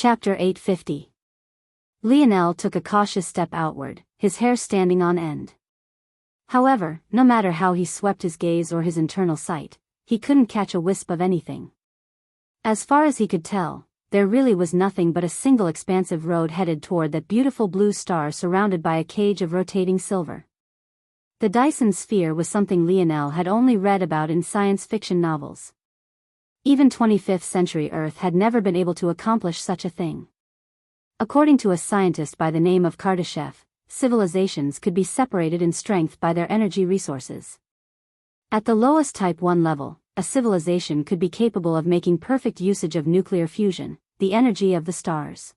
Chapter 850. Lionel took a cautious step outward, his hair standing on end. However, no matter how he swept his gaze or his internal sight, he couldn't catch a wisp of anything. As far as he could tell, there really was nothing but a single expansive road headed toward that beautiful blue star surrounded by a cage of rotating silver. The Dyson sphere was something Lionel had only read about in science fiction novels. Even 25th century Earth had never been able to accomplish such a thing. According to a scientist by the name of Kardashev, civilizations could be separated in strength by their energy resources. At the lowest Type 1 level, a civilization could be capable of making perfect usage of nuclear fusion, the energy of the stars.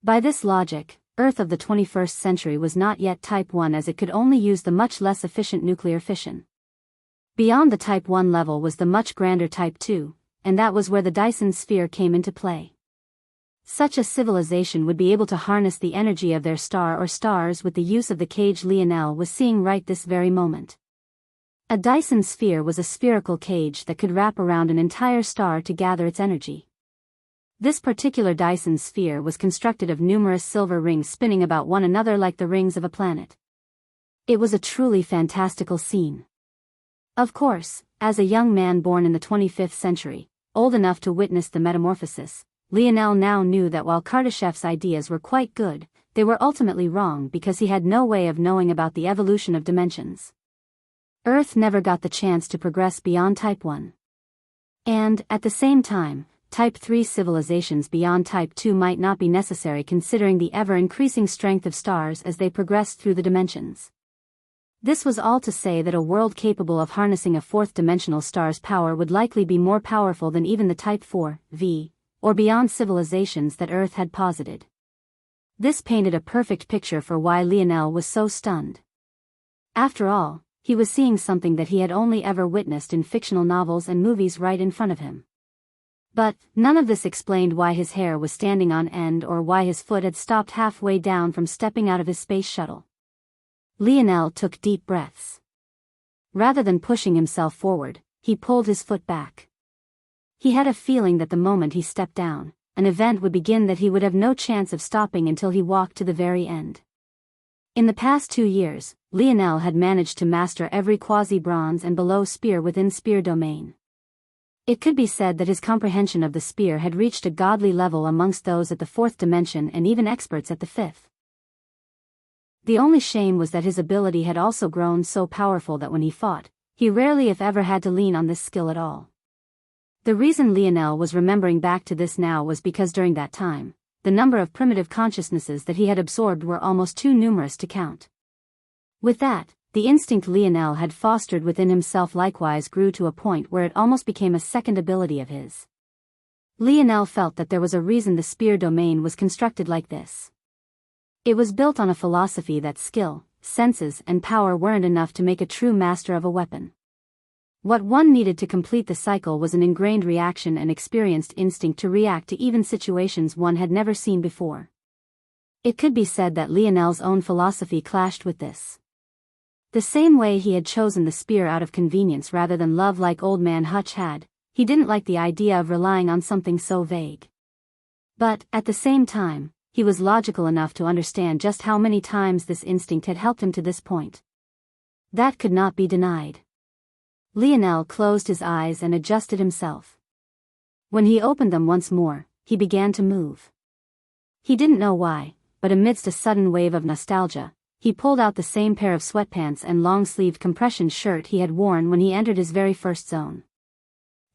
By this logic, Earth of the 21st century was not yet Type 1 as it could only use the much less efficient nuclear fission. Beyond the Type 1 level was the much grander Type 2, and that was where the Dyson sphere came into play. Such a civilization would be able to harness the energy of their star or stars with the use of the cage Lionel was seeing right this very moment. A Dyson sphere was a spherical cage that could wrap around an entire star to gather its energy. This particular Dyson sphere was constructed of numerous silver rings spinning about one another like the rings of a planet. It was a truly fantastical scene. Of course, as a young man born in the 25th century, old enough to witness the metamorphosis, Lionel now knew that while Kardashev's ideas were quite good, they were ultimately wrong because he had no way of knowing about the evolution of dimensions. Earth never got the chance to progress beyond Type 1. And, at the same time, Type 3 civilizations beyond Type 2 might not be necessary considering the ever-increasing strength of stars as they progressed through the dimensions. This was all to say that a world capable of harnessing a fourth-dimensional star's power would likely be more powerful than even the Type 4, V, or beyond civilizations that Earth had posited. This painted a perfect picture for why Lionel was so stunned. After all, he was seeing something that he had only ever witnessed in fictional novels and movies right in front of him. But, none of this explained why his hair was standing on end or why his foot had stopped halfway down from stepping out of his space shuttle. Lionel took deep breaths. Rather than pushing himself forward, he pulled his foot back. He had a feeling that the moment he stepped down, an event would begin that he would have no chance of stopping until he walked to the very end. In the past 2 years, Lionel had managed to master every quasi-bronze and below spear within spear domain. It could be said that his comprehension of the spear had reached a godly level amongst those at the fourth dimension and even experts at the fifth. The only shame was that his ability had also grown so powerful that when he fought, he rarely if ever had to lean on this skill at all. The reason Lionel was remembering back to this now was because during that time, the number of primitive consciousnesses that he had absorbed were almost too numerous to count. With that, the instinct Lionel had fostered within himself likewise grew to a point where it almost became a second ability of his. Lionel felt that there was a reason the spear domain was constructed like this. It was built on a philosophy that skill, senses, and power weren't enough to make a true master of a weapon. What one needed to complete the cycle was an ingrained reaction and experienced instinct to react to even situations one had never seen before. It could be said that Lionel's own philosophy clashed with this. The same way he had chosen the spear out of convenience rather than love like old man Hutch had, he didn't like the idea of relying on something so vague. But, at the same time, he was logical enough to understand just how many times this instinct had helped him to this point. That could not be denied. Lionel closed his eyes and adjusted himself. When he opened them once more, he began to move. He didn't know why, but amidst a sudden wave of nostalgia, he pulled out the same pair of sweatpants and long-sleeved compression shirt he had worn when he entered his very first zone.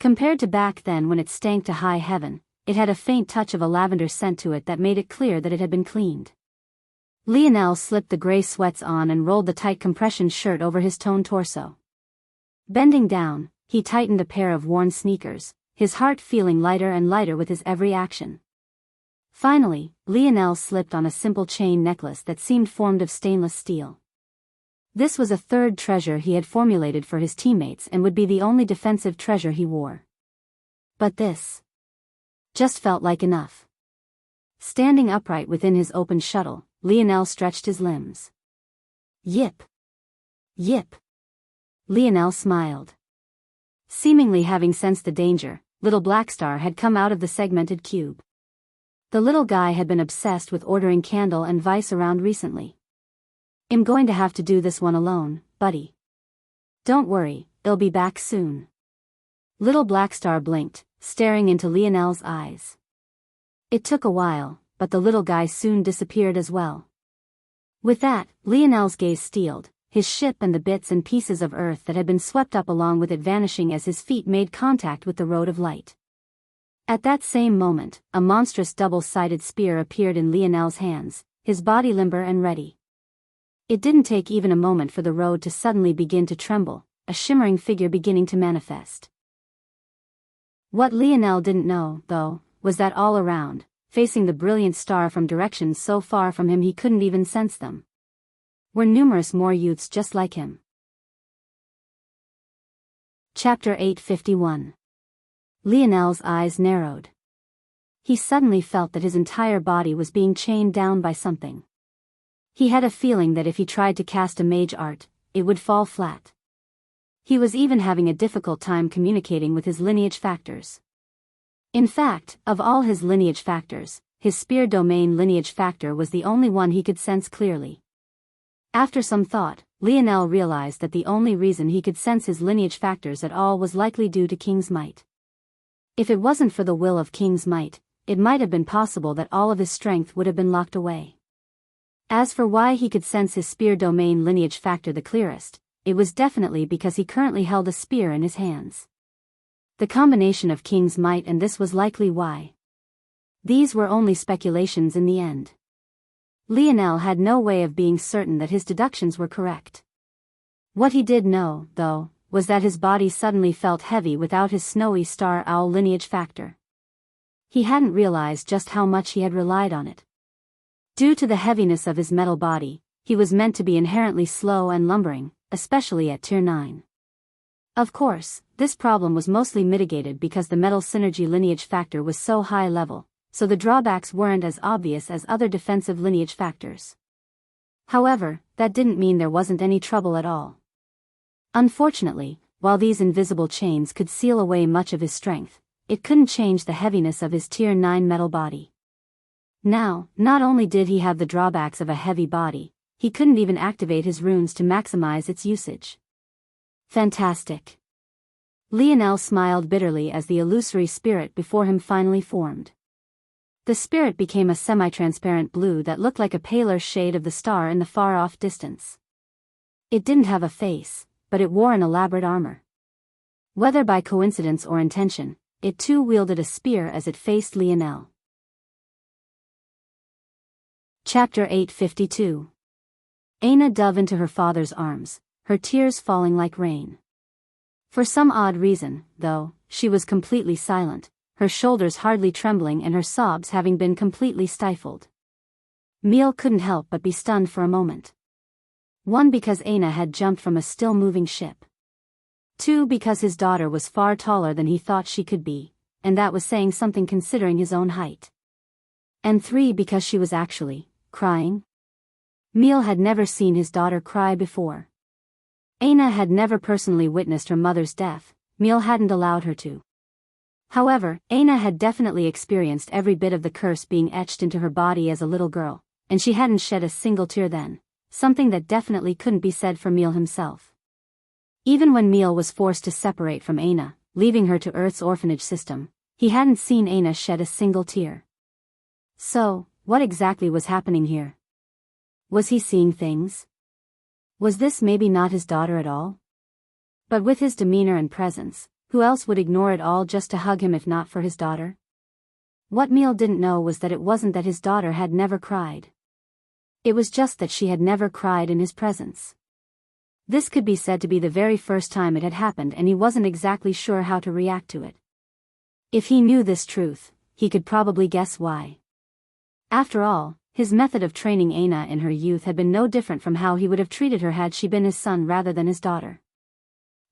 Compared to back then when it stank to high heaven, it had a faint touch of a lavender scent to it that made it clear that it had been cleaned. Lionel slipped the gray sweats on and rolled the tight compression shirt over his toned torso. Bending down, he tightened a pair of worn sneakers, his heart feeling lighter and lighter with his every action. Finally, Lionel slipped on a simple chain necklace that seemed formed of stainless steel. This was a third treasure he had formulated for his teammates and would be the only defensive treasure he wore. But this just felt like enough. Standing upright within his open shuttle, Lionel stretched his limbs. Yip! Yip! Lionel smiled. Seemingly having sensed the danger, Little Blackstar had come out of the segmented cube. The little guy had been obsessed with ordering candle and vice around recently. "I'm going to have to do this one alone, buddy. Don't worry, they'll be back soon." Little Black Star blinked, staring into Lionel's eyes. It took a while, but the little guy soon disappeared as well. With that, Lionel's gaze steeled, his ship and the bits and pieces of earth that had been swept up along with it vanishing as his feet made contact with the road of light. At that same moment, a monstrous double-sided spear appeared in Lionel's hands, his body limber and ready. It didn't take even a moment for the road to suddenly begin to tremble, a shimmering figure beginning to manifest. What Lionel didn't know, though, was that all around, facing the brilliant star from directions so far from him he couldn't even sense them, were numerous more youths just like him. Chapter 851. Lionel's eyes narrowed. He suddenly felt that his entire body was being chained down by something. He had a feeling that if he tried to cast a mage art, it would fall flat. He was even having a difficult time communicating with his lineage factors. In fact, of all his lineage factors, his spear domain lineage factor was the only one he could sense clearly. After some thought, Lionel realized that the only reason he could sense his lineage factors at all was likely due to King's Might. If it wasn't for the will of King's Might, it might have been possible that all of his strength would have been locked away. As for why he could sense his spear domain lineage factor the clearest, it was definitely because he currently held a spear in his hands. The combination of King's Might and this was likely why. These were only speculations in the end. Lionel had no way of being certain that his deductions were correct. What he did know, though, was that his body suddenly felt heavy without his snowy star owl lineage factor. He hadn't realized just how much he had relied on it. Due to the heaviness of his metal body, he was meant to be inherently slow and lumbering, especially at Tier 9. Of course, this problem was mostly mitigated because the metal synergy lineage factor was so high level, so the drawbacks weren't as obvious as other defensive lineage factors. However, that didn't mean there wasn't any trouble at all. Unfortunately, while these invisible chains could seal away much of his strength, it couldn't change the heaviness of his Tier 9 metal body. Now, not only did he have the drawbacks of a heavy body, he couldn't even activate his runes to maximize its usage. Fantastic. Lionel smiled bitterly as the illusory spirit before him finally formed. The spirit became a semi-transparent blue that looked like a paler shade of the star in the far-off distance. It didn't have a face, but it wore an elaborate armor. Whether by coincidence or intention, it too wielded a spear as it faced Lionel. Chapter 852. Aina dove into her father's arms, her tears falling like rain. For some odd reason, though, she was completely silent, her shoulders hardly trembling and her sobs having been completely stifled. Miel couldn't help but be stunned for a moment. 1, because Aina had jumped from a still-moving ship. 2, because his daughter was far taller than he thought she could be, and that was saying something considering his own height. And 3, because she was actually crying. Miel had never seen his daughter cry before. Aina had never personally witnessed her mother's death, Miel hadn't allowed her to. However, Aina had definitely experienced every bit of the curse being etched into her body as a little girl, and she hadn't shed a single tear then, something that definitely couldn't be said for Miel himself. Even when Miel was forced to separate from Aina, leaving her to Earth's orphanage system, he hadn't seen Aina shed a single tear. So, what exactly was happening here? Was he seeing things? Was this maybe not his daughter at all? But with his demeanor and presence, who else would ignore it all just to hug him if not for his daughter? What Miel didn't know was that it wasn't that his daughter had never cried. It was just that she had never cried in his presence. This could be said to be the very first time it had happened and he wasn't exactly sure how to react to it. If he knew this truth, he could probably guess why. After all, his method of training Aina in her youth had been no different from how he would have treated her had she been his son rather than his daughter.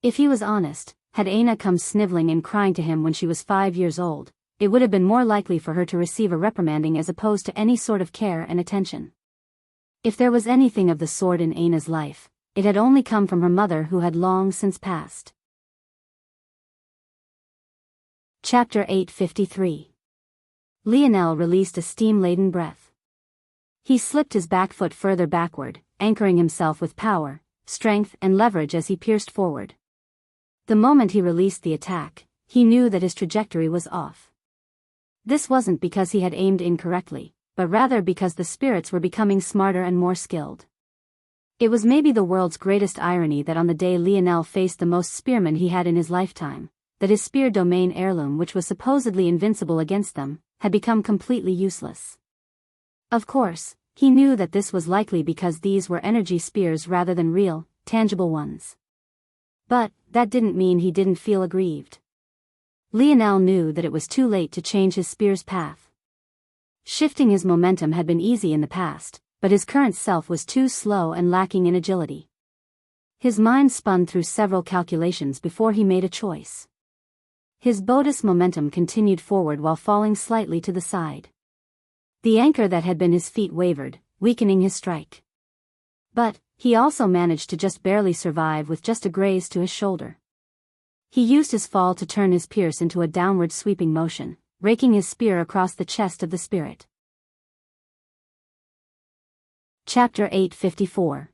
If he was honest, had Aina come sniveling and crying to him when she was 5 years old, it would have been more likely for her to receive a reprimanding as opposed to any sort of care and attention. If there was anything of the sort in Aina's life, it had only come from her mother who had long since passed. Chapter 853. Lionel released a steam-laden breath. He slipped his back foot further backward, anchoring himself with power, strength and leverage as he pierced forward. The moment he released the attack, he knew that his trajectory was off. This wasn't because he had aimed incorrectly, but rather because the spirits were becoming smarter and more skilled. It was maybe the world's greatest irony that on the day Lionel faced the most spearmen he had in his lifetime, that his spear domain heirloom, which was supposedly invincible against them, had become completely useless. Of course, he knew that this was likely because these were energy spears rather than real, tangible ones. But that didn't mean he didn't feel aggrieved. Lionel knew that it was too late to change his spear's path. Shifting his momentum had been easy in the past, but his current self was too slow and lacking in agility. His mind spun through several calculations before he made a choice. His boat's momentum continued forward while falling slightly to the side. The anchor that had been his feet wavered, weakening his strike. But he also managed to just barely survive with just a graze to his shoulder. He used his fall to turn his pierce into a downward sweeping motion, raking his spear across the chest of the spirit. Chapter 854.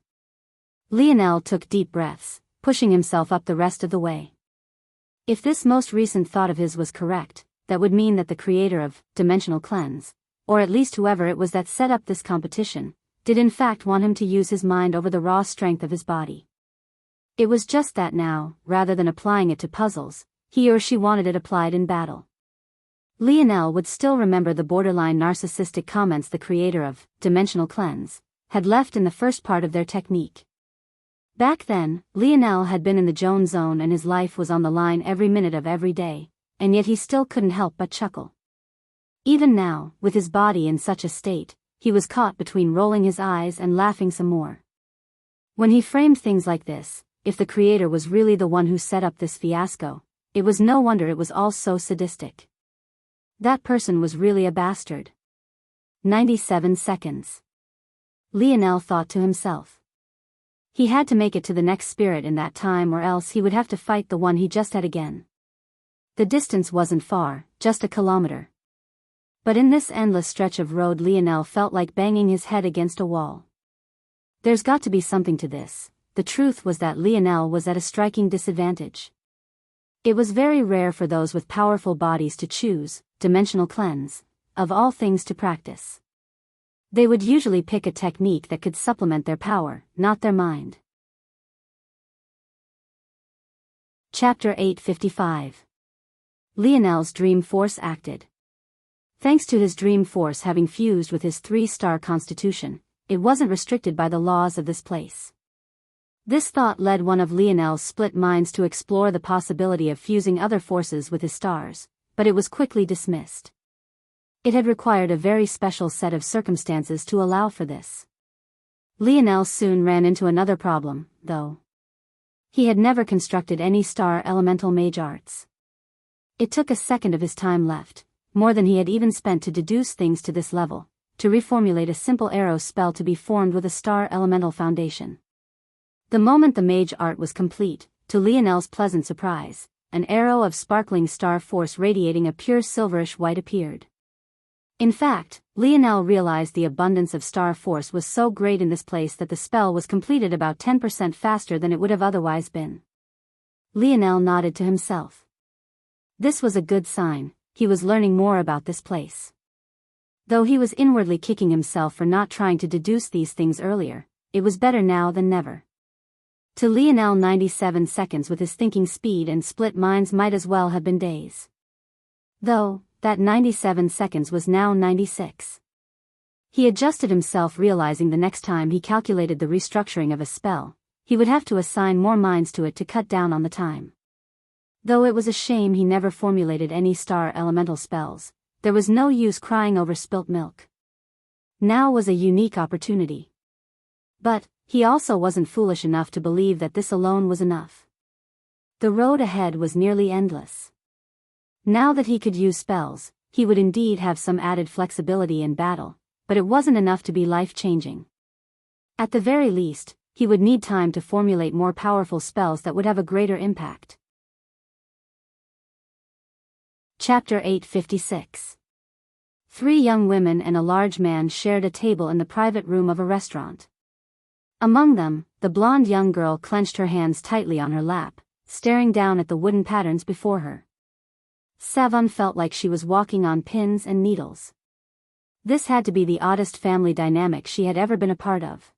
Lionel took deep breaths, pushing himself up the rest of the way. If this most recent thought of his was correct, that would mean that the creator of Dimensional Cleanse, or at least whoever it was that set up this competition, did in fact want him to use his mind over the raw strength of his body. It was just that now, rather than applying it to puzzles, he or she wanted it applied in battle. Lionel would still remember the borderline narcissistic comments the creator of Dimensional Cleanse had left in the first part of their technique. Back then, Lionel had been in the Joan zone and his life was on the line every minute of every day, and yet he still couldn't help but chuckle. Even now, with his body in such a state, he was caught between rolling his eyes and laughing some more. When he framed things like this, if the creator was really the one who set up this fiasco, it was no wonder it was all so sadistic. That person was really a bastard. 97 seconds. Lionel thought to himself. He had to make it to the next spirit in that time or else he would have to fight the one he just had again. The distance wasn't far, just a kilometer. But in this endless stretch of road Lionel felt like banging his head against a wall. There's got to be something to this. The truth was that Lionel was at a striking disadvantage. It was very rare for those with powerful bodies to choose Dimensional Cleanse, of all things to practice. They would usually pick a technique that could supplement their power, not their mind. Chapter 855. Lionel's Dream Force acted. Thanks to his Dream Force having fused with his 3-star constitution, it wasn't restricted by the laws of this place. This thought led one of Lionel's split minds to explore the possibility of fusing other forces with his stars, but it was quickly dismissed. It had required a very special set of circumstances to allow for this. Lionel soon ran into another problem, though. He had never constructed any star elemental mage arts. It took a second of his time left, more than he had even spent to deduce things to this level, to reformulate a simple arrow spell to be formed with a star elemental foundation. The moment the mage art was complete, to Lionel's pleasant surprise, an arrow of sparkling star force radiating a pure silverish white appeared. In fact, Lionel realized the abundance of star force was so great in this place that the spell was completed about 10% faster than it would have otherwise been. Lionel nodded to himself. This was a good sign, he was learning more about this place. Though he was inwardly kicking himself for not trying to deduce these things earlier, it was better now than never. To Lionel 97 seconds with his thinking speed and split minds might as well have been days. Though, that 97 seconds was now 96. He adjusted himself, realizing the next time he calculated the restructuring of a spell, he would have to assign more minds to it to cut down on the time. Though it was a shame he never formulated any star elemental spells, there was no use crying over spilt milk. Now was a unique opportunity. But he also wasn't foolish enough to believe that this alone was enough. The road ahead was nearly endless. Now that he could use spells, he would indeed have some added flexibility in battle, but it wasn't enough to be life-changing. At the very least, he would need time to formulate more powerful spells that would have a greater impact. Chapter 856. 3 young women and a large man shared a table in the private room of a restaurant. Among them, the blonde young girl clenched her hands tightly on her lap, staring down at the wooden patterns before her. Savon felt like she was walking on pins and needles. This had to be the oddest family dynamic she had ever been a part of.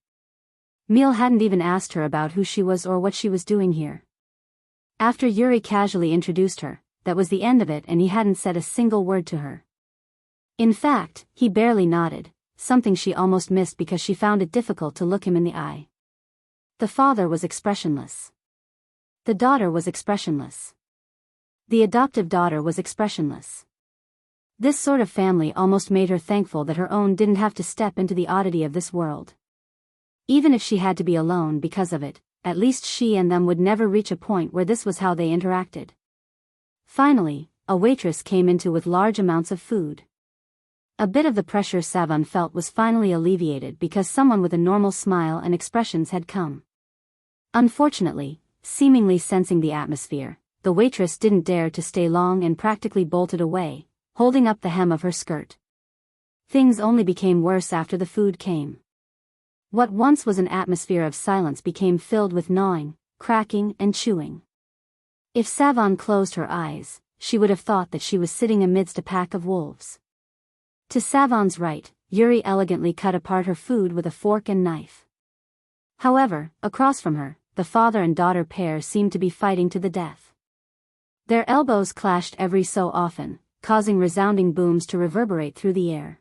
Emil hadn't even asked her about who she was or what she was doing here. After Yuri casually introduced her, that was the end of it, and he hadn't said a single word to her. In fact, he barely nodded, something she almost missed because she found it difficult to look him in the eye. The father was expressionless. The daughter was expressionless. The adoptive daughter was expressionless. This sort of family almost made her thankful that her own didn't have to step into the oddity of this world. Even if she had to be alone because of it, at least she and them would never reach a point where this was how they interacted. Finally, a waitress came into with large amounts of food. A bit of the pressure Savon felt was finally alleviated because someone with a normal smile and expressions had come. Unfortunately, seemingly sensing the atmosphere, the waitress didn't dare to stay long and practically bolted away, holding up the hem of her skirt. Things only became worse after the food came. What once was an atmosphere of silence became filled with gnawing, cracking, and chewing. If Savon closed her eyes, she would have thought that she was sitting amidst a pack of wolves. To Savon's right, Yuri elegantly cut apart her food with a fork and knife. However, across from her, the father and daughter pair seemed to be fighting to the death. Their elbows clashed every so often, causing resounding booms to reverberate through the air.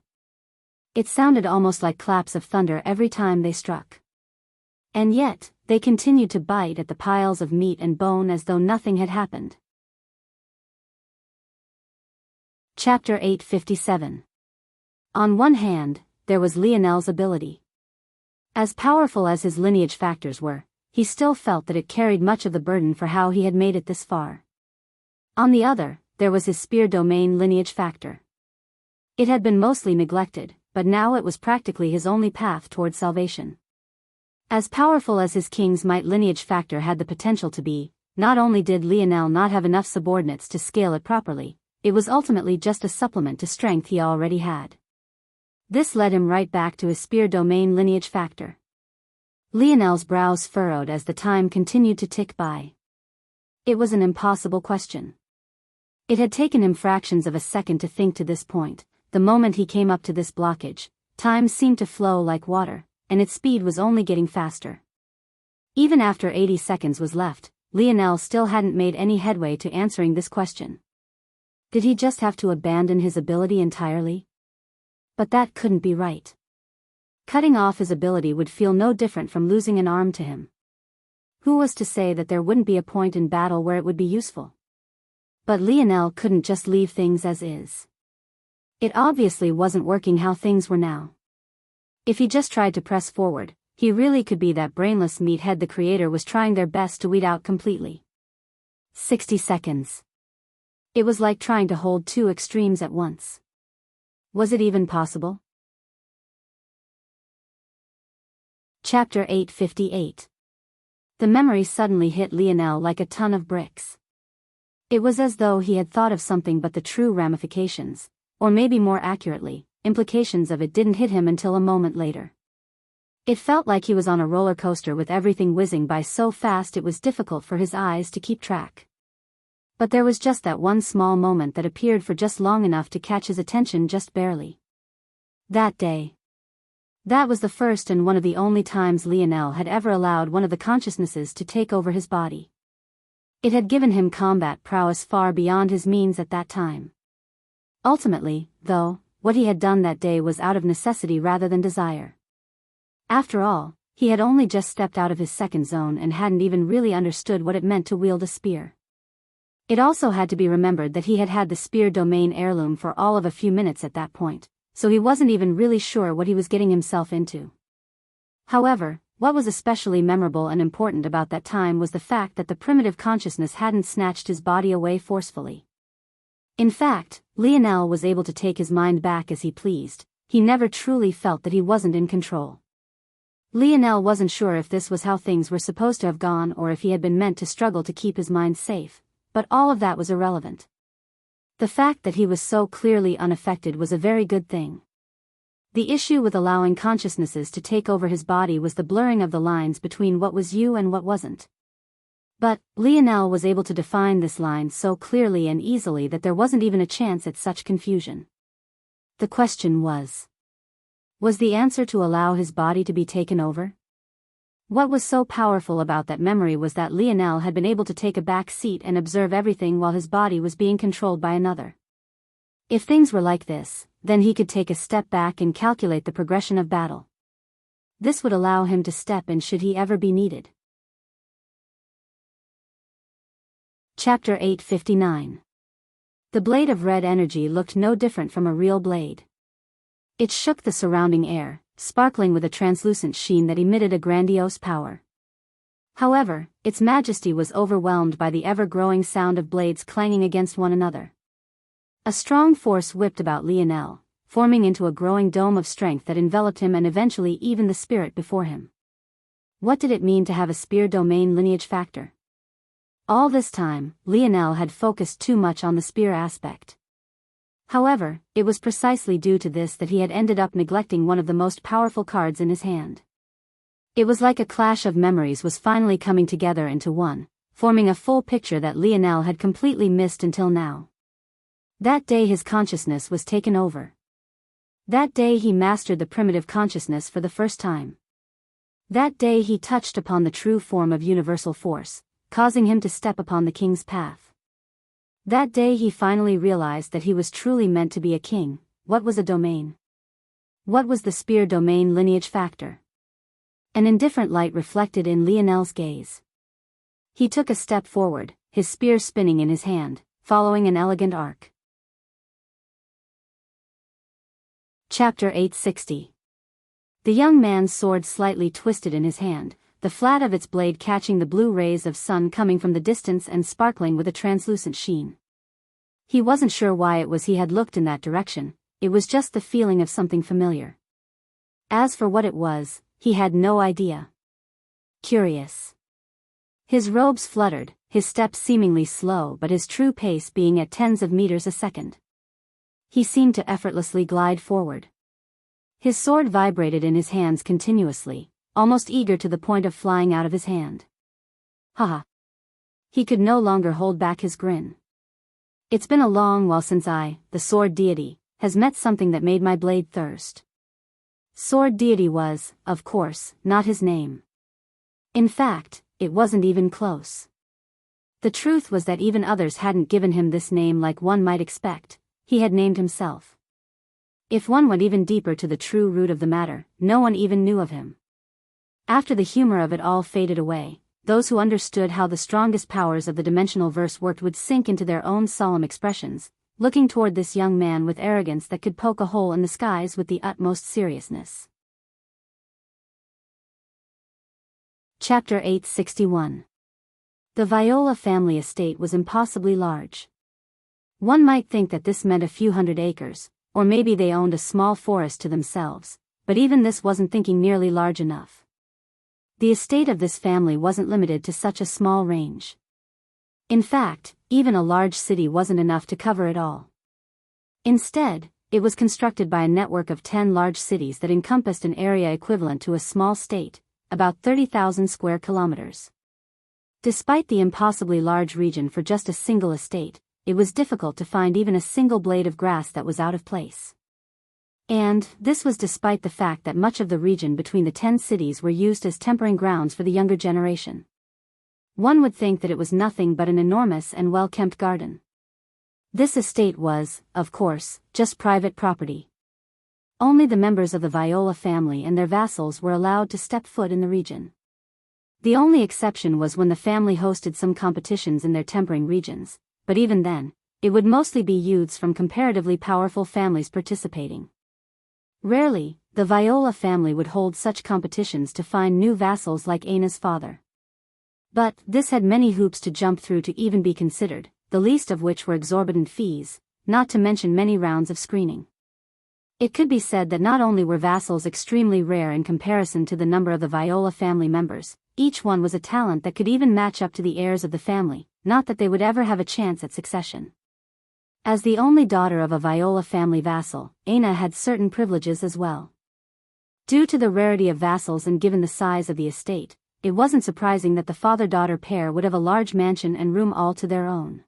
It sounded almost like claps of thunder every time they struck. And yet, they continued to bite at the piles of meat and bone as though nothing had happened. Chapter 857. On one hand, there was Lionel's ability. As powerful as his lineage factors were, he still felt that it carried much of the burden for how he had made it this far. On the other, there was his spear domain lineage factor. It had been mostly neglected, but now it was practically his only path toward salvation. As powerful as his king's might lineage factor had the potential to be, not only did Lionel not have enough subordinates to scale it properly, it was ultimately just a supplement to strength he already had. This led him right back to his spear domain lineage factor. Lionel's brows furrowed as the time continued to tick by. It was an impossible question. It had taken him fractions of a second to think to this point. The moment he came up to this blockage, time seemed to flow like water, and its speed was only getting faster. Even after 80 seconds was left, Lionel still hadn't made any headway to answering this question. Did he just have to abandon his ability entirely? But that couldn't be right. Cutting off his ability would feel no different from losing an arm to him. Who was to say that there wouldn't be a point in battle where it would be useful? But Lionel couldn't just leave things as is. It obviously wasn't working how things were now. If he just tried to press forward, he really could be that brainless meathead the creator was trying their best to weed out completely. 60 seconds. It was like trying to hold two extremes at once. Was it even possible? Chapter 858. The memory suddenly hit Lionel like a ton of bricks. It was as though he had thought of something, but the true ramifications, or maybe more accurately, implications of it didn't hit him until a moment later. It felt like he was on a roller coaster with everything whizzing by so fast it was difficult for his eyes to keep track. But there was just that one small moment that appeared for just long enough to catch his attention, just barely. That day. That was the first and one of the only times Lionel had ever allowed one of the consciousnesses to take over his body. It had given him combat prowess far beyond his means at that time. Ultimately, though, what he had done that day was out of necessity rather than desire. After all, he had only just stepped out of his second zone and hadn't even really understood what it meant to wield a spear. It also had to be remembered that he had had the spear domain heirloom for all of a few minutes at that point, so he wasn't even really sure what he was getting himself into. However, what was especially memorable and important about that time was the fact that the primitive consciousness hadn't snatched his body away forcefully. In fact, Lionel was able to take his mind back as he pleased. He never truly felt that he wasn't in control. Lionel wasn't sure if this was how things were supposed to have gone or if he had been meant to struggle to keep his mind safe, but all of that was irrelevant. The fact that he was so clearly unaffected was a very good thing. The issue with allowing consciousnesses to take over his body was the blurring of the lines between what was you and what wasn't. But Lionel was able to define this line so clearly and easily that there wasn't even a chance at such confusion. The question was the answer to allow his body to be taken over? What was so powerful about that memory was that Lionel had been able to take a back seat and observe everything while his body was being controlled by another. If things were like this, then he could take a step back and calculate the progression of battle. This would allow him to step in should he ever be needed. Chapter 859. The blade of red energy looked no different from a real blade. It shook the surrounding air, sparkling with a translucent sheen that emitted a grandiose power. However, its majesty was overwhelmed by the ever-growing sound of blades clanging against one another. A strong force whipped about Lionel, forming into a growing dome of strength that enveloped him and eventually even the spirit before him. What did it mean to have a spear domain lineage factor? All this time, Lionel had focused too much on the spear aspect. However, it was precisely due to this that he had ended up neglecting one of the most powerful cards in his hand. It was like a clash of memories was finally coming together into one, forming a full picture that Lionel had completely missed until now. That day his consciousness was taken over. That day he mastered the primitive consciousness for the first time. That day he touched upon the true form of universal force, causing him to step upon the king's path. That day he finally realized that he was truly meant to be a king. What was a domain? What was the spear domain lineage factor? An indifferent light reflected in Lionel's gaze. He took a step forward, his spear spinning in his hand, following an elegant arc. Chapter 860. The young man's sword slightly twisted in his hand, the flat of its blade catching the blue rays of sun coming from the distance and sparkling with a translucent sheen. He wasn't sure why it was he had looked in that direction, it was just the feeling of something familiar. As for what it was, he had no idea. Curious. His robes fluttered, his steps seemingly slow but his true pace being at tens of meters a second. He seemed to effortlessly glide forward. His sword vibrated in his hands continuously, almost eager to the point of flying out of his hand. Haha. He could no longer hold back his grin. It's been a long while since I, the sword deity, has met something that made my blade thirst. Sword deity was, of course, not his name. In fact, it wasn't even close. The truth was that even others hadn't given him this name like one might expect, he had named himself. If one went even deeper to the true root of the matter, no one even knew of him. After the humor of it all faded away, those who understood how the strongest powers of the dimensional verse worked would sink into their own solemn expressions, looking toward this young man with arrogance that could poke a hole in the skies with the utmost seriousness. Chapter 861. The Viola family estate was impossibly large. One might think that this meant a few hundred acres, or maybe they owned a small forest to themselves, but even this wasn't thinking nearly large enough. The estate of this family wasn't limited to such a small range. In fact, even a large city wasn't enough to cover it all. Instead, it was constructed by a network of 10 large cities that encompassed an area equivalent to a small state, about 30,000 square kilometers. Despite the impossibly large region for just a single estate, it was difficult to find even a single blade of grass that was out of place. And this was despite the fact that much of the region between the 10 cities were used as tempering grounds for the younger generation. One would think that it was nothing but an enormous and well-kept garden. This estate was, of course, just private property. Only the members of the Viola family and their vassals were allowed to step foot in the region. The only exception was when the family hosted some competitions in their tempering regions, but even then, it would mostly be youths from comparatively powerful families participating. Rarely, the Viola family would hold such competitions to find new vassals like Ana's father. But this had many hoops to jump through to even be considered, the least of which were exorbitant fees, not to mention many rounds of screening. It could be said that not only were vassals extremely rare in comparison to the number of the Viola family members, each one was a talent that could even match up to the heirs of the family, not that they would ever have a chance at succession. As the only daughter of a Viola family vassal, Aina had certain privileges as well. Due to the rarity of vassals and given the size of the estate, it wasn't surprising that the father-daughter pair would have a large mansion and room all to their own.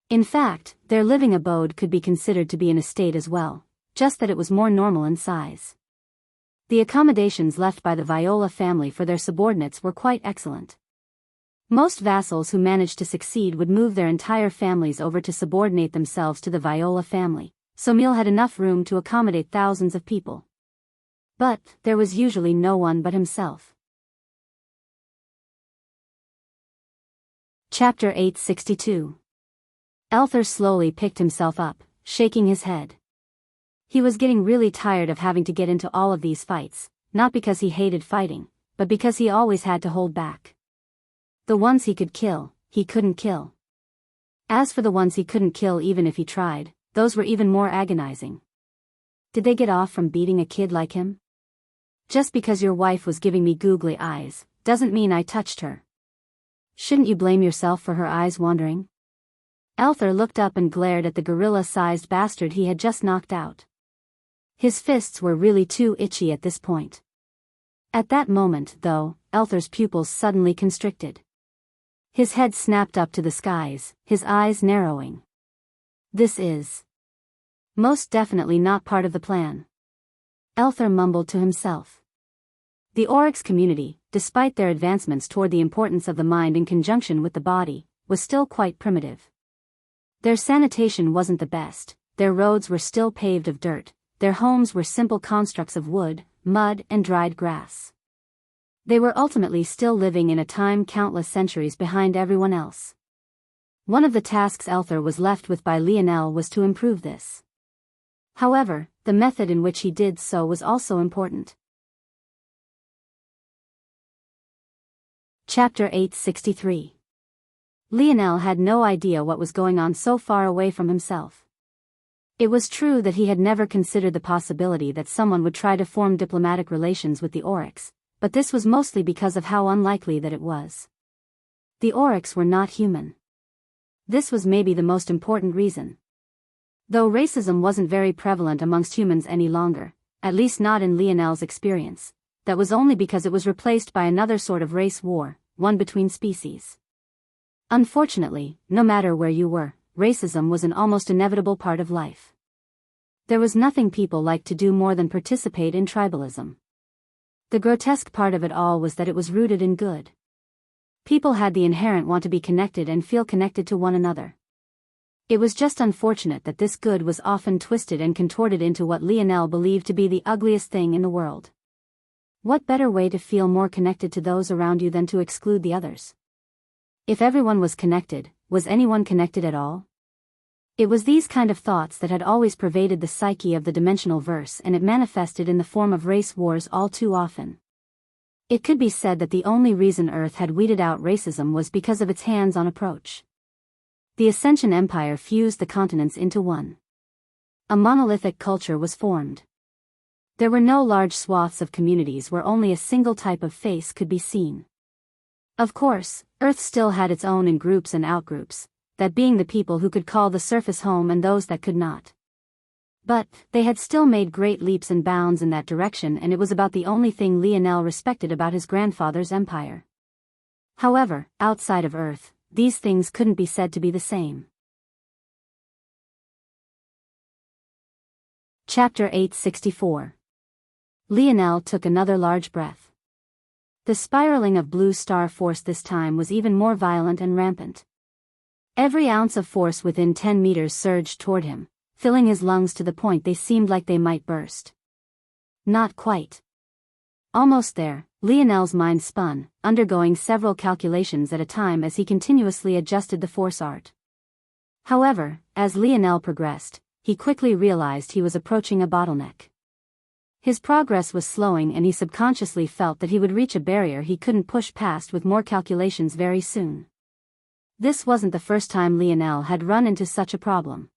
In fact, their living abode could be considered to be an estate as well, just that it was more normal in size. The accommodations left by the Viola family for their subordinates were quite excellent. Most vassals who managed to succeed would move their entire families over to subordinate themselves to the Viola family, so Emil had enough room to accommodate thousands of people. But there was usually no one but himself. Chapter 862. Elthar slowly picked himself up, shaking his head. He was getting really tired of having to get into all of these fights, not because he hated fighting, but because he always had to hold back. The ones he could kill, he couldn't kill. As for the ones he couldn't kill even if he tried, those were even more agonizing. Did they get off from beating a kid like him? Just because your wife was giving me googly eyes, doesn't mean I touched her. Shouldn't you blame yourself for her eyes wandering? Elthar looked up and glared at the gorilla-sized bastard he had just knocked out. His fists were really too itchy at this point. At that moment, though, Elthar's pupils suddenly constricted. His head snapped up to the skies, his eyes narrowing. This is most definitely not part of the plan, Elthar mumbled to himself. The Oryx community, despite their advancements toward the importance of the mind in conjunction with the body, was still quite primitive. Their sanitation wasn't the best, their roads were still paved of dirt, their homes were simple constructs of wood, mud, and dried grass. They were ultimately still living in a time countless centuries behind everyone else. One of the tasks Elthar was left with by Lionel was to improve this. However, the method in which he did so was also important. Chapter 863. Lionel had no idea what was going on so far away from himself. It was true that he had never considered the possibility that someone would try to form diplomatic relations with the Oryx, but this was mostly because of how unlikely that it was. The Oryx were not human. This was maybe the most important reason. Though racism wasn't very prevalent amongst humans any longer, at least not in Lionel's experience, that was only because it was replaced by another sort of race war, one between species. Unfortunately, no matter where you were, racism was an almost inevitable part of life. There was nothing people liked to do more than participate in tribalism. The grotesque part of it all was that it was rooted in good. People had the inherent want to be connected and feel connected to one another. It was just unfortunate that this good was often twisted and contorted into what Lionel believed to be the ugliest thing in the world. What better way to feel more connected to those around you than to exclude the others? If everyone was connected, was anyone connected at all? It was these kind of thoughts that had always pervaded the psyche of the dimensional verse, and it manifested in the form of race wars all too often. It could be said that the only reason Earth had weeded out racism was because of its hands-on approach. The Ascension Empire fused the continents into one. A monolithic culture was formed. There were no large swaths of communities where only a single type of face could be seen. Of course, Earth still had its own in-groups and out-groups, that being the people who could call the surface home and those that could not. But they had still made great leaps and bounds in that direction, and it was about the only thing Lionel respected about his grandfather's empire. However, outside of Earth, these things couldn't be said to be the same. Chapter 864. Lionel took another large breath. The spiraling of blue star force this time was even more violent and rampant. Every ounce of force within 10 meters surged toward him, filling his lungs to the point they seemed like they might burst. Not quite. Almost there, Lionel's mind spun, undergoing several calculations at a time as he continuously adjusted the force art. However, as Lionel progressed, he quickly realized he was approaching a bottleneck. His progress was slowing, and he subconsciously felt that he would reach a barrier he couldn't push past with more calculations very soon. This wasn't the first time Lionel had run into such a problem.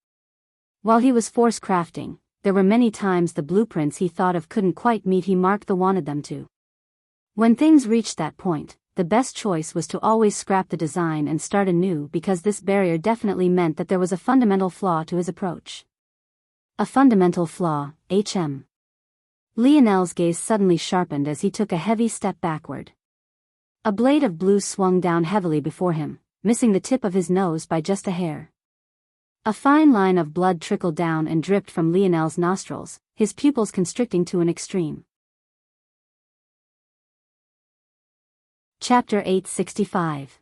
While he was force crafting, there were many times the blueprints he thought of couldn't quite meet he marked the wanted them to. When things reached that point, the best choice was to always scrap the design and start anew, because this barrier definitely meant that there was a fundamental flaw to his approach. A fundamental flaw, HM. Lionel's gaze suddenly sharpened as he took a heavy step backward. A blade of blue swung down heavily before him, missing the tip of his nose by just a hair. A fine line of blood trickled down and dripped from Lionel's nostrils, his pupils constricting to an extreme. Chapter 865.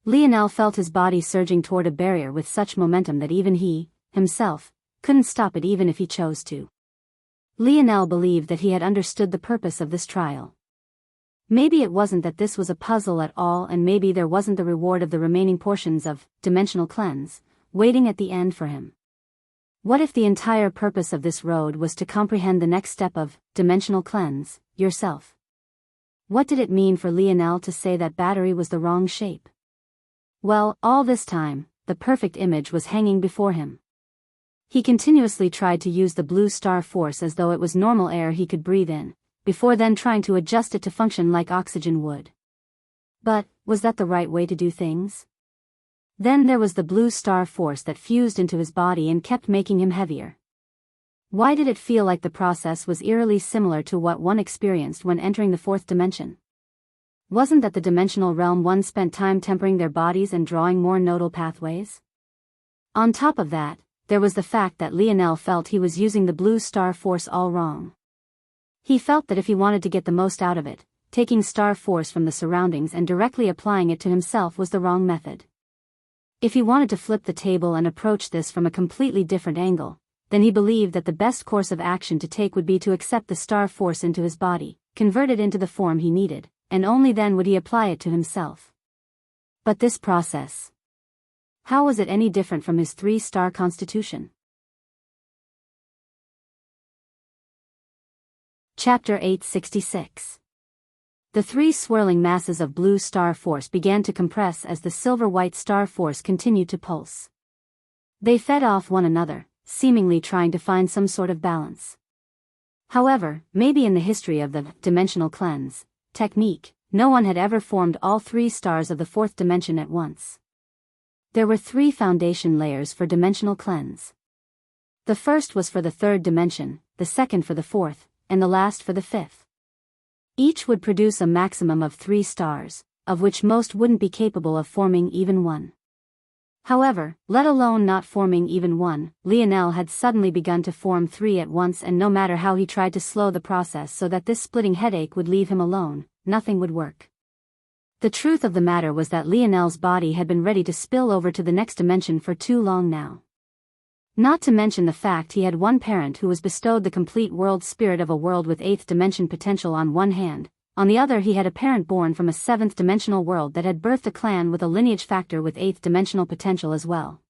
Lionel felt his body surging toward a barrier with such momentum that even he, himself, couldn't stop it even if he chose to. Lionel believed that he had understood the purpose of this trial. Maybe it wasn't that this was a puzzle at all, and maybe there wasn't the reward of the remaining portions of dimensional cleanse waiting at the end for him. What if the entire purpose of this road was to comprehend the next step of dimensional cleanse, yourself? What did it mean for Lionel to say that battery was the wrong shape? Well, all this time, the perfect image was hanging before him. He continuously tried to use the blue star force as though it was normal air he could breathe in, before then trying to adjust it to function like oxygen would. But, was that the right way to do things? Then there was the blue star force that fused into his body and kept making him heavier. Why did it feel like the process was eerily similar to what one experienced when entering the fourth dimension? Wasn't that the dimensional realm one spent time tempering their bodies and drawing more nodal pathways? On top of that, there was the fact that Lionel felt he was using the blue star force all wrong. He felt that if he wanted to get the most out of it, taking star force from the surroundings and directly applying it to himself was the wrong method. If he wanted to flip the table and approach this from a completely different angle, then he believed that the best course of action to take would be to accept the star force into his body, convert it into the form he needed, and only then would he apply it to himself. But this process, how was it any different from his 3-star constitution? Chapter 866. The 3 swirling masses of blue star force began to compress as the silver-white star force continued to pulse. They fed off one another, seemingly trying to find some sort of balance. However, maybe in the history of the dimensional cleanse technique, no one had ever formed all 3 stars of the 4th dimension at once. There were 3 foundation layers for dimensional cleanse. The first was for the 3rd dimension, the second for the 4th, and the last for the 5th. Each would produce a maximum of 3 stars, of which most wouldn't be capable of forming even one. However, let alone not forming even one, Lionel had suddenly begun to form 3 at once, and no matter how he tried to slow the process so that this splitting headache would leave him alone, nothing would work. The truth of the matter was that Lionel's body had been ready to spill over to the next dimension for too long now. Not to mention the fact he had one parent who was bestowed the complete world spirit of a world with 8th dimension potential on one hand. On the other, he had a parent born from a 7th dimensional world that had birthed a clan with a lineage factor with 8th dimensional potential as well.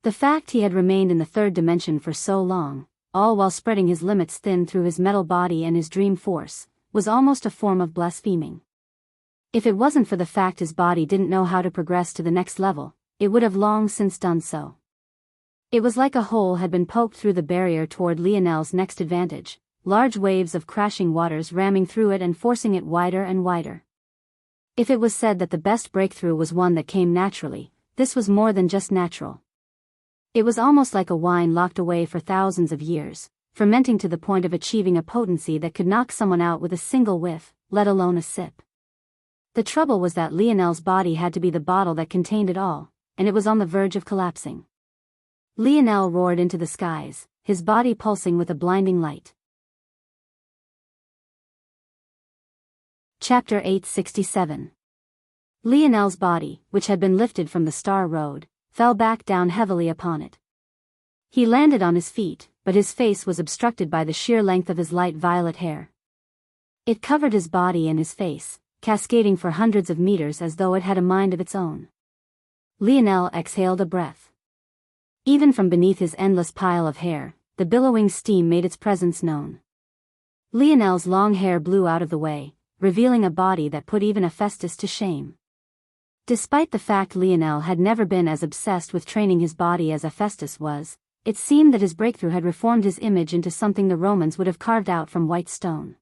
The fact he had remained in the 3rd dimension for so long, all while spreading his limits thin through his metal body and his dream force, was almost a form of blaspheming. If it wasn't for the fact his body didn't know how to progress to the next level, it would have long since done so. It was like a hole had been poked through the barrier toward Lionel's next advantage, large waves of crashing waters ramming through it and forcing it wider and wider. If it was said that the best breakthrough was one that came naturally, this was more than just natural. It was almost like a wine locked away for thousands of years, fermenting to the point of achieving a potency that could knock someone out with a single whiff, let alone a sip. The trouble was that Lionel's body had to be the bottle that contained it all, and it was on the verge of collapsing. Lionel roared into the skies, his body pulsing with a blinding light. Chapter 867. Lionel's body, which had been lifted from the star road, fell back down heavily upon it. He landed on his feet, but his face was obstructed by the sheer length of his light violet hair. It covered his body and his face, cascading for hundreds of meters as though it had a mind of its own. Lionel exhaled a breath. Even from beneath his endless pile of hair, the billowing steam made its presence known. Lionel's long hair blew out of the way, revealing a body that put even Hephaestus to shame. Despite the fact Lionel had never been as obsessed with training his body as Hephaestus was, it seemed that his breakthrough had reformed his image into something the Romans would have carved out from white stone.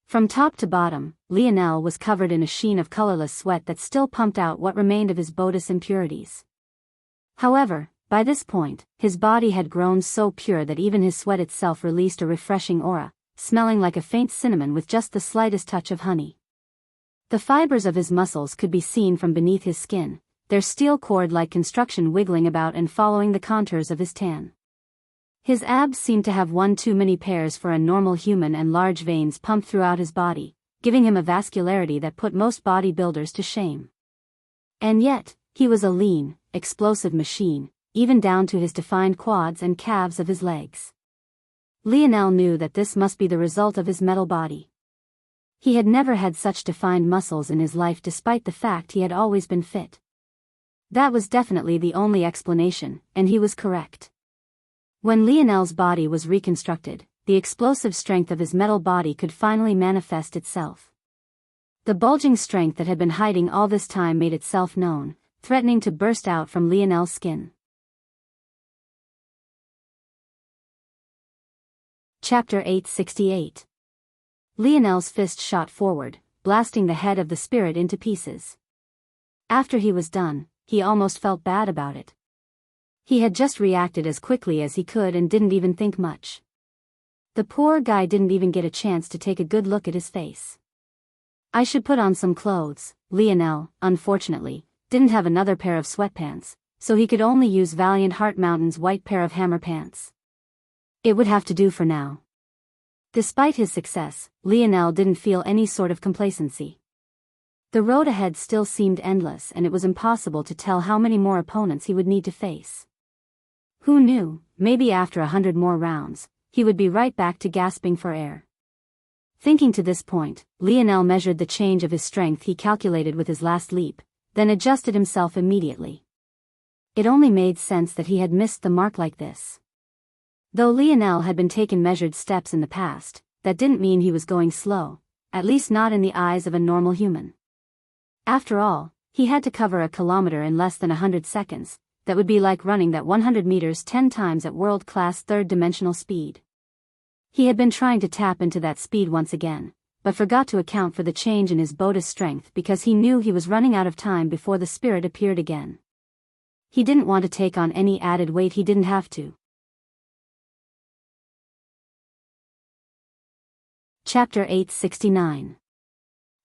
From top to bottom, Lionel was covered in a sheen of colorless sweat that still pumped out what remained of his Buddhist impurities. However, by this point, his body had grown so pure that even his sweat itself released a refreshing aura, smelling like a faint cinnamon with just the slightest touch of honey. The fibers of his muscles could be seen from beneath his skin, their steel cord-like construction wiggling about and following the contours of his tan. His abs seemed to have one too many pairs for a normal human, and large veins pumped throughout his body, giving him a vascularity that put most bodybuilders to shame. And yet, he was a lean, explosive machine, even down to his defined quads and calves of his legs. Lionel knew that this must be the result of his metal body. He had never had such defined muscles in his life, despite the fact he had always been fit. That was definitely the only explanation, and he was correct. When Lionel's body was reconstructed, the explosive strength of his metal body could finally manifest itself. The bulging strength that had been hiding all this time made itself known, threatening to burst out from Lionel's skin. Chapter 868. Lionel's fist shot forward, blasting the head of the spirit into pieces. After he was done, he almost felt bad about it. He had just reacted as quickly as he could and didn't even think much. The poor guy didn't even get a chance to take a good look at his face. I should put on some clothes. Lionel, unfortunately, didn't have another pair of sweatpants, so he could only use Valiant Heart Mountain's white pair of hammer pants. It would have to do for now. Despite his success, Lionel didn't feel any sort of complacency. The road ahead still seemed endless, and it was impossible to tell how many more opponents he would need to face. Who knew, maybe after 100 more rounds, he would be right back to gasping for air. Thinking to this point, Lionel measured the change of his strength he calculated with his last leap, then adjusted himself immediately. It only made sense that he had missed the mark like this. Though Lionel had been taking measured steps in the past, that didn't mean he was going slow, at least not in the eyes of a normal human. After all, he had to cover a kilometer in less than 100 seconds, that would be like running that 100 meters 10 times at world-class third-dimensional speed. He had been trying to tap into that speed once again, but forgot to account for the change in his Buddhist strength because he knew he was running out of time before the spirit appeared again. He didn't want to take on any added weight he didn't have to. Chapter 869.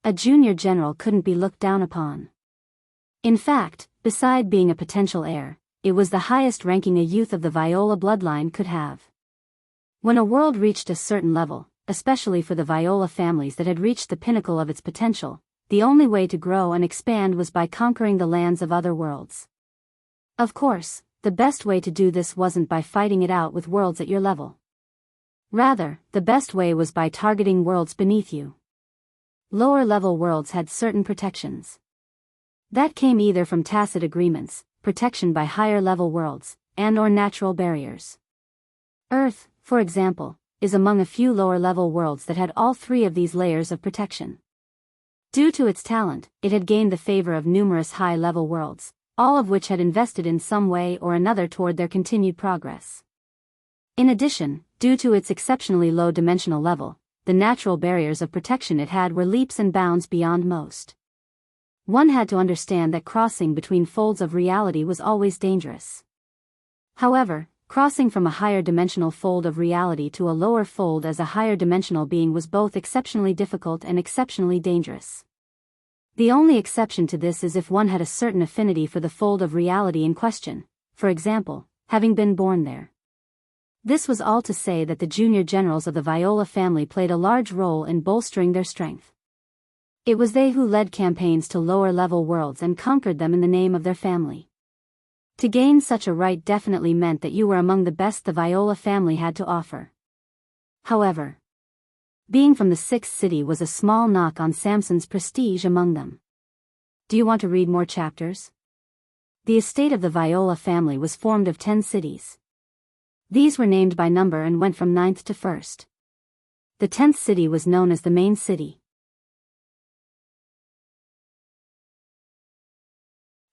A junior general couldn't be looked down upon. In fact, beside being a potential heir, it was the highest ranking a youth of the Viola bloodline could have. When a world reached a certain level, especially for the Viola families that had reached the pinnacle of its potential, the only way to grow and expand was by conquering the lands of other worlds. Of course, the best way to do this wasn't by fighting it out with worlds at your level. Rather, the best way was by targeting worlds beneath you. Lower-level worlds had certain protections. That came either from tacit agreements, protection by higher-level worlds, and/or natural barriers. Earth, for example, is among a few lower-level worlds that had all three of these layers of protection. Due to its talent, it had gained the favor of numerous high-level worlds, all of which had invested in some way or another toward their continued progress. In addition, due to its exceptionally low dimensional level, the natural barriers of protection it had were leaps and bounds beyond most. One had to understand that crossing between folds of reality was always dangerous. However, crossing from a higher dimensional fold of reality to a lower fold as a higher dimensional being was both exceptionally difficult and exceptionally dangerous. The only exception to this is if one had a certain affinity for the fold of reality in question, for example, having been born there. This was all to say that the junior generals of the Viola family played a large role in bolstering their strength. It was they who led campaigns to lower-level worlds and conquered them in the name of their family. To gain such a right definitely meant that you were among the best the Viola family had to offer. However, being from the sixth city was a small knock on Samson's prestige among them. Do you want to read more chapters? The estate of the Viola family was formed of 10 cities. These were named by number and went from 9th to 1st. The 10th city was known as the main city.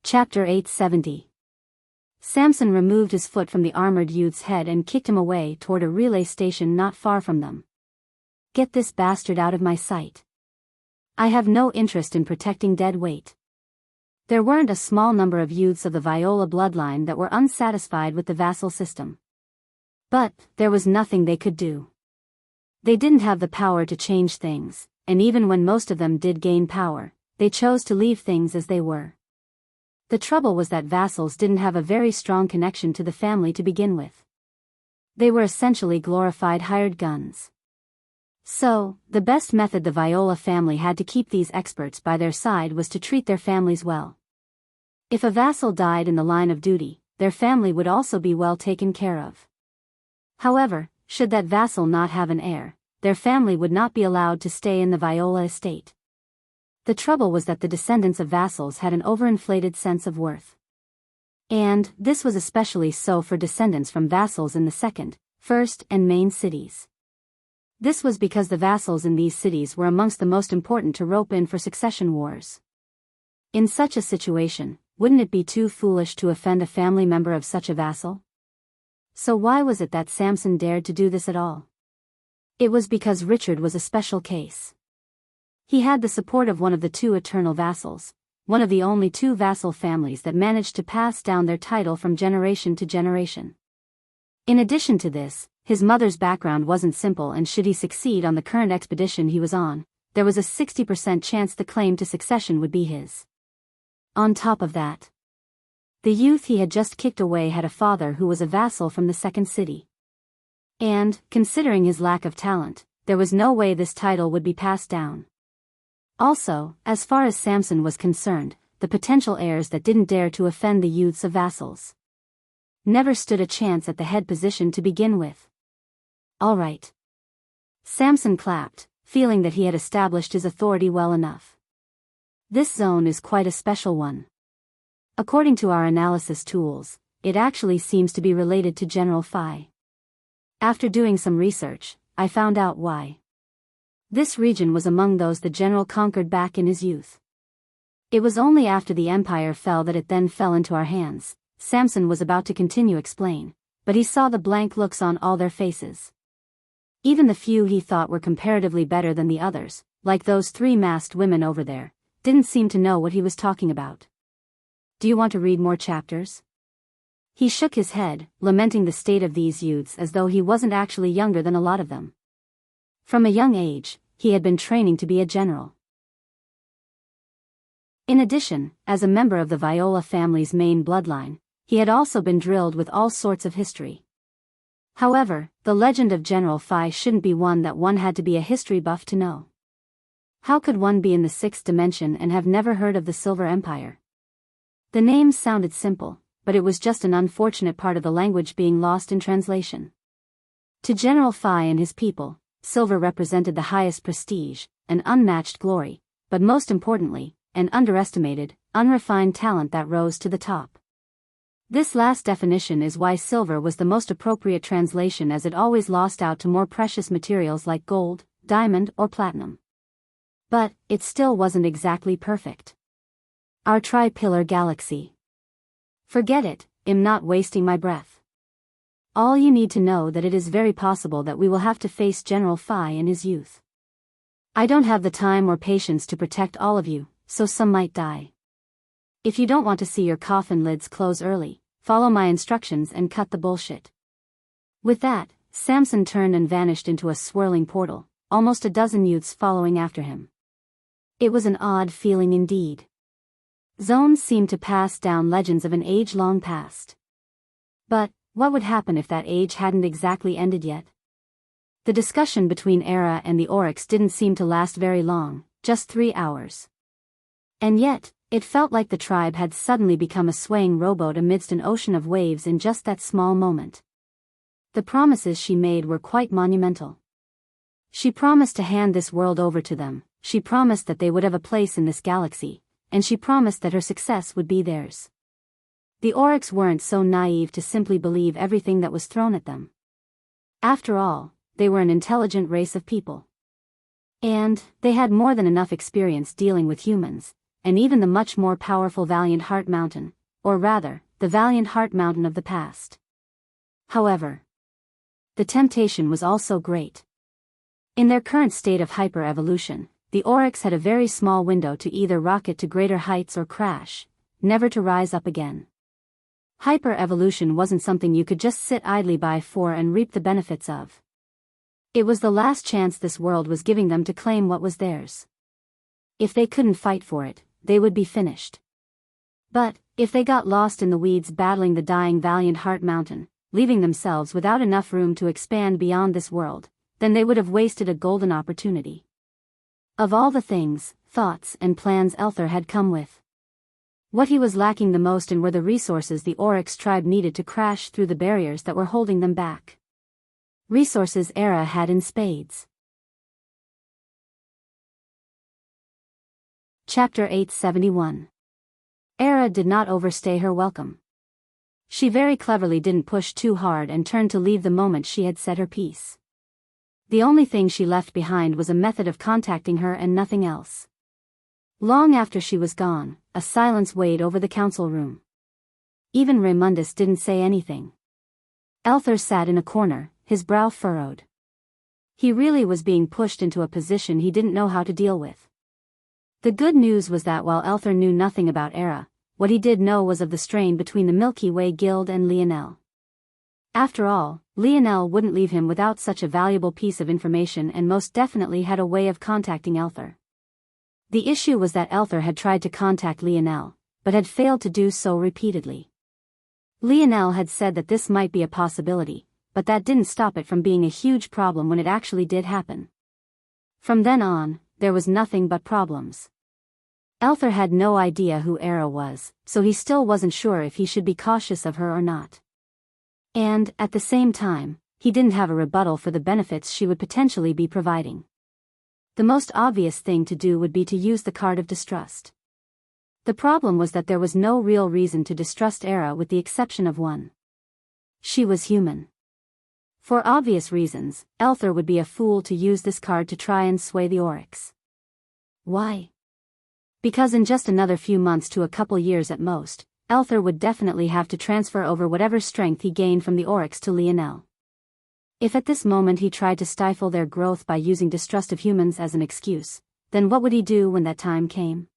Chapter 870. Samson removed his foot from the armored youth's head and kicked him away toward a relay station not far from them. Get this bastard out of my sight. I have no interest in protecting dead weight. There weren't a small number of youths of the Viola bloodline that were unsatisfied with the vassal system. But there was nothing they could do. They didn't have the power to change things, and even when most of them did gain power, they chose to leave things as they were. The trouble was that vassals didn't have a very strong connection to the family to begin with. They were essentially glorified hired guns. So, the best method the Viola family had to keep these experts by their side was to treat their families well. If a vassal died in the line of duty, their family would also be well taken care of. However, should that vassal not have an heir, their family would not be allowed to stay in the Viola estate. The trouble was that the descendants of vassals had an overinflated sense of worth. And this was especially so for descendants from vassals in the second, first, and main cities. This was because the vassals in these cities were amongst the most important to rope in for succession wars. In such a situation, wouldn't it be too foolish to offend a family member of such a vassal? So why was it that Samson dared to do this at all? It was because Richard was a special case. He had the support of one of the two eternal vassals, one of the only two vassal families that managed to pass down their title from generation to generation. In addition to this, his mother's background wasn't simple, and should he succeed on the current expedition he was on, there was a 60% chance the claim to succession would be his. On top of that, the youth he had just kicked away had a father who was a vassal from the second city. And, considering his lack of talent, there was no way this title would be passed down. Also, as far as Samson was concerned, the potential heirs that didn't dare to offend the youths of vassals never stood a chance at the head position to begin with. All right. Samson clapped, feeling that he had established his authority well enough. This zone is quite a special one. According to our analysis tools, it actually seems to be related to General Phi. After doing some research, I found out why. This region was among those the general conquered back in his youth. It was only after the empire fell that it then fell into our hands. Samson was about to continue explain, but he saw the blank looks on all their faces. Even the few he thought were comparatively better than the others, like those three masked women over there, didn't seem to know what he was talking about. Do you want to read more chapters? He shook his head, lamenting the state of these youths as though he wasn't actually younger than a lot of them. From a young age, he had been training to be a general. In addition, as a member of the Viola family's main bloodline, he had also been drilled with all sorts of history. However, the legend of General Phi shouldn't be one that one had to be a history buff to know. How could one be in the sixth dimension and have never heard of the Silver Empire? The name sounded simple, but it was just an unfortunate part of the language being lost in translation. To General Phi and his people, silver represented the highest prestige, an unmatched glory, but most importantly, an underestimated, unrefined talent that rose to the top. This last definition is why silver was the most appropriate translation, as it always lost out to more precious materials like gold, diamond, or platinum. But it still wasn't exactly perfect. Our tri-pillar galaxy. Forget it, I'm not wasting my breath. All you need to know that it is very possible that we will have to face General Phi in his youth. I don't have the time or patience to protect all of you, so some might die. If you don't want to see your coffin lids close early, follow my instructions and cut the bullshit. With that, Samson turned and vanished into a swirling portal, almost a dozen youths following after him. It was an odd feeling indeed. Zones seemed to pass down legends of an age long past. But, what would happen if that age hadn't exactly ended yet? The discussion between Era and the Oryx didn't seem to last very long, just 3 hours. And yet, it felt like the tribe had suddenly become a swaying rowboat amidst an ocean of waves in just that small moment. The promises she made were quite monumental. She promised to hand this world over to them, she promised that they would have a place in this galaxy, and she promised that her success would be theirs. The Oryx weren't so naive to simply believe everything that was thrown at them. After all, they were an intelligent race of people. And they had more than enough experience dealing with humans, and even the much more powerful Valiant Heart Mountain, or rather, the Valiant Heart Mountain of the past. However, the temptation was also great. In their current state of hyper-evolution, the oryx had a very small window to either rocket to greater heights or crash, never to rise up again. Hyper-evolution wasn't something you could just sit idly by for and reap the benefits of. It was the last chance this world was giving them to claim what was theirs. If they couldn't fight for it, they would be finished. But, if they got lost in the weeds battling the dying Valiant Heart Mountain, leaving themselves without enough room to expand beyond this world, then they would have wasted a golden opportunity. Of all the things, thoughts, and plans Elther had come with, what he was lacking the most in were the resources the Oryx tribe needed to crash through the barriers that were holding them back. Resources Era had in spades. Chapter 871. Era did not overstay her welcome. She very cleverly didn't push too hard and turned to leave the moment she had said her piece. The only thing she left behind was a method of contacting her and nothing else. Long after she was gone, a silence weighed over the council room. Even Raymundus didn't say anything. Elther sat in a corner, his brow furrowed. He really was being pushed into a position he didn't know how to deal with. The good news was that while Elther knew nothing about Era, what he did know was of the strain between the Milky Way Guild and Lionel. After all, Lionel wouldn't leave him without such a valuable piece of information and most definitely had a way of contacting Elther. The issue was that Elther had tried to contact Lionel, but had failed to do so repeatedly. Lionel had said that this might be a possibility, but that didn't stop it from being a huge problem when it actually did happen. From then on, there was nothing but problems. Elther had no idea who Era was, so he still wasn't sure if he should be cautious of her or not. And, at the same time, he didn't have a rebuttal for the benefits she would potentially be providing. The most obvious thing to do would be to use the card of distrust. The problem was that there was no real reason to distrust Era with the exception of one. She was human. For obvious reasons, Elther would be a fool to use this card to try and sway the Oryx. Why? Because in just another few months to a couple years at most, Elther would definitely have to transfer over whatever strength he gained from the Oryx to Lionel. If at this moment he tried to stifle their growth by using distrust of humans as an excuse, then what would he do when that time came?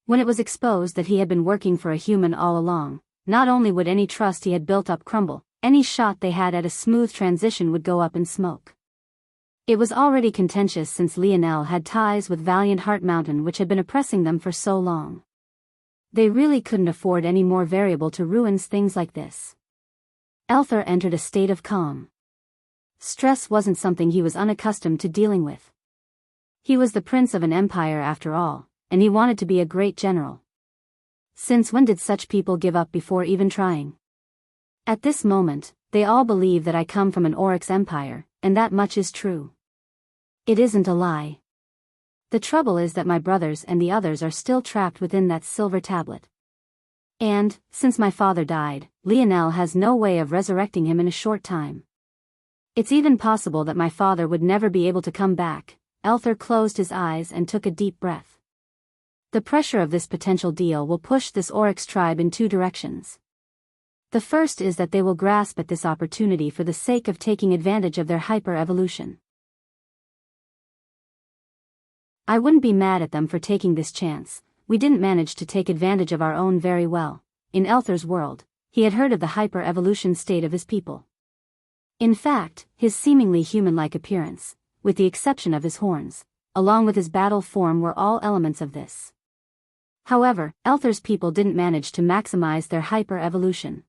When it was exposed that he had been working for a human all along, not only would any trust he had built up crumble, any shot they had at a smooth transition would go up in smoke. It was already contentious since Lionel had ties with Valiant Heart Mountain which had been oppressing them for so long. They really couldn't afford any more variable to ruin things like this. Elther entered a state of calm. Stress wasn't something he was unaccustomed to dealing with. He was the prince of an empire after all, and he wanted to be a great general. Since when did such people give up before even trying? At this moment, they all believe that I come from an Oryx empire, and that much is true. It isn't a lie. The trouble is that my brothers and the others are still trapped within that silver tablet. And, since my father died, Lionel has no way of resurrecting him in a short time. It's even possible that my father would never be able to come back. Elther closed his eyes and took a deep breath. The pressure of this potential deal will push this Oryx tribe in two directions. The first is that they will grasp at this opportunity for the sake of taking advantage of their hyper-evolution. I wouldn't be mad at them for taking this chance. We didn't manage to take advantage of our own very well. In Elther's world, he had heard of the hyper-evolution state of his people. In fact, his seemingly human-like appearance, with the exception of his horns, along with his battle form were all elements of this. However, Elther's people didn't manage to maximize their hyper-evolution.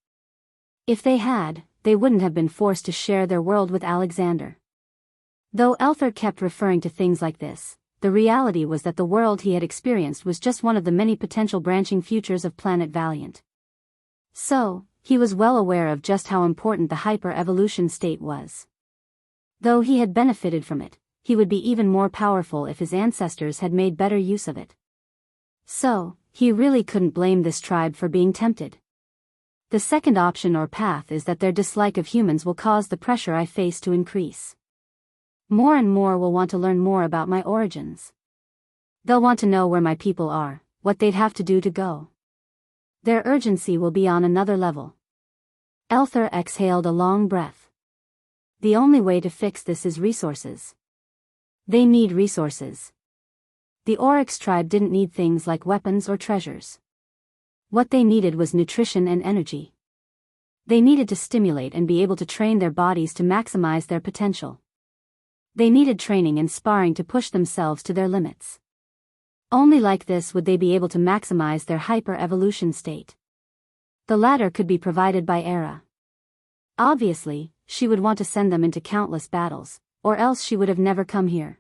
If they had, they wouldn't have been forced to share their world with Alexander. Though Elther kept referring to things like this, the reality was that the world he had experienced was just one of the many potential branching futures of Planet Valiant. So, he was well aware of just how important the hyper-evolution state was. Though he had benefited from it, he would be even more powerful if his ancestors had made better use of it. So, he really couldn't blame this tribe for being tempted. The second option or path is that their dislike of humans will cause the pressure I face to increase. More and more will want to learn more about my origins. They'll want to know where my people are, what they'd have to do to go. Their urgency will be on another level. Elther exhaled a long breath. The only way to fix this is resources. They need resources. The Oryx tribe didn't need things like weapons or treasures. What they needed was nutrition and energy. They needed to stimulate and be able to train their bodies to maximize their potential. They needed training and sparring to push themselves to their limits. Only like this would they be able to maximize their hyper-evolution state. The latter could be provided by Era. Obviously, she would want to send them into countless battles, or else she would have never come here.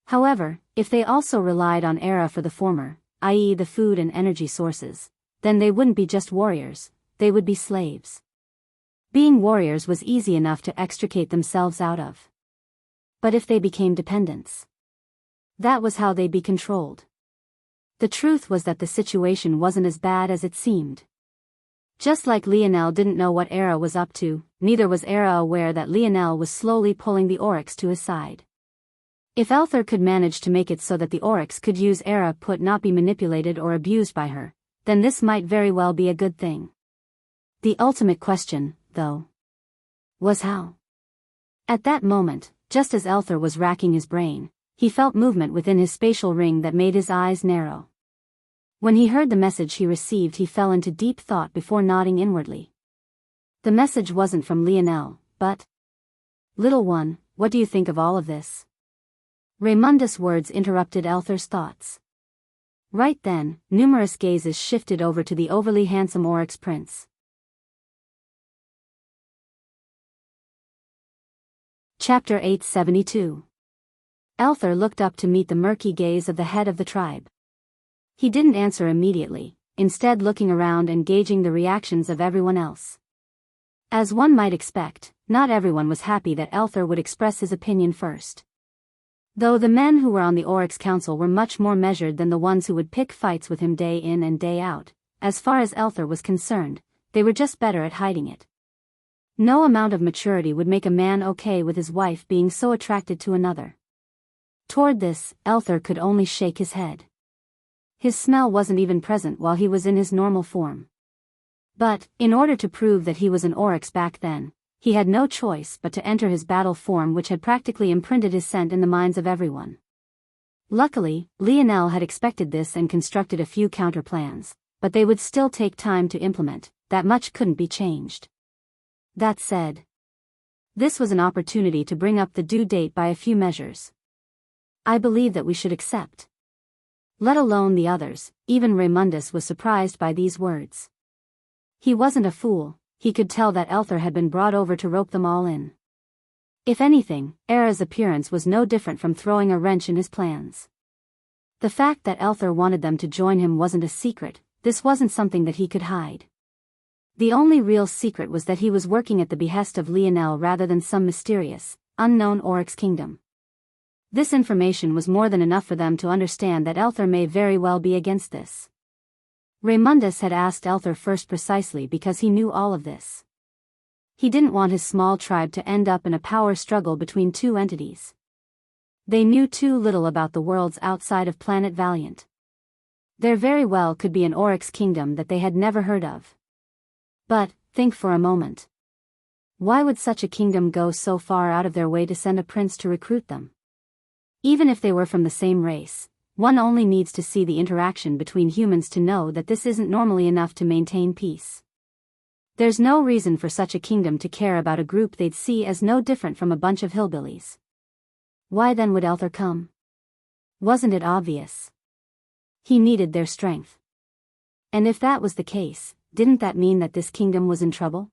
However, if they also relied on Era for the former, i.e. the food and energy sources, then they wouldn't be just warriors, they would be slaves. Being warriors was easy enough to extricate themselves out of. But if they became dependents, that was how they'd be controlled. The truth was that the situation wasn't as bad as it seemed. Just like Lionel didn't know what Era was up to, neither was Era aware that Lionel was slowly pulling the Oryx to his side. If Elther could manage to make it so that the Oryx could use Era not be manipulated or abused by her, then this might very well be a good thing. The ultimate question, though, was how. At that moment, just as Elther was racking his brain, he felt movement within his spatial ring that made his eyes narrow. When he heard the message he received, he fell into deep thought before nodding inwardly. The message wasn't from Lionel, but, "Little one, what do you think of all of this?" Raymundus' words interrupted Elther's thoughts. Right then, numerous gazes shifted over to the overly handsome Oryx prince. Chapter 872. Elther looked up to meet the murky gaze of the head of the tribe. He didn't answer immediately, instead looking around and gauging the reactions of everyone else. As one might expect, not everyone was happy that Elther would express his opinion first. Though the men who were on the Oryx Council were much more measured than the ones who would pick fights with him day in and day out, as far as Elther was concerned, they were just better at hiding it. No amount of maturity would make a man okay with his wife being so attracted to another. Toward this, Elther could only shake his head. His smell wasn't even present while he was in his normal form. But, in order to prove that he was an Oryx back then, he had no choice but to enter his battle form, which had practically imprinted his scent in the minds of everyone. Luckily, Lionel had expected this and constructed a few counter plans, but they would still take time to implement. That much couldn't be changed. That said, this was an opportunity to bring up the due date by a few measures. I believe that we should accept. Let alone the others. Even Raymundus was surprised by these words. He wasn't a fool, he could tell that Elther had been brought over to rope them all in. If anything, Era's appearance was no different from throwing a wrench in his plans. The fact that Elther wanted them to join him wasn't a secret, this wasn't something that he could hide. The only real secret was that he was working at the behest of Lionel rather than some mysterious, unknown Oryx kingdom. This information was more than enough for them to understand that Elther may very well be against this. Raymundus had asked Elther first precisely because he knew all of this. He didn't want his small tribe to end up in a power struggle between two entities. They knew too little about the worlds outside of Planet Valiant. There very well could be an Oryx kingdom that they had never heard of. But, think for a moment. Why would such a kingdom go so far out of their way to send a prince to recruit them? Even if they were from the same race, one only needs to see the interaction between humans to know that this isn't normally enough to maintain peace. There's no reason for such a kingdom to care about a group they'd see as no different from a bunch of hillbillies. Why then would Elther come? Wasn't it obvious? He needed their strength. And if that was the case, didn't that mean that this kingdom was in trouble?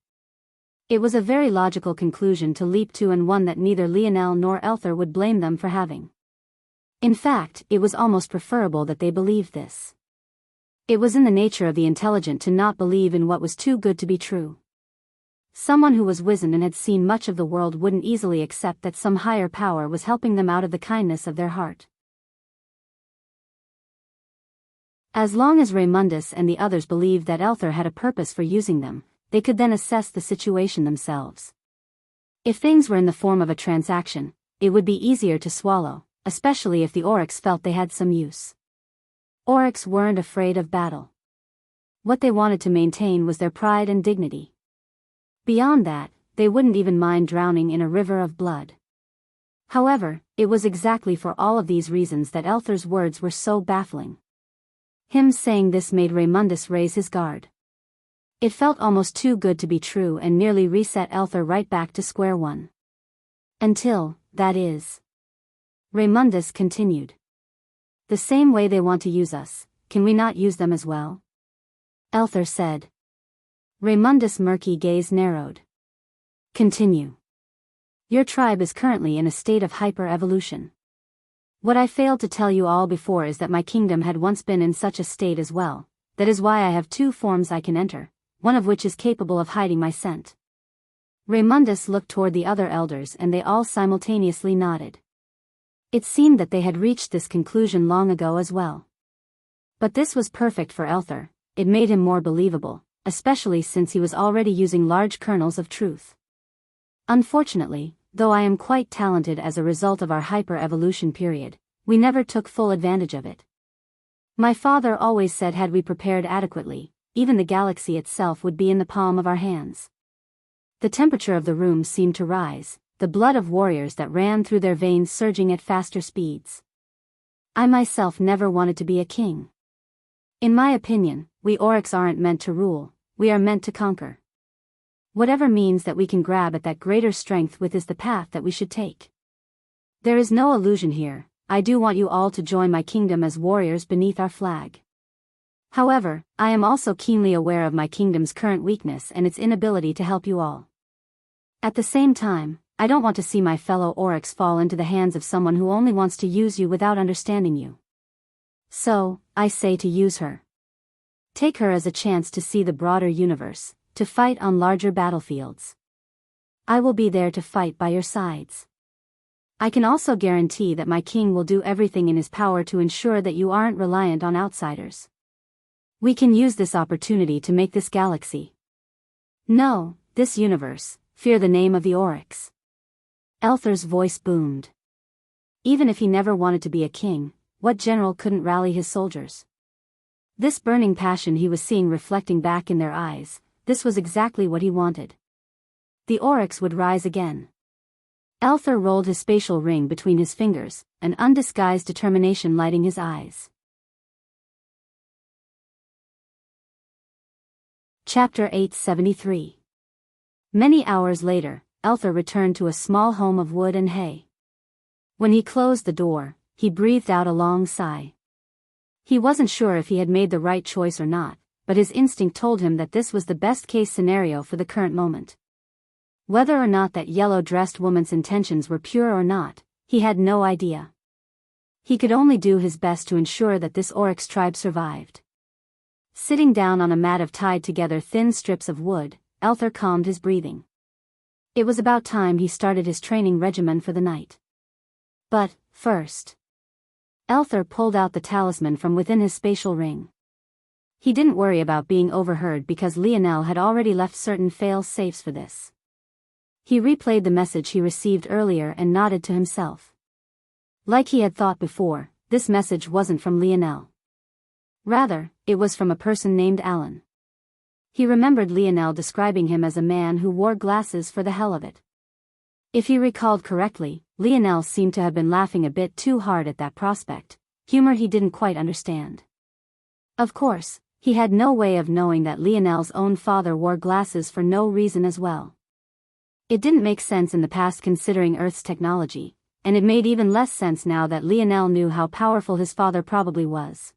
It was a very logical conclusion to leap to, and one that neither Lionel nor Elther would blame them for having. In fact, it was almost preferable that they believed this. It was in the nature of the intelligent to not believe in what was too good to be true. Someone who was wizened and had seen much of the world wouldn't easily accept that some higher power was helping them out of the kindness of their heart. As long as Raymundus and the others believed that Elther had a purpose for using them, they could then assess the situation themselves. If things were in the form of a transaction, it would be easier to swallow, especially if the Oryx felt they had some use. Oryx weren't afraid of battle. What they wanted to maintain was their pride and dignity. Beyond that, they wouldn't even mind drowning in a river of blood. However, it was exactly for all of these reasons that Elthar's words were so baffling. Him saying this made Raymundus raise his guard. It felt almost too good to be true and nearly reset Elthar right back to square one. Until, that is. Raymundus continued. The same way they want to use us, can we not use them as well? Elthar said. Raymundus' murky gaze narrowed. Continue. Your tribe is currently in a state of hyper-evolution. What I failed to tell you all before is that my kingdom had once been in such a state as well. That is why I have two forms I can enter, one of which is capable of hiding my scent. Raymundus looked toward the other elders and they all simultaneously nodded. It seemed that they had reached this conclusion long ago as well. But this was perfect for Elthar, it made him more believable, especially since he was already using large kernels of truth. Unfortunately, though I am quite talented as a result of our hyper-evolution period, we never took full advantage of it. My father always said had we prepared adequately, even the galaxy itself would be in the palm of our hands. The temperature of the room seemed to rise, the blood of warriors that ran through their veins surging at faster speeds. I myself never wanted to be a king. In my opinion, we Oryx aren't meant to rule, we are meant to conquer. Whatever means that we can grab at that greater strength with is the path that we should take. There is no illusion here, I do want you all to join my kingdom as warriors beneath our flag. However, I am also keenly aware of my kingdom's current weakness and its inability to help you all. At the same time, I don't want to see my fellow Oryx fall into the hands of someone who only wants to use you without understanding you. So, I say to use her. Take her as a chance to see the broader universe, to fight on larger battlefields. I will be there to fight by your sides. I can also guarantee that my king will do everything in his power to ensure that you aren't reliant on outsiders. We can use this opportunity to make this galaxy. No, this universe, fear the name of the Oryx. Elthar's voice boomed. Even if he never wanted to be a king, what general couldn't rally his soldiers? This burning passion he was seeing reflecting back in their eyes, this was exactly what he wanted. The Oryx would rise again. Elthar rolled his spatial ring between his fingers, an undisguised determination lighting his eyes. Chapter 873. Many hours later, Elthar returned to a small home of wood and hay. When he closed the door, he breathed out a long sigh. He wasn't sure if he had made the right choice or not, but his instinct told him that this was the best-case scenario for the current moment. Whether or not that yellow-dressed woman's intentions were pure or not, he had no idea. He could only do his best to ensure that this Oryx tribe survived. Sitting down on a mat of tied-together thin strips of wood, Elthar calmed his breathing. It was about time he started his training regimen for the night. But, first, Elthar pulled out the talisman from within his spatial ring. He didn't worry about being overheard because Lionel had already left certain fail-safes for this. He replayed the message he received earlier and nodded to himself. Like he had thought before, this message wasn't from Lionel. Rather, it was from a person named Alan. He remembered Lionel describing him as a man who wore glasses for the hell of it. If he recalled correctly, Lionel seemed to have been laughing a bit too hard at that prospect, humor he didn't quite understand. Of course, he had no way of knowing that Lionel's own father wore glasses for no reason as well. It didn't make sense in the past considering Earth's technology, and it made even less sense now that Lionel knew how powerful his father probably was.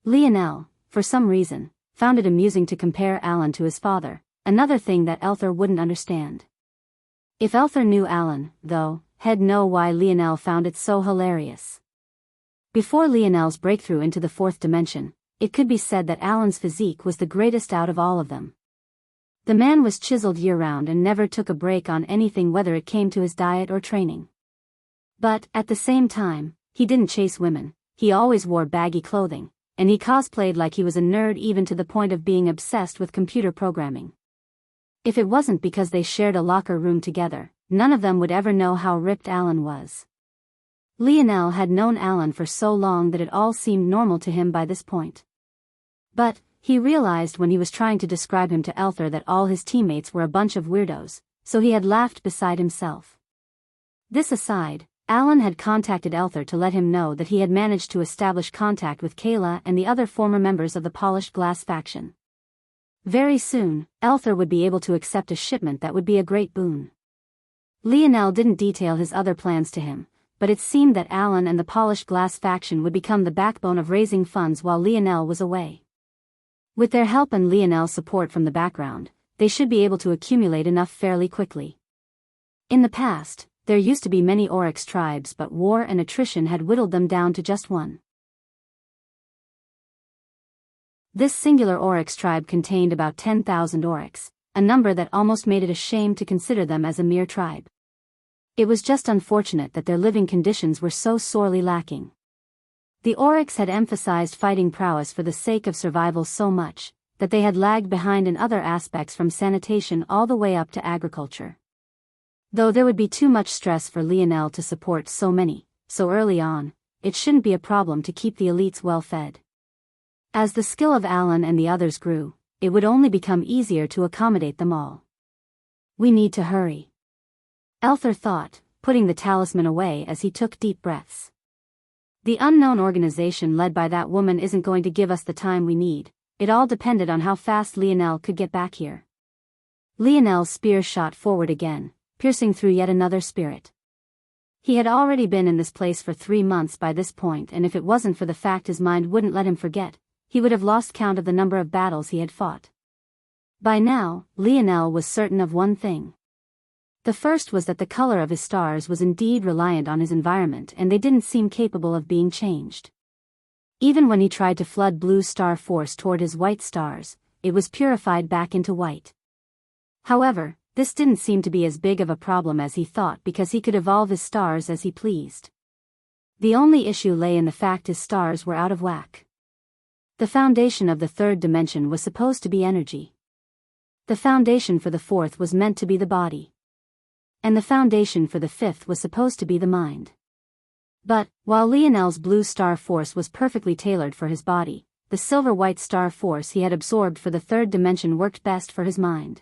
Lionel, for some reason, found it amusing to compare Alan to his father, another thing that Elthar wouldn't understand. If Elthar knew Alan, though, he'd know why Lionel found it so hilarious. Before Lionel's breakthrough into the fourth dimension, it could be said that Alan's physique was the greatest out of all of them. The man was chiseled year-round and never took a break on anything whether it came to his diet or training. But, at the same time, he didn't chase women, he always wore baggy clothing, and he cosplayed like he was a nerd even to the point of being obsessed with computer programming. If it wasn't because they shared a locker room together, none of them would ever know how ripped Alan was. Lionel had known Alan for so long that it all seemed normal to him by this point. But, he realized when he was trying to describe him to Elthar that all his teammates were a bunch of weirdos, so he had laughed beside himself. This aside, Alan had contacted Elther to let him know that he had managed to establish contact with Kayla and the other former members of the Polished Glass faction. Very soon, Elther would be able to accept a shipment that would be a great boon. Lionel didn't detail his other plans to him, but it seemed that Alan and the Polished Glass faction would become the backbone of raising funds while Lionel was away. With their help and Lionel's support from the background, they should be able to accumulate enough fairly quickly. In the past, there used to be many Oryx tribes, but war and attrition had whittled them down to just one. This singular Oryx tribe contained about 10,000 Oryx, a number that almost made it a shame to consider them as a mere tribe. It was just unfortunate that their living conditions were so sorely lacking. The Oryx had emphasized fighting prowess for the sake of survival so much, that they had lagged behind in other aspects from sanitation all the way up to agriculture. Though there would be too much stress for Lionel to support so many, so early on, it shouldn't be a problem to keep the elites well fed. As the skill of Alan and the others grew, it would only become easier to accommodate them all. We need to hurry. Elther thought, putting the talisman away as he took deep breaths. The unknown organization led by that woman isn't going to give us the time we need. It all depended on how fast Lionel could get back here. Lionel's spear shot forward again, piercing through yet another spirit. He had already been in this place for 3 months by this point, and if it wasn't for the fact his mind wouldn't let him forget, he would have lost count of the number of battles he had fought. By now, Lionel was certain of one thing. The first was that the color of his stars was indeed reliant on his environment, and they didn't seem capable of being changed. Even when he tried to flood blue star force toward his white stars, it was purified back into white. However, this didn't seem to be as big of a problem as he thought because he could evolve his stars as he pleased. The only issue lay in the fact his stars were out of whack. The foundation of the third dimension was supposed to be energy. The foundation for the fourth was meant to be the body. And the foundation for the fifth was supposed to be the mind. But, while Lionel's blue star force was perfectly tailored for his body, the silver-white star force he had absorbed for the third dimension worked best for his mind.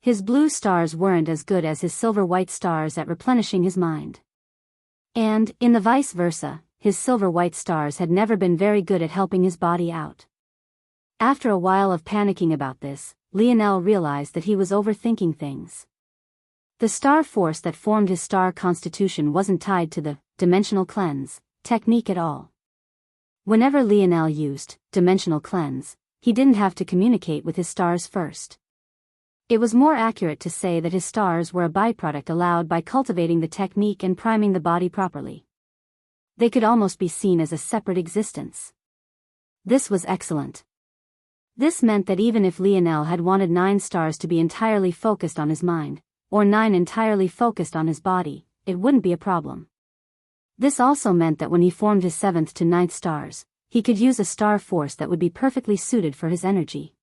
His blue stars weren't as good as his silver-white stars at replenishing his mind. And, in the vice versa, his silver-white stars had never been very good at helping his body out. After a while of panicking about this, Lionel realized that he was overthinking things. The star force that formed his star constitution wasn't tied to the dimensional cleanse technique at all. Whenever Lionel used dimensional cleanse, he didn't have to communicate with his stars first. It was more accurate to say that his stars were a byproduct allowed by cultivating the technique and priming the body properly. They could almost be seen as a separate existence. This was excellent. This meant that even if Lionel had wanted 9 stars to be entirely focused on his mind, or 9 entirely focused on his body, it wouldn't be a problem. This also meant that when he formed his 7th to 9th stars, he could use a star force that would be perfectly suited for his energy.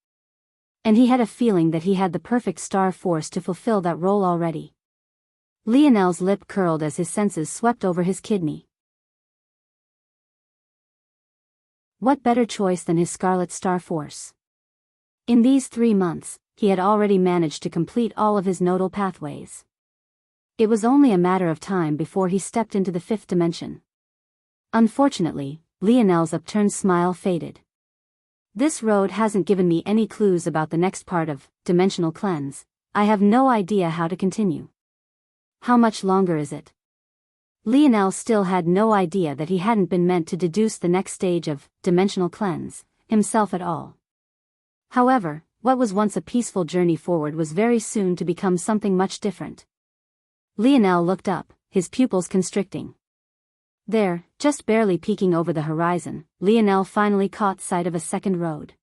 And he had a feeling that he had the perfect star force to fulfill that role already. Lionel's lip curled as his senses swept over his kidney. What better choice than his Scarlet Star Force? In these 3 months, he had already managed to complete all of his nodal pathways. It was only a matter of time before he stepped into the 5th dimension. Unfortunately, Lionel's upturned smile faded. This road hasn't given me any clues about the next part of dimensional cleanse. I have no idea how to continue. How much longer is it? Lionel still had no idea that he hadn't been meant to deduce the next stage of dimensional cleanse himself at all. However, what was once a peaceful journey forward was very soon to become something much different. Lionel looked up, his pupils constricting. There, just barely peeking over the horizon, Lionel finally caught sight of a second road.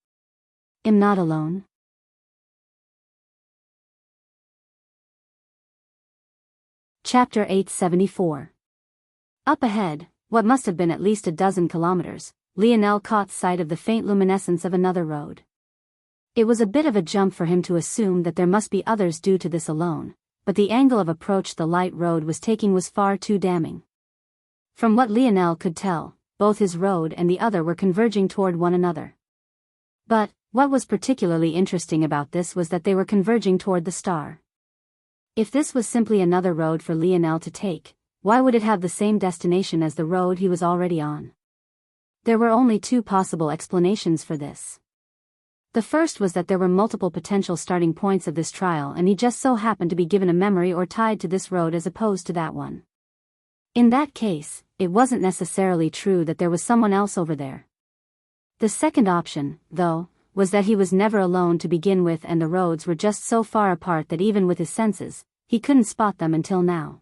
I'm not alone. Chapter 874. Up ahead, what must have been at least a dozen kilometers, Lionel caught sight of the faint luminescence of another road. It was a bit of a jump for him to assume that there must be others due to this alone, but the angle of approach the light road was taking was far too damning. From what Lionel could tell, both his road and the other were converging toward one another. But, what was particularly interesting about this was that they were converging toward the star. If this was simply another road for Lionel to take, why would it have the same destination as the road he was already on? There were only two possible explanations for this. The first was that there were multiple potential starting points of this trial and he just so happened to be given a memory or tied to this road as opposed to that one. In that case, it wasn't necessarily true that there was someone else over there. The second option, though, was that he was never alone to begin with and the roads were just so far apart that even with his senses, he couldn't spot them until now.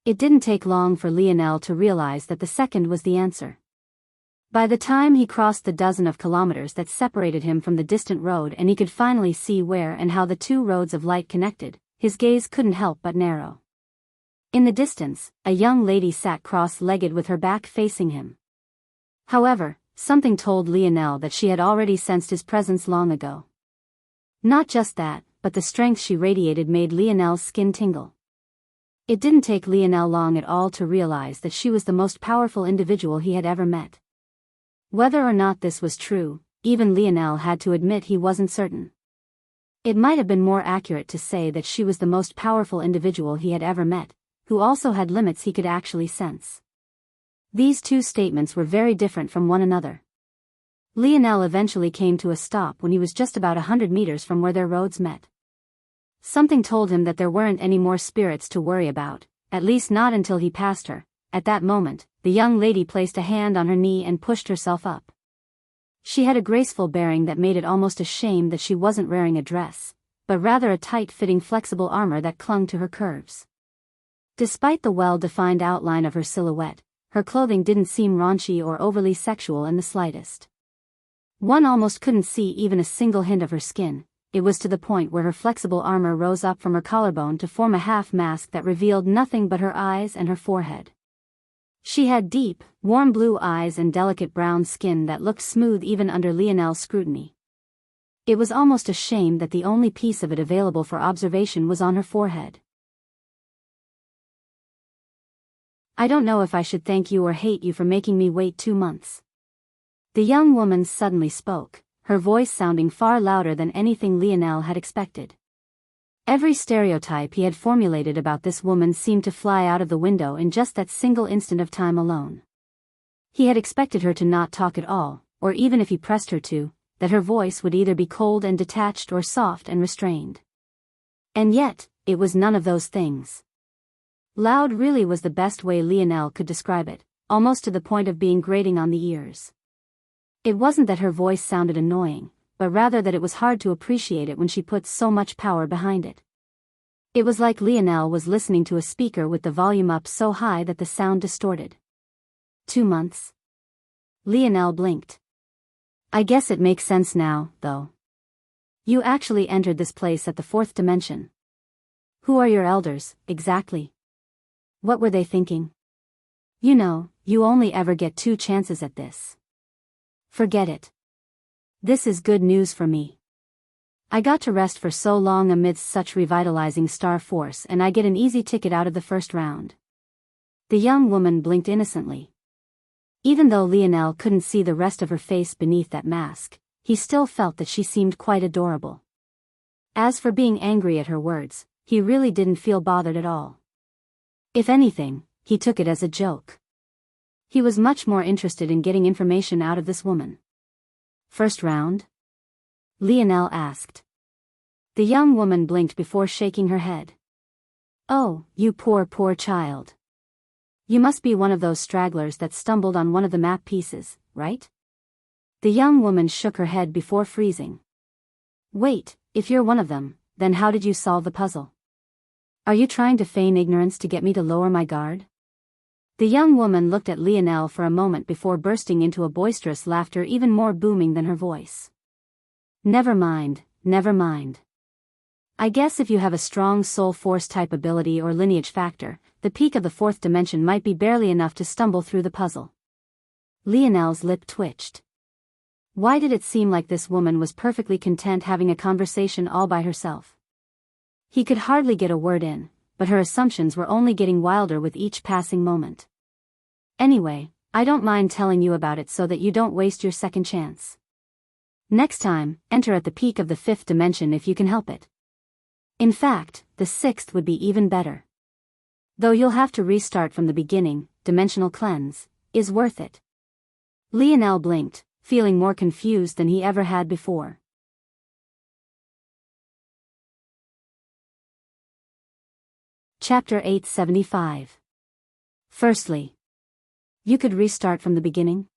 It didn't take long for Lionel to realize that the second was the answer. By the time he crossed the dozen of kilometers that separated him from the distant road and he could finally see where and how the two roads of light connected, his gaze couldn't help but narrow. In the distance, a young lady sat cross-legged with her back facing him. However, something told Lionel that she had already sensed his presence long ago. Not just that, but the strength she radiated made Lionel's skin tingle. It didn't take Lionel long at all to realize that she was the most powerful individual he had ever met. Whether or not this was true, even Lionel had to admit he wasn't certain. It might have been more accurate to say that she was the most powerful individual he had ever met, who also had limits he could actually sense. These two statements were very different from one another. Lionel eventually came to a stop when he was just about 100 meters from where their roads met. Something told him that there weren't any more spirits to worry about, at least not until he passed her. At that moment, the young lady placed a hand on her knee and pushed herself up. She had a graceful bearing that made it almost a shame that she wasn't wearing a dress, but rather a tight-fitting flexible armor that clung to her curves. Despite the well-defined outline of her silhouette, her clothing didn't seem raunchy or overly sexual in the slightest. One almost couldn't see even a single hint of her skin. It was to the point where her flexible armor rose up from her collarbone to form a half mask that revealed nothing but her eyes and her forehead. She had deep, warm blue eyes and delicate brown skin that looked smooth even under Lionel's scrutiny. It was almost a shame that the only piece of it available for observation was on her forehead. "I don't know if I should thank you or hate you for making me wait 2 months." The young woman suddenly spoke, her voice sounding far louder than anything Lionel had expected. Every stereotype he had formulated about this woman seemed to fly out of the window in just that single instant of time alone. He had expected her to not talk at all, or even if he pressed her to, that her voice would either be cold and detached or soft and restrained. And yet, it was none of those things. Loud really was the best way Lionel could describe it, almost to the point of being grating on the ears. It wasn't that her voice sounded annoying, but rather that it was hard to appreciate it when she put so much power behind it. It was like Lionel was listening to a speaker with the volume up so high that the sound distorted. 2 months? Lionel blinked. "I guess it makes sense now, though. You actually entered this place at the 4th dimension. Who are your elders, exactly? What were they thinking? You know, you only ever get 2 chances at this. Forget it. This is good news for me. I got to rest for so long amidst such revitalizing star force and I get an easy ticket out of the first round." The young woman blinked innocently. Even though Lionel couldn't see the rest of her face beneath that mask, he still felt that she seemed quite adorable. As for being angry at her words, he really didn't feel bothered at all. If anything, he took it as a joke. He was much more interested in getting information out of this woman. "First round?" Lionel asked. The young woman blinked before shaking her head. "Oh, you poor child. You must be one of those stragglers that stumbled on one of the map pieces, right?" The young woman shook her head before freezing. "Wait, if you're one of them, then how did you solve the puzzle? Are you trying to feign ignorance to get me to lower my guard?" The young woman looked at Lionel for a moment before bursting into a boisterous laughter even more booming than her voice. Never mind. I guess if you have a strong soul force type ability or lineage factor, the peak of the 4th dimension might be barely enough to stumble through the puzzle." Lionel's lip twitched. Why did it seem like this woman was perfectly content having a conversation all by herself? He could hardly get a word in, but her assumptions were only getting wilder with each passing moment. "Anyway, I don't mind telling you about it so that you don't waste your second chance. Next time, enter at the peak of the 5th dimension if you can help it." In fact, the sixth would be even better. Though you'll have to restart from the beginning, dimensional cleanse is worth it. Lionel blinked, feeling more confused than he ever had before. Chapter 875. Firstly, you could restart from the beginning?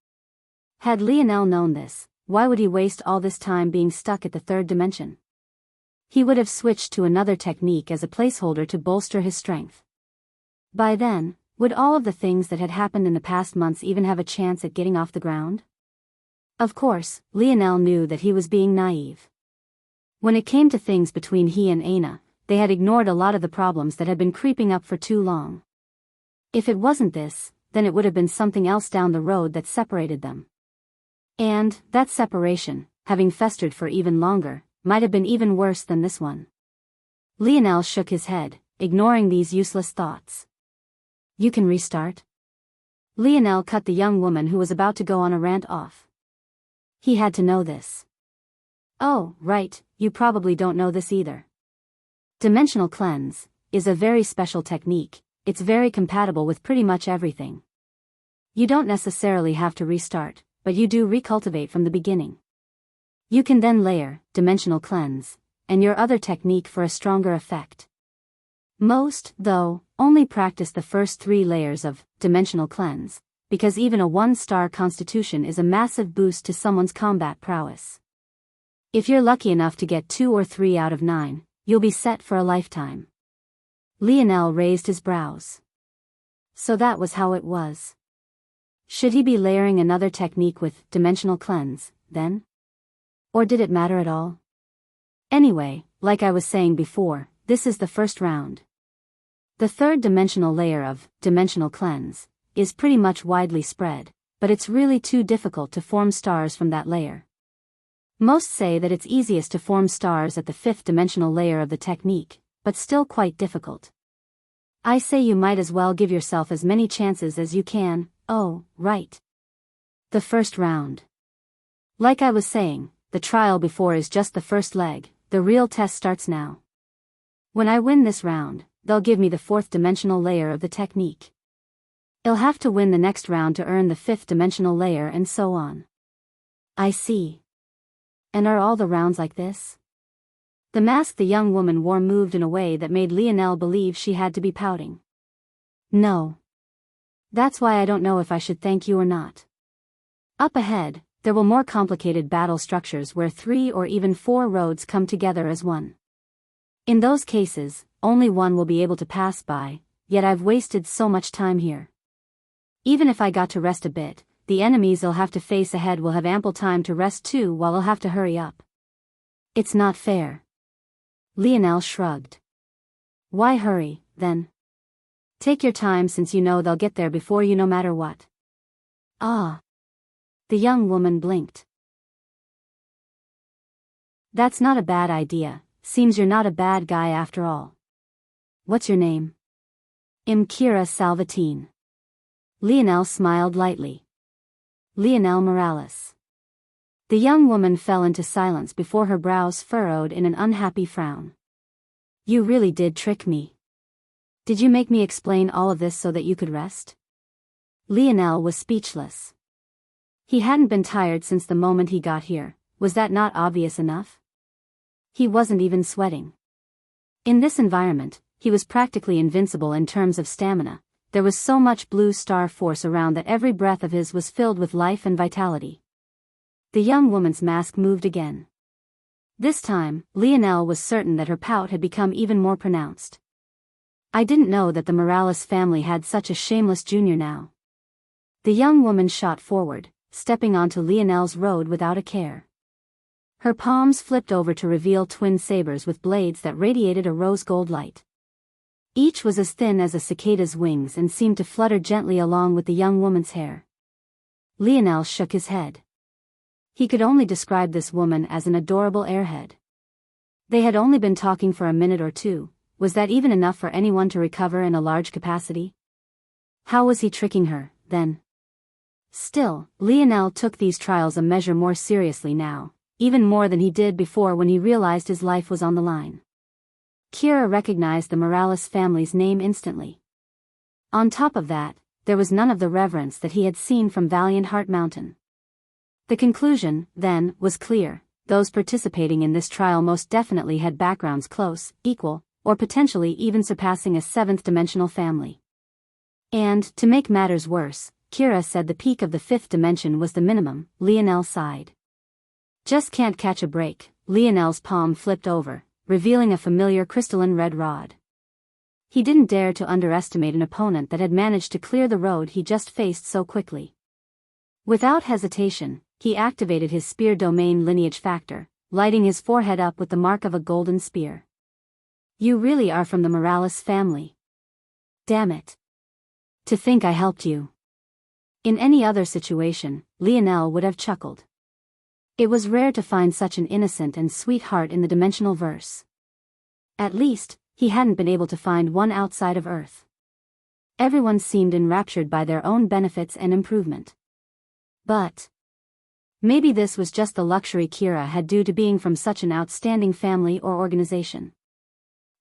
Had Lionel known this, why would he waste all this time being stuck at the third dimension? He would have switched to another technique as a placeholder to bolster his strength. By then, would all of the things that had happened in the past months even have a chance at getting off the ground? Of course, Lionel knew that he was being naive. When it came to things between he and Aina, they had ignored a lot of the problems that had been creeping up for too long. If it wasn't this, then it would have been something else down the road that separated them. And, that separation, having festered for even longer, might have been even worse than this one. Lionel shook his head, ignoring these useless thoughts. You can restart? Lionel cut the young woman who was about to go on a rant off. He had to know this. Oh, right, you probably don't know this either. Dimensional cleanse is a very special technique. It's very compatible with pretty much everything. You don't necessarily have to restart, but you do recultivate from the beginning. You can then layer dimensional cleanse and your other technique for a stronger effect. Most, though, only practice the first 3 layers of dimensional cleanse, because even a 1-star constitution is a massive boost to someone's combat prowess. If you're lucky enough to get 2 or 3 out of 9, you'll be set for a lifetime. Lionel raised his brows. So that was how it was. Should he be layering another technique with dimensional cleanse, then? Or did it matter at all? Anyway, like I was saying before, this is the first round. The third dimensional layer of dimensional cleanse is pretty much widely spread, but it's really too difficult to form stars from that layer. Most say that it's easiest to form stars at the 5th dimensional layer of the technique, but still quite difficult. I say you might as well give yourself as many chances as you can. Oh, right. The first round. Like I was saying, the trial before is just the first leg, the real test starts now. When I win this round, they'll give me the 4th dimensional layer of the technique. I'll have to win the next round to earn the 5th dimensional layer and so on. I see. And are all the rounds like this? The mask the young woman wore moved in a way that made Lionel believe she had to be pouting. No. That's why I don't know if I should thank you or not. Up ahead, there will more complicated battle structures where 3 or even 4 roads come together as one. In those cases, only one will be able to pass by, yet I've wasted so much time here. Even if I got to rest a bit, the enemies I'll have to face ahead will have ample time to rest too while I'll have to hurry up. It's not fair. Lionel shrugged. Why hurry, then? Take your time since you know they'll get there before you no matter what. Ah. The young woman blinked. That's not a bad idea, seems you're not a bad guy after all. What's your name? Kira Salvatine. Lionel smiled lightly. Lionel Morales. The young woman fell into silence before her brows furrowed in an unhappy frown. You really did trick me. Did you make me explain all of this so that you could rest? Lionel was speechless. He hadn't been tired since the moment he got here, was that not obvious enough? He wasn't even sweating. In this environment, he was practically invincible in terms of stamina. There was so much blue star force around that every breath of his was filled with life and vitality. The young woman's mask moved again. This time, Lionel was certain that her pout had become even more pronounced. I didn't know that the Morales family had such a shameless junior now. The young woman shot forward, stepping onto Lionel's road without a care. Her palms flipped over to reveal twin sabers with blades that radiated a rose-gold light. Each was as thin as a cicada's wings and seemed to flutter gently along with the young woman's hair. Lionel shook his head. He could only describe this woman as an adorable airhead. They had only been talking for a minute or two. Was that even enough for anyone to recover in a large capacity? How was he tricking her, then? Still, Lionel took these trials a measure more seriously now, even more than he did before when he realized his life was on the line. Kira recognized the Morales family's name instantly. On top of that, there was none of the reverence that he had seen from Valiant Heart Mountain. The conclusion, then, was clear: those participating in this trial most definitely had backgrounds close, equal, or potentially even surpassing a seventh-dimensional family. And, to make matters worse, Kira said the peak of the fifth dimension was the minimum. Lionel sighed. Just can't catch a break. Lionel's palm flipped over, revealing a familiar crystalline red rod. He didn't dare to underestimate an opponent that had managed to clear the road he just faced so quickly. Without hesitation, he activated his spear domain lineage factor, lighting his forehead up with the mark of a golden spear. You really are from the Morales family. Damn it. To think I helped you. In any other situation, Lionel would have chuckled. It was rare to find such an innocent and sweet heart in the dimensional verse. At least, he hadn't been able to find one outside of Earth. Everyone seemed enraptured by their own benefits and improvement. But maybe this was just the luxury Kira had due to being from such an outstanding family or organization.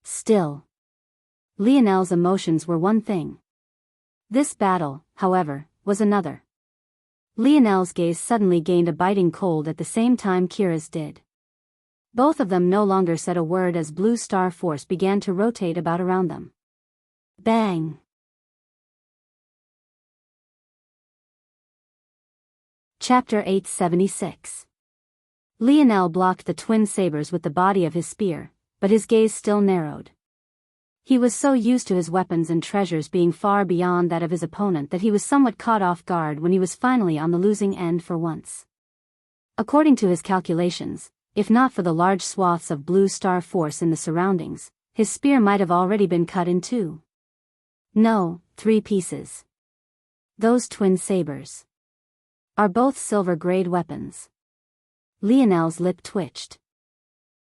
Still, Lionel's emotions were one thing. This battle, however, was another. Lionel's gaze suddenly gained a biting cold at the same time Kira's did. Both of them no longer said a word as blue star force began to rotate about around them. Bang! Chapter 876. Lionel blocked the twin sabers with the body of his spear, but his gaze still narrowed. He was so used to his weapons and treasures being far beyond that of his opponent that he was somewhat caught off guard when he was finally on the losing end for once. According to his calculations, if not for the large swaths of blue star force in the surroundings, his spear might have already been cut in two. No, 3 pieces. Those twin sabers are both silver-grade weapons. Lionel's lip twitched.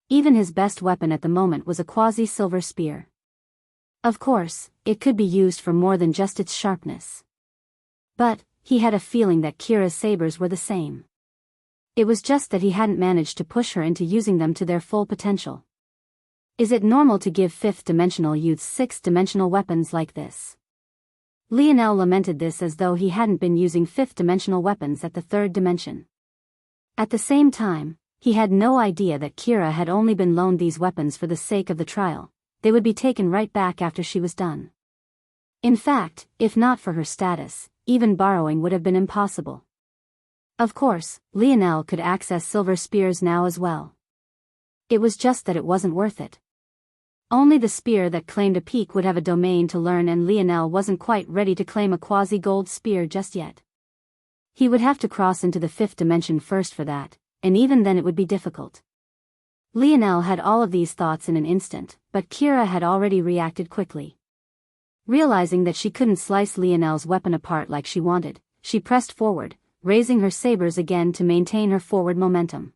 Even his best weapon at the moment was a quasi-silver spear. Of course, it could be used for more than just its sharpness. But he had a feeling that Kira's sabers were the same. It was just that he hadn't managed to push her into using them to their full potential. Is it normal to give fifth-dimensional youths sixth-dimensional weapons like this? Lionel lamented this as though he hadn't been using fifth-dimensional weapons at the third dimension. At the same time, he had no idea that Kira had only been loaned these weapons for the sake of the trial. They would be taken right back after she was done. In fact, if not for her status, even borrowing would have been impossible. Of course, Lionel could access silver spears now as well. It was just that it wasn't worth it. Only the spear that claimed a peak would have a domain to learn, and Lionel wasn't quite ready to claim a quasi-gold spear just yet. He would have to cross into the fifth dimension first for that, and even then it would be difficult. Lionel had all of these thoughts in an instant, but Kira had already reacted quickly. Realizing that she couldn't slice Lionel's weapon apart like she wanted, she pressed forward, raising her sabers again to maintain her forward momentum.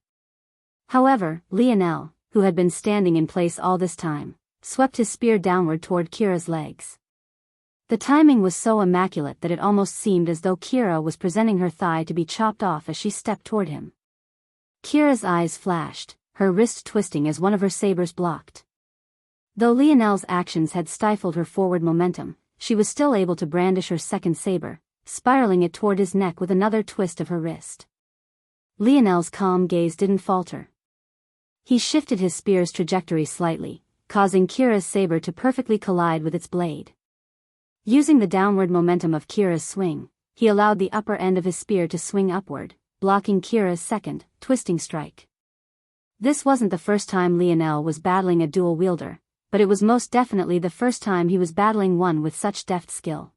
However, Lionel, who had been standing in place all this time, swept his spear downward toward Kira's legs. The timing was so immaculate that it almost seemed as though Kira was presenting her thigh to be chopped off as she stepped toward him. Kira's eyes flashed, her wrist twisting as one of her sabers blocked. Though Lionel's actions had stifled her forward momentum, she was still able to brandish her second saber, spiraling it toward his neck with another twist of her wrist. Lionel's calm gaze didn't falter. He shifted his spear's trajectory slightly, causing Kira's saber to perfectly collide with its blade. Using the downward momentum of Kira's swing, he allowed the upper end of his spear to swing upward, blocking Kira's second, twisting strike. This wasn't the first time Lionel was battling a dual wielder, but it was most definitely the first time he was battling one with such deft skill.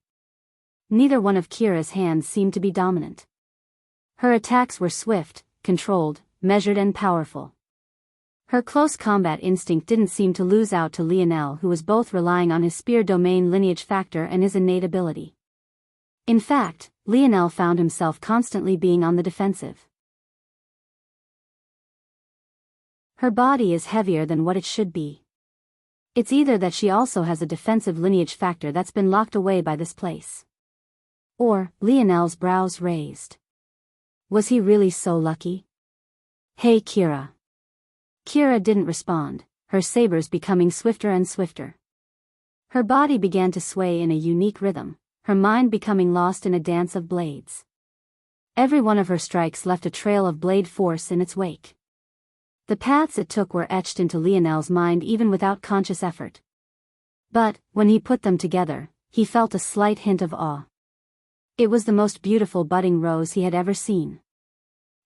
Neither one of Kira's hands seemed to be dominant. Her attacks were swift, controlled, measured and powerful. Her close combat instinct didn't seem to lose out to Lionel, who was both relying on his spear domain lineage factor and his innate ability. In fact, Lionel found himself constantly being on the defensive. Her body is heavier than what it should be. It's either that she also has a defensive lineage factor that's been locked away by this place. Or, Lionel's brows raised. Was he really so lucky? Hey Kira. Kira didn't respond, her sabers becoming swifter and swifter. Her body began to sway in a unique rhythm, her mind becoming lost in a dance of blades. Every one of her strikes left a trail of blade force in its wake. The paths it took were etched into Lionel's mind even without conscious effort. But, when he put them together, he felt a slight hint of awe. It was the most beautiful budding rose he had ever seen.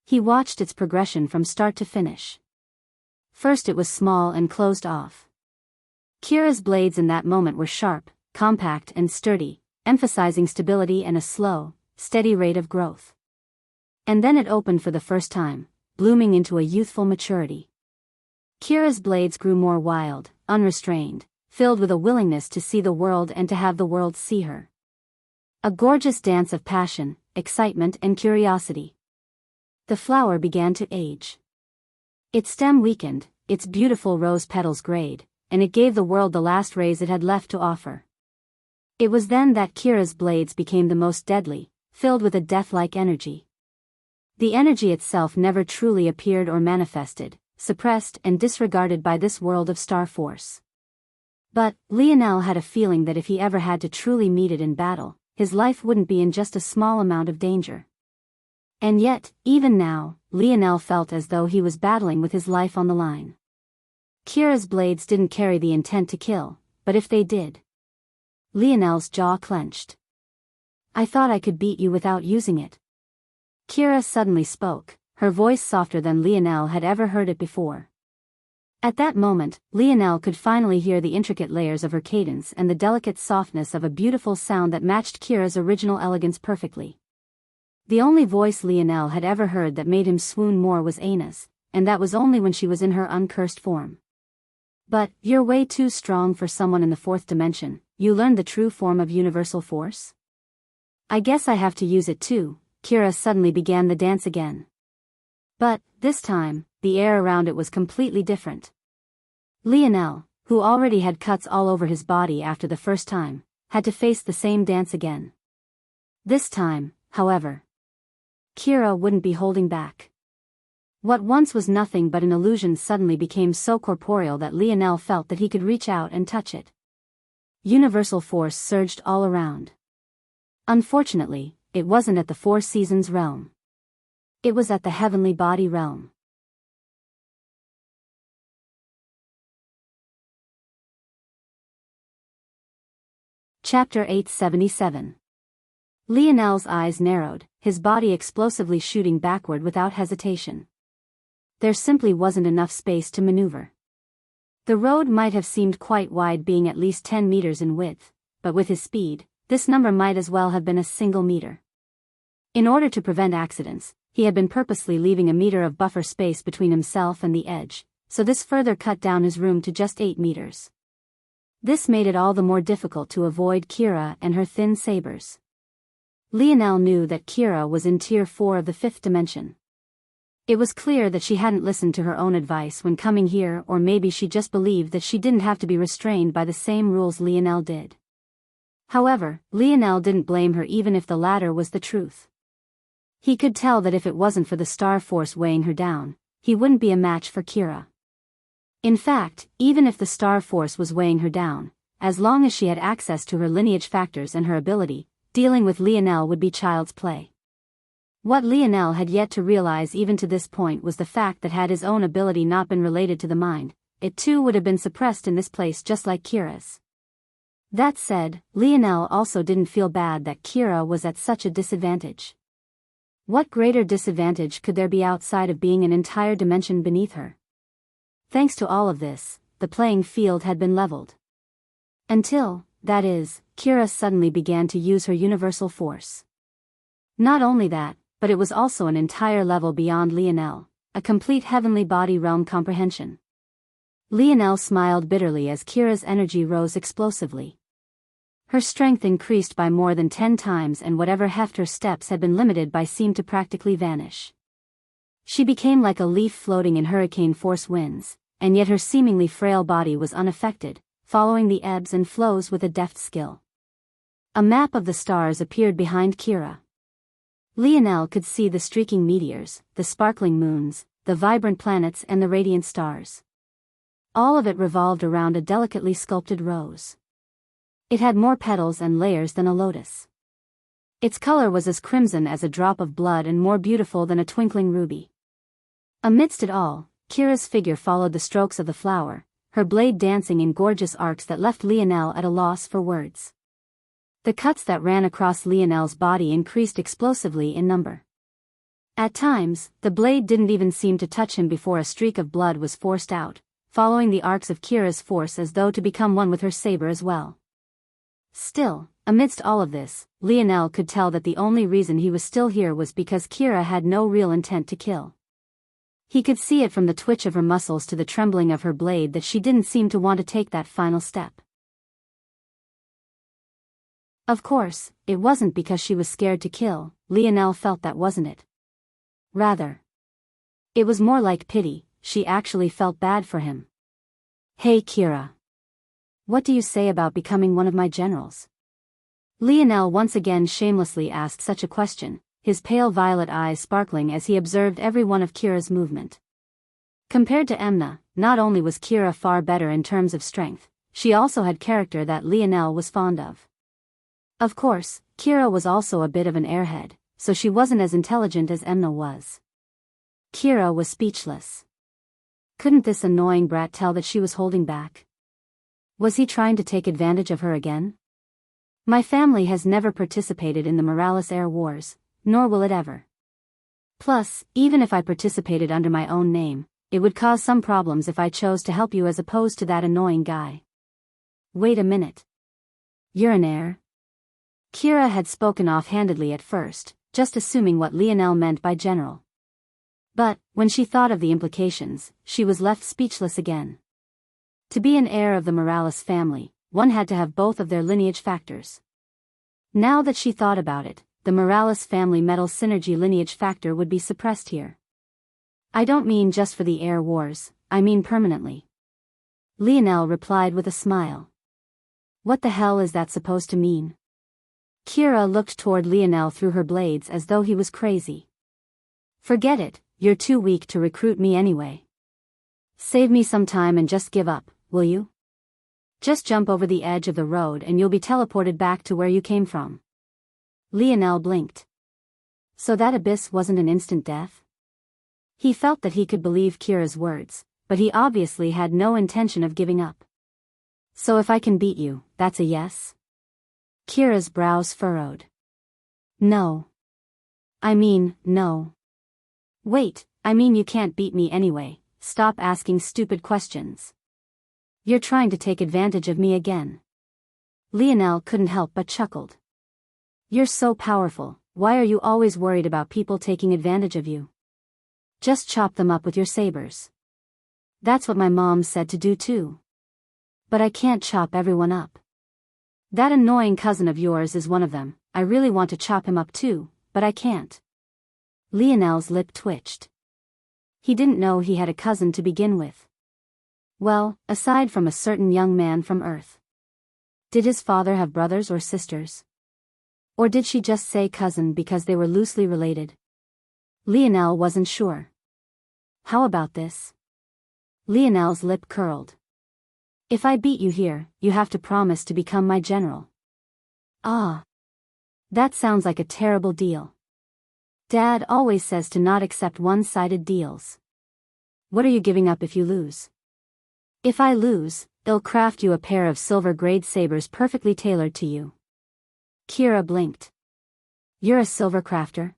He watched its progression from start to finish. First it was small and closed off. Kira's blades in that moment were sharp, compact and sturdy, emphasizing stability and a slow, steady rate of growth. And then it opened for the first time, blooming into a youthful maturity. Kira's blades grew more wild, unrestrained, filled with a willingness to see the world and to have the world see her. A gorgeous dance of passion, excitement and curiosity. The flower began to age. Its stem weakened, its beautiful rose petals grayed, and it gave the world the last rays it had left to offer. It was then that Kira's blades became the most deadly, filled with a death-like energy. The energy itself never truly appeared or manifested, suppressed and disregarded by this world of star force. But, Lionel had a feeling that if he ever had to truly meet it in battle, his life wouldn't be in just a small amount of danger. And yet, even now, Lionel felt as though he was battling with his life on the line. Kira's blades didn't carry the intent to kill, but if they did... Lionel's jaw clenched. "I thought I could beat you without using it." Kira suddenly spoke, her voice softer than Lionel had ever heard it before. At that moment, Lionel could finally hear the intricate layers of her cadence and the delicate softness of a beautiful sound that matched Kira's original elegance perfectly. The only voice Lionel had ever heard that made him swoon more was Anna's, and that was only when she was in her uncursed form. "But, you're way too strong for someone in the fourth dimension. You learned the true form of universal force?" "I guess I have to use it too." Kira suddenly began the dance again. But, this time, the air around it was completely different. Lionel, who already had cuts all over his body after the first time, had to face the same dance again. This time, however, Kira wouldn't be holding back. What once was nothing but an illusion suddenly became so corporeal that Lionel felt that he could reach out and touch it. Universal force surged all around. Unfortunately, it wasn't at the Four Seasons realm. It was at the heavenly body realm. Chapter 877. Lionel's eyes narrowed, his body explosively shooting backward without hesitation. There simply wasn't enough space to maneuver. The road might have seemed quite wide, being at least 10 meters in width, but with his speed, this number might as well have been a single meter. In order to prevent accidents, he had been purposely leaving a meter of buffer space between himself and the edge, so this further cut down his room to just 8 meters. This made it all the more difficult to avoid Kira and her thin sabers. Lionel knew that Kira was in Tier 4 of the 5th dimension. It was clear that she hadn't listened to her own advice when coming here, or maybe she just believed that she didn't have to be restrained by the same rules Lionel did. However, Lionel didn't blame her even if the latter was the truth. He could tell that if it wasn't for the star force weighing her down, he wouldn't be a match for Kira. In fact, even if the star force was weighing her down, as long as she had access to her lineage factors and her ability, dealing with Lionel would be child's play. What Lionel had yet to realize even to this point was the fact that had his own ability not been related to the mind, it too would have been suppressed in this place just like Kira's. That said, Lionel also didn't feel bad that Kira was at such a disadvantage. What greater disadvantage could there be outside of being an entire dimension beneath her? Thanks to all of this, the playing field had been leveled. Until, that is, Kira suddenly began to use her universal force. Not only that, but it was also an entire level beyond Lionel, a complete heavenly body realm comprehension. Lionel smiled bitterly as Kira's energy rose explosively. Her strength increased by more than 10 times, and whatever heft her steps had been limited by seemed to practically vanish. She became like a leaf floating in hurricane-force winds, and yet her seemingly frail body was unaffected, following the ebbs and flows with a deft skill. A map of the stars appeared behind Kira. Lionel could see the streaking meteors, the sparkling moons, the vibrant planets and the radiant stars. All of it revolved around a delicately sculpted rose. It had more petals and layers than a lotus. Its color was as crimson as a drop of blood and more beautiful than a twinkling ruby. Amidst it all, Kira's figure followed the strokes of the flower, her blade dancing in gorgeous arcs that left Lionel at a loss for words. The cuts that ran across Lionel's body increased explosively in number. At times, the blade didn't even seem to touch him before a streak of blood was forced out, following the arcs of Kira's force as though to become one with her saber as well. Still, amidst all of this, Lionel could tell that the only reason he was still here was because Kira had no real intent to kill. He could see it from the twitch of her muscles to the trembling of her blade that she didn't seem to want to take that final step. Of course, it wasn't because she was scared to kill. Lionel felt that wasn't it. Rather, it was more like pity. She actually felt bad for him. Hey Kira. What do you say about becoming one of my generals? Lionel once again shamelessly asked such a question, his pale violet eyes sparkling as he observed every one of Kira's movement. Compared to Emna, not only was Kira far better in terms of strength, she also had character that Lionel was fond of. Of course, Kira was also a bit of an airhead, so she wasn't as intelligent as Emna was. Kira was speechless. Couldn't this annoying brat tell that she was holding back? Was he trying to take advantage of her again? My family has never participated in the Morales Air Wars, nor will it ever. Plus, even if I participated under my own name, it would cause some problems if I chose to help you as opposed to that annoying guy. Wait a minute. You're an heir? Kira had spoken offhandedly at first, just assuming what Lionel meant by general. But, when she thought of the implications, she was left speechless again. To be an heir of the Morales family, one had to have both of their lineage factors. Now that she thought about it, the Morales family metal synergy lineage factor would be suppressed here. I don't mean just for the air wars, I mean permanently. Lionel replied with a smile. What the hell is that supposed to mean? Kira looked toward Lionel through her blades as though he was crazy. Forget it, you're too weak to recruit me anyway. Save me some time and just give up, will you? Just jump over the edge of the road and you'll be teleported back to where you came from. Lionel blinked. So that abyss wasn't an instant death? He felt that he could believe Kira's words, but he obviously had no intention of giving up. So if I can beat you, that's a yes? Kira's brows furrowed. No. I mean, no. Wait, I mean you can't beat me anyway, stop asking stupid questions. You're trying to take advantage of me again. Lionel couldn't help but chuckled. You're so powerful, why are you always worried about people taking advantage of you? Just chop them up with your sabers. That's what my mom said to do too. But I can't chop everyone up. That annoying cousin of yours is one of them. I really want to chop him up too, but I can't. Lionel's lip twitched. He didn't know he had a cousin to begin with. Well, aside from a certain young man from Earth. Did his father have brothers or sisters? Or did she just say cousin because they were loosely related? Lionel wasn't sure. How about this? Lionel's lip curled. If I beat you here, you have to promise to become my general. Ah. That sounds like a terrible deal. Dad always says to not accept one-sided deals. What are you giving up if you lose? If I lose, I'll craft you a pair of silver-grade sabers perfectly tailored to you. Kira blinked. You're a silver crafter?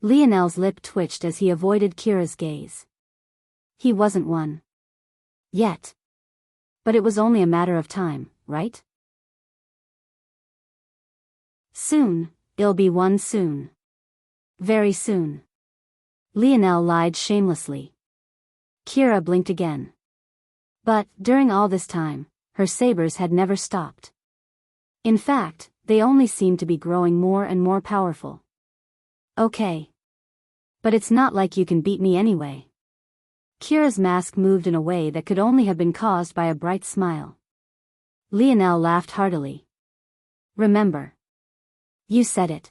Lionel's lip twitched as he avoided Kira's gaze. He wasn't one. Yet. But it was only a matter of time, right? Soon, it'll be one soon. Very soon. Lionel lied shamelessly. Kira blinked again. But, during all this time, her sabers had never stopped. In fact, they only seemed to be growing more and more powerful. Okay. But it's not like you can beat me anyway. Kira's mask moved in a way that could only have been caused by a bright smile. Lionel laughed heartily. Remember. You said it.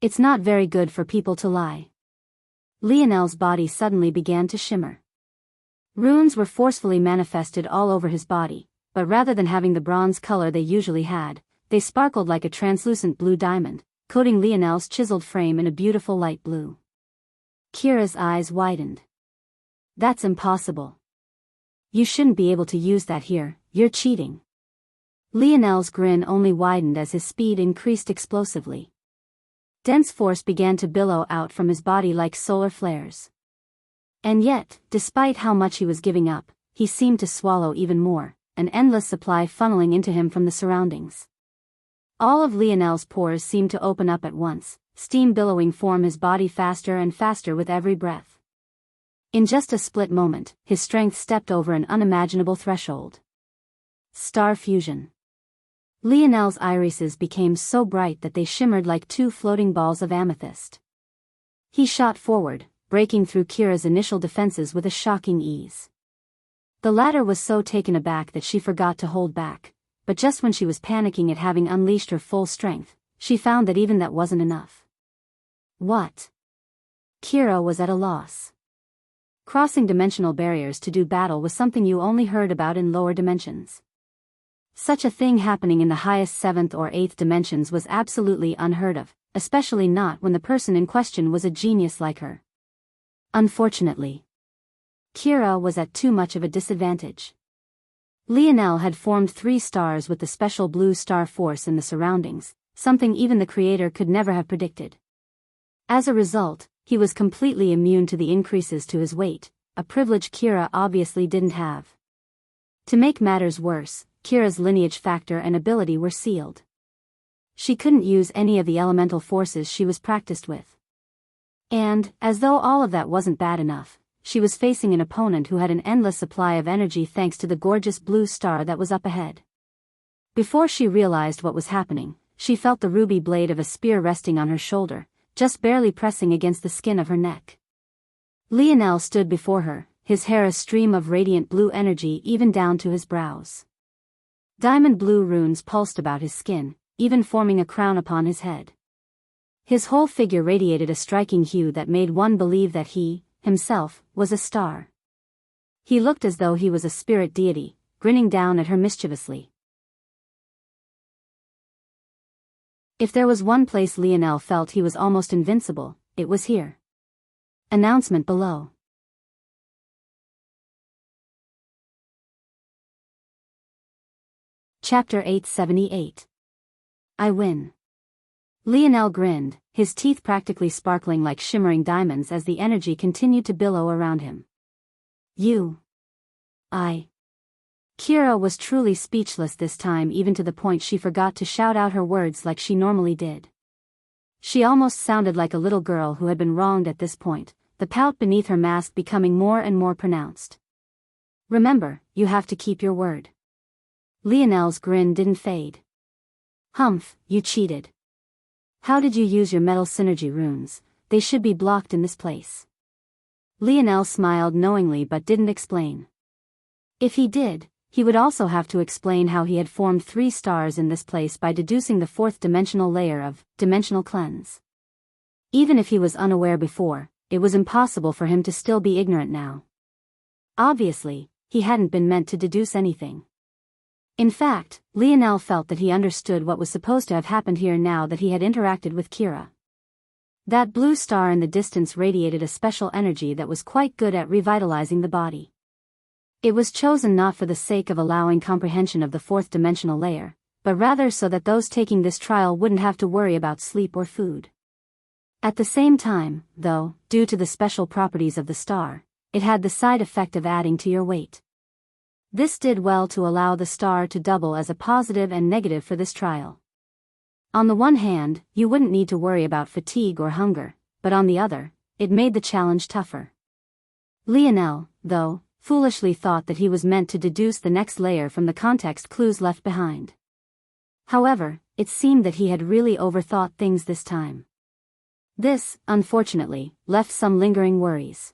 It's not very good for people to lie. Lionel's body suddenly began to shimmer. Runes were forcefully manifested all over his body, but rather than having the bronze color they usually had, they sparkled like a translucent blue diamond, coating Lionel's chiseled frame in a beautiful light blue. Kira's eyes widened. That's impossible. You shouldn't be able to use that here, you're cheating. Lionel's grin only widened as his speed increased explosively. Dense force began to billow out from his body like solar flares. And yet, despite how much he was giving up, he seemed to swallow even more, an endless supply funneling into him from the surroundings. All of Lionel's pores seemed to open up at once, steam billowing from his body faster and faster with every breath. In just a split moment, his strength stepped over an unimaginable threshold. Star fusion. Lionel's irises became so bright that they shimmered like two floating balls of amethyst. He shot forward, breaking through Kira's initial defenses with a shocking ease. The latter was so taken aback that she forgot to hold back, but just when she was panicking at having unleashed her full strength, she found that even that wasn't enough. What? Kira was at a loss. Crossing dimensional barriers to do battle was something you only heard about in lower dimensions. Such a thing happening in the highest 7th or 8th dimensions was absolutely unheard of, especially not when the person in question was a genius like her. Unfortunately, Kira was at too much of a disadvantage. Lionel had formed 3 stars with the special blue star force in the surroundings, something even the creator could never have predicted. As a result, he was completely immune to the increases to his weight, a privilege Kira obviously didn't have. To make matters worse, Kira's lineage factor and ability were sealed. She couldn't use any of the elemental forces she was practiced with. And, as though all of that wasn't bad enough, she was facing an opponent who had an endless supply of energy thanks to the gorgeous blue star that was up ahead. Before she realized what was happening, she felt the ruby blade of a spear resting on her shoulder, just barely pressing against the skin of her neck. Lionel stood before her, his hair a stream of radiant blue energy even down to his brows. Diamond blue runes pulsed about his skin, even forming a crown upon his head. His whole figure radiated a striking hue that made one believe that he, himself, was a star. He looked as though he was a spirit deity, grinning down at her mischievously. If there was one place Lionel felt he was almost invincible, it was here. Announcement below. Chapter 878. I win. Lionel grinned, his teeth practically sparkling like shimmering diamonds as the energy continued to billow around him. Kira was truly speechless this time, even to the point she forgot to shout out her words like she normally did. She almost sounded like a little girl who had been wronged at this point, the pout beneath her mask becoming more and more pronounced. Remember, you have to keep your word. Lionel's grin didn't fade. Humph, you cheated. How did you use your metal synergy runes? They should be blocked in this place. Lionel smiled knowingly but didn't explain. If he did, he would also have to explain how he had formed 3 stars in this place by deducing the 4th dimensional layer of dimensional cleanse. Even if he was unaware before, it was impossible for him to still be ignorant now. Obviously, he hadn't been meant to deduce anything. In fact, Lionel felt that he understood what was supposed to have happened here now that he had interacted with Kira. That blue star in the distance radiated a special energy that was quite good at revitalizing the body. It was chosen not for the sake of allowing comprehension of the 4th dimensional layer, but rather so that those taking this trial wouldn't have to worry about sleep or food. At the same time, though, due to the special properties of the star, it had the side effect of adding to your weight. This did well to allow the star to double as a positive and negative for this trial. On the one hand, you wouldn't need to worry about fatigue or hunger, but on the other, it made the challenge tougher. Lionel, though, foolishly thought that he was meant to deduce the next layer from the context clues left behind. However, it seemed that he had really overthought things this time. This, unfortunately, left some lingering worries.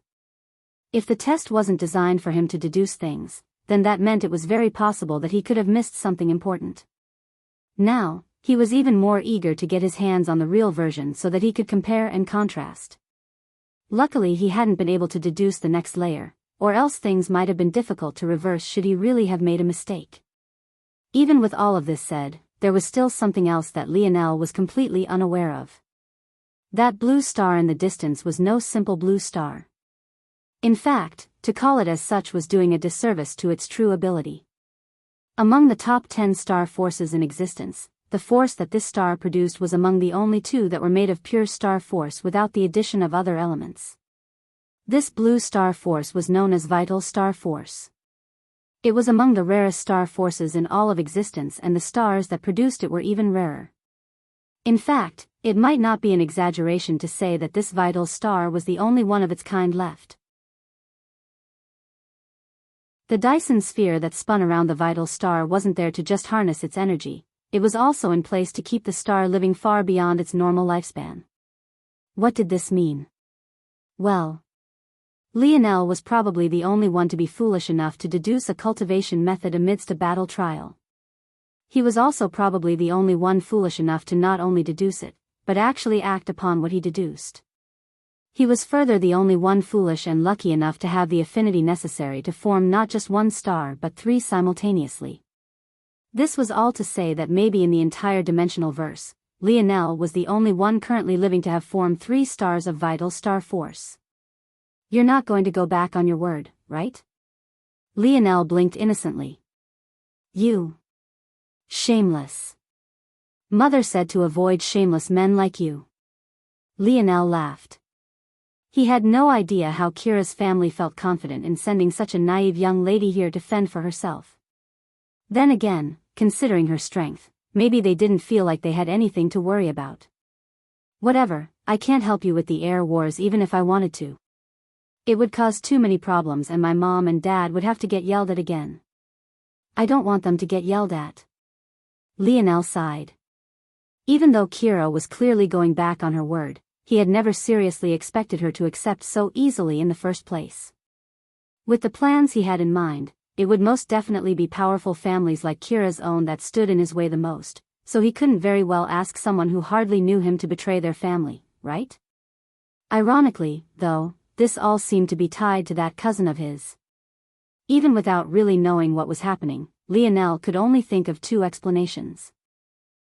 If the test wasn't designed for him to deduce things, then that meant it was very possible that he could have missed something important. Now, he was even more eager to get his hands on the real version so that he could compare and contrast. Luckily he hadn't been able to deduce the next layer, or else things might have been difficult to reverse should he really have made a mistake. Even with all of this said, there was still something else that Lionel was completely unaware of. That blue star in the distance was no simple blue star. In fact, to call it as such was doing a disservice to its true ability. Among the top 10 star forces in existence, the force that this star produced was among the only two that were made of pure star force without the addition of other elements. This blue star force was known as vital star force. It was among the rarest star forces in all of existence, and the stars that produced it were even rarer. In fact, it might not be an exaggeration to say that this vital star was the only one of its kind left. The Dyson sphere that spun around the vital star wasn't there to just harness its energy, it was also in place to keep the star living far beyond its normal lifespan. What did this mean? Well, Lionel was probably the only one to be foolish enough to deduce a cultivation method amidst a battle trial. He was also probably the only one foolish enough to not only deduce it, but actually act upon what he deduced. He was further the only one foolish and lucky enough to have the affinity necessary to form not just one star but 3 simultaneously. This was all to say that maybe in the entire dimensional verse, Lionel was the only one currently living to have formed 3 stars of vital star force. You're not going to go back on your word, right? Lionel blinked innocently. You. Shameless. Mother said to avoid shameless men like you. Lionel laughed. He had no idea how Kira's family felt confident in sending such a naive young lady here to fend for herself. Then again, considering her strength, maybe they didn't feel like they had anything to worry about. Whatever, I can't help you with the air wars even if I wanted to. It would cause too many problems and my mom and dad would have to get yelled at again. I don't want them to get yelled at. Lionel sighed. Even though Kira was clearly going back on her word, he had never seriously expected her to accept so easily in the first place. With the plans he had in mind, it would most definitely be powerful families like Kira's own that stood in his way the most, so he couldn't very well ask someone who hardly knew him to betray their family, right? Ironically, though, this all seemed to be tied to that cousin of his. Even without really knowing what was happening, Lionel could only think of 2 explanations.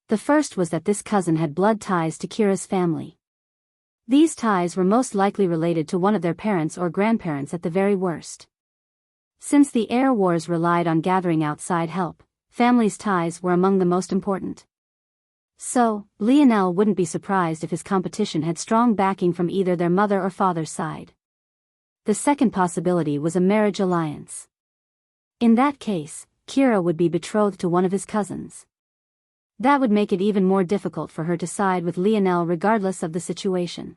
The first was that this cousin had blood ties to Kira's family. These ties were most likely related to one of their parents or grandparents at the very worst. Since the air wars relied on gathering outside help, families' ties were among the most important. So, Lionel wouldn't be surprised if his competition had strong backing from either their mother or father's side. The second possibility was a marriage alliance. In that case, Kira would be betrothed to one of his cousins. That would make it even more difficult for her to side with Lionel regardless of the situation.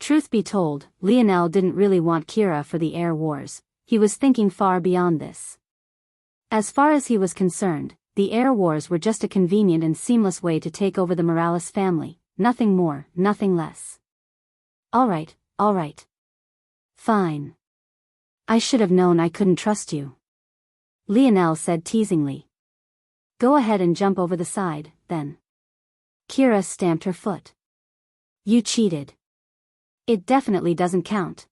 Truth be told, Lionel didn't really want Kira for the air wars, he was thinking far beyond this. As far as he was concerned, the air wars were just a convenient and seamless way to take over the Morales family, nothing more, nothing less. Alright. Fine. I should have known I couldn't trust you. Lionel said teasingly. Go ahead and jump over the side, then. Kira stamped her foot. You cheated. It definitely doesn't count.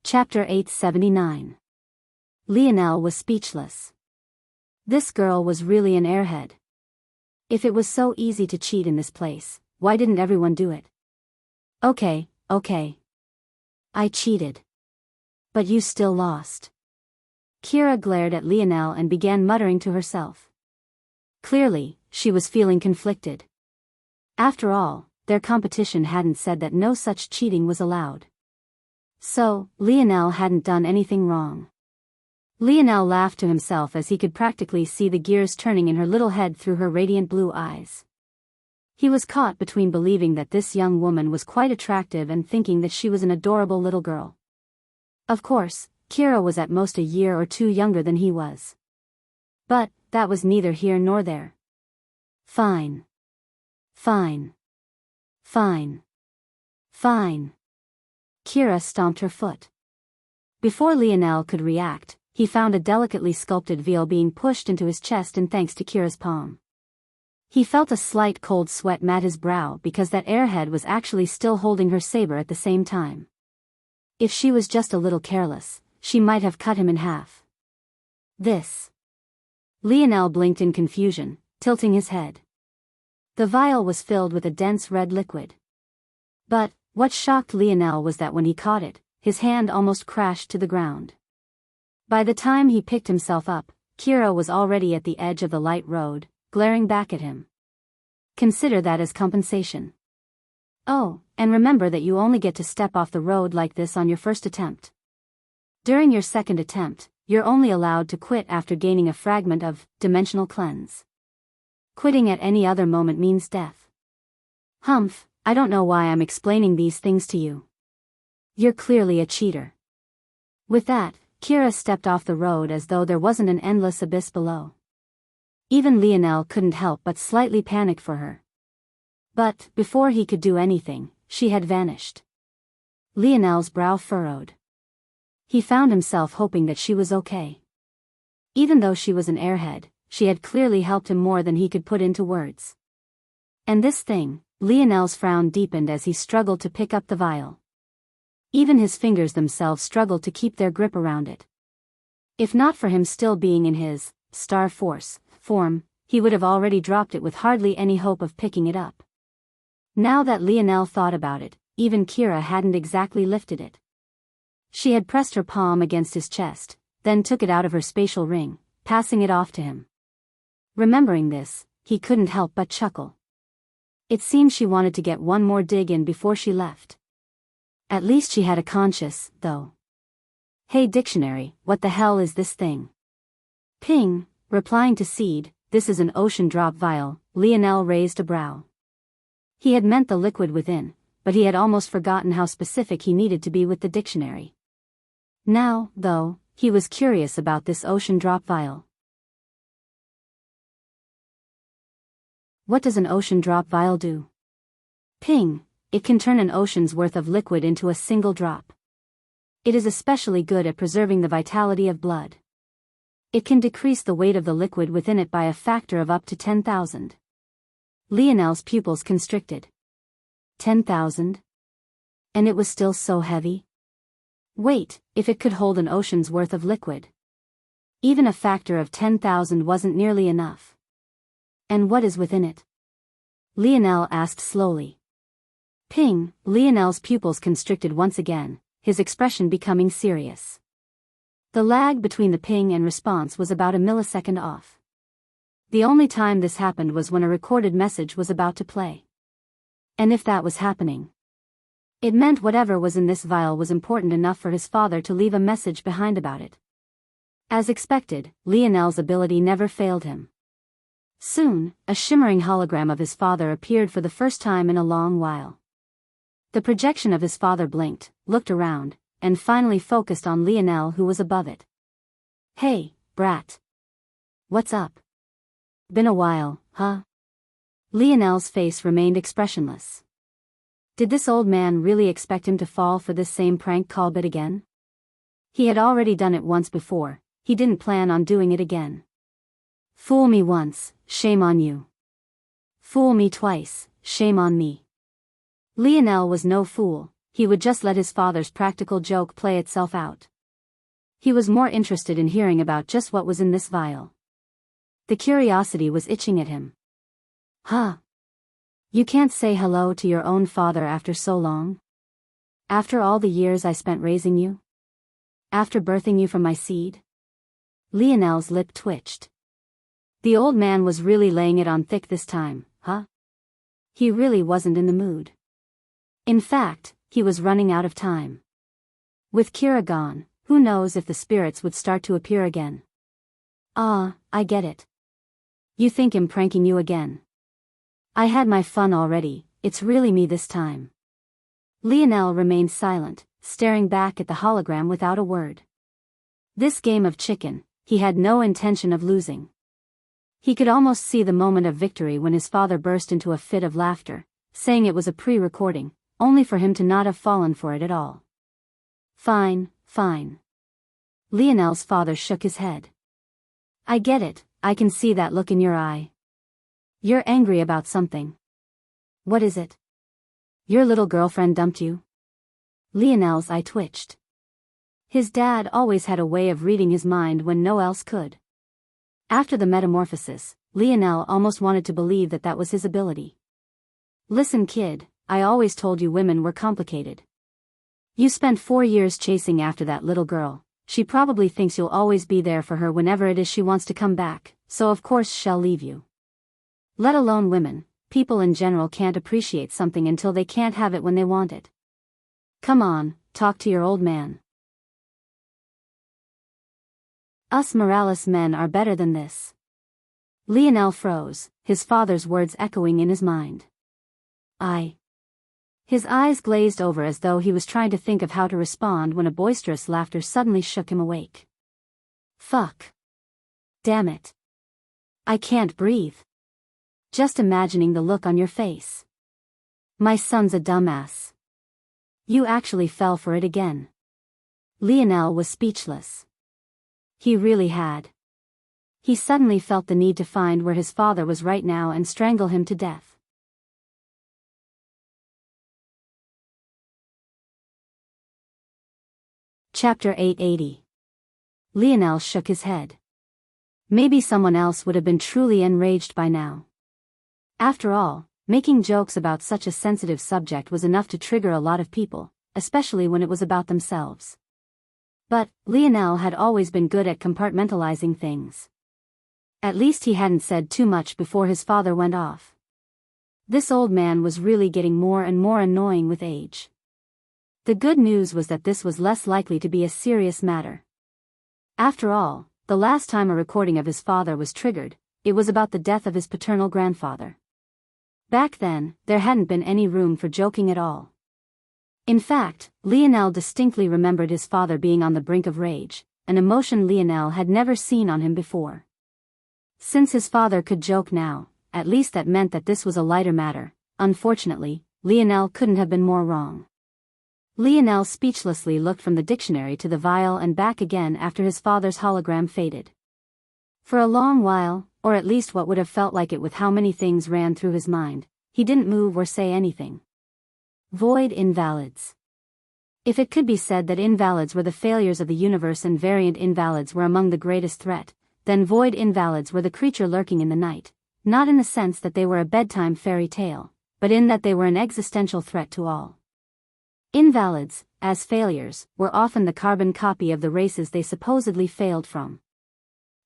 Chapter 879. Lionel was speechless. This girl was really an airhead. If it was so easy to cheat in this place, why didn't everyone do it? Okay. I cheated. But you still lost. Kira glared at Lionel and began muttering to herself. Clearly, she was feeling conflicted. After all, their competition hadn't said that no such cheating was allowed. So, Lionel hadn't done anything wrong. Lionel laughed to himself as he could practically see the gears turning in her little head through her radiant blue eyes. He was caught between believing that this young woman was quite attractive and thinking that she was an adorable little girl. Of course, Kira was at most a year or 2 younger than he was. But, that was neither here nor there. Fine. Kira stomped her foot. Before Lionel could react, he found a delicately sculpted veil being pushed into his chest and thanks to Kira's palm. He felt a slight cold sweat mat his brow because that airhead was actually still holding her saber at the same time. If she was just a little careless, she might have cut him in half. This. Lionel blinked in confusion, tilting his head. The vial was filled with a dense red liquid. But, what shocked Lionel was that when he caught it, his hand almost crashed to the ground. By the time he picked himself up, Kira was already at the edge of the light road, glaring back at him. Consider that as compensation. Oh, and remember that you only get to step off the road like this on your first attempt. During your second attempt, you're only allowed to quit after gaining a fragment of dimensional cleanse. Quitting at any other moment means death. Humph, I don't know why I'm explaining these things to you. You're clearly a cheater. With that, Kira stepped off the road as though there wasn't an endless abyss below. Even Lionel couldn't help but slightly panic for her. But, before he could do anything, she had vanished. Lionel's brow furrowed. He found himself hoping that she was okay. Even though she was an airhead, she had clearly helped him more than he could put into words. And this thing, Lionel's frown deepened as he struggled to pick up the vial. Even his fingers themselves struggled to keep their grip around it. If not for him still being in his Star Force form, he would have already dropped it with hardly any hope of picking it up. Now that Lionel thought about it, even Kira hadn't exactly lifted it. She had pressed her palm against his chest, then took it out of her spatial ring, passing it off to him. Remembering this, he couldn't help but chuckle. It seemed she wanted to get one more dig in before she left. At least she had a conscience, though. Hey dictionary, what the hell is this thing? Ping, replying to Seed, this is an ocean drop vial. Lionel raised a brow. He had meant the liquid within, but he had almost forgotten how specific he needed to be with the dictionary. Now, though, he was curious about this ocean drop vial. What does an ocean drop vial do? Ping, it can turn an ocean's worth of liquid into a single drop. It is especially good at preserving the vitality of blood. It can decrease the weight of the liquid within it by a factor of up to 10,000. Lionel's pupils constricted. 10,000? And it was still so heavy? Wait, if it could hold an ocean's worth of liquid. Even a factor of 10,000 wasn't nearly enough. And what is within it? Lionel asked slowly. Ping, Lionel's pupils constricted once again, his expression becoming serious. The lag between the ping and response was about a millisecond off. The only time this happened was when a recorded message was about to play. And if that was happening, it meant whatever was in this vial was important enough for his father to leave a message behind about it. As expected, Lionel's ability never failed him. Soon, a shimmering hologram of his father appeared for the first time in a long while. The projection of his father blinked, looked around, and finally focused on Lionel, who was above it. Hey, brat. What's up? Been a while, huh? Lionel's face remained expressionless. Did this old man really expect him to fall for this same prank call bit again? He had already done it once before, he didn't plan on doing it again. Fool me once, shame on you. Fool me twice, shame on me. Lionel was no fool, he would just let his father's practical joke play itself out. He was more interested in hearing about just what was in this vial. The curiosity was itching at him. Huh? You can't say hello to your own father after so long? After all the years I spent raising you? After birthing you from my seed? Lionel's lip twitched. The old man was really laying it on thick this time, huh? He really wasn't in the mood. In fact, he was running out of time. With Kira gone, who knows if the spirits would start to appear again. Ah, I get it. You think I'm pranking you again. I had my fun already, it's really me this time. Lionel remained silent, staring back at the hologram without a word. This game of chicken, he had no intention of losing. He could almost see the moment of victory when his father burst into a fit of laughter, saying it was a pre-recording, only for him to not have fallen for it at all. Fine, fine. Lionel's father shook his head. I get it, I can see that look in your eye. You're angry about something. What is it? Your little girlfriend dumped you? Lionel's eye twitched. His dad always had a way of reading his mind when no else could. After the metamorphosis, Lionel almost wanted to believe that that was his ability. Listen, kid, I always told you women were complicated. You spent 4 years chasing after that little girl. She probably thinks you'll always be there for her whenever it is she wants to come back, so of course she'll leave you. Let alone women, people in general can't appreciate something until they can't have it when they want it. Come on, talk to your old man. Us Morales men are better than this. Lionel froze, his father's words echoing in his mind. His eyes glazed over as though he was trying to think of how to respond when a boisterous laughter suddenly shook him awake. Fuck. Damn it. I can't breathe. Just imagining the look on your face. My son's a dumbass. You actually fell for it again. Lionel was speechless. He really had. He suddenly felt the need to find where his father was right now and strangle him to death. Chapter 880. Lionel shook his head. Maybe someone else would have been truly enraged by now. After all, making jokes about such a sensitive subject was enough to trigger a lot of people, especially when it was about themselves. But Lionel had always been good at compartmentalizing things. At least he hadn't said too much before his father went off. This old man was really getting more and more annoying with age. The good news was that this was less likely to be a serious matter. After all, the last time a recording of his father was triggered, it was about the death of his paternal grandfather. Back then, there hadn't been any room for joking at all. In fact, Lionel distinctly remembered his father being on the brink of rage, an emotion Lionel had never seen on him before. Since his father could joke now, at least that meant that this was a lighter matter. Unfortunately, Lionel couldn't have been more wrong. Lionel speechlessly looked from the dictionary to the vial and back again after his father's hologram faded. For a long while, or at least what would have felt like it with how many things ran through his mind, he didn't move or say anything. Void invalids. If it could be said that invalids were the failures of the universe and variant invalids were among the greatest threat, then void invalids were the creature lurking in the night, not in the sense that they were a bedtime fairy tale, but in that they were an existential threat to all. Invalids, as failures, were often the carbon copy of the races they supposedly failed from.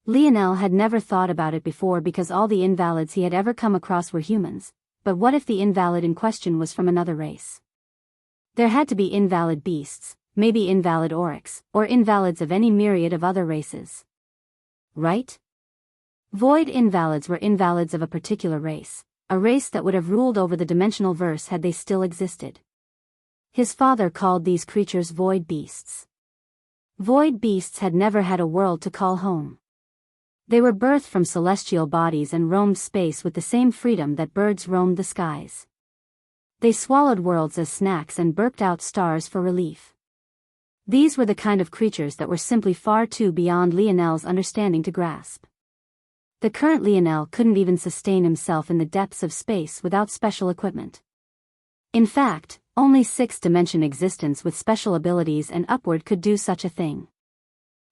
Lionel had never thought about it before because all the invalids he had ever come across were humans, but what if the invalid in question was from another race? There had to be invalid beasts, maybe invalid oryx, or invalids of any myriad of other races. Right? Void invalids were invalids of a particular race, a race that would have ruled over the dimensional verse had they still existed. His father called these creatures void beasts. Void beasts had never had a world to call home. They were birthed from celestial bodies and roamed space with the same freedom that birds roamed the skies. They swallowed worlds as snacks and burped out stars for relief. These were the kind of creatures that were simply far too beyond Lionel's understanding to grasp. The current Lionel couldn't even sustain himself in the depths of space without special equipment. In fact, only sixth-dimension existence with special abilities and upward could do such a thing.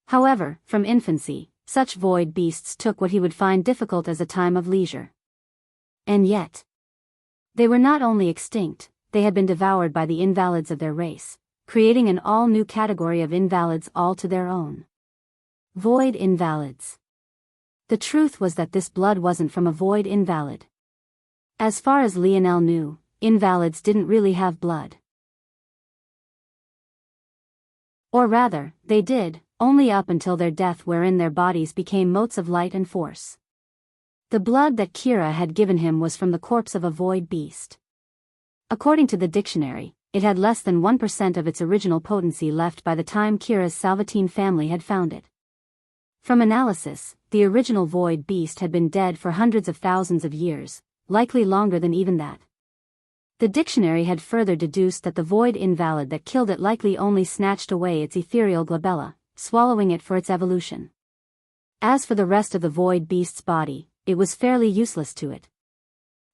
However, from infancy, such void beasts took what he would find difficult as a time of leisure. And yet, they were not only extinct, they had been devoured by the invalids of their race, creating an all-new category of invalids all to their own. Void invalids. The truth was that this blood wasn't from a void invalid. As far as Lionel knew, invalids didn't really have blood. Or rather, they did, only up until their death wherein their bodies became motes of light and force. The blood that Kira had given him was from the corpse of a void beast. According to the dictionary, it had less than 1% of its original potency left by the time Kira's Salvatine family had found it. From analysis, the original void beast had been dead for hundreds of thousands of years, likely longer than even that. The dictionary had further deduced that the void invalid that killed it likely only snatched away its ethereal glabella, swallowing it for its evolution. As for the rest of the void beast's body, it was fairly useless to it.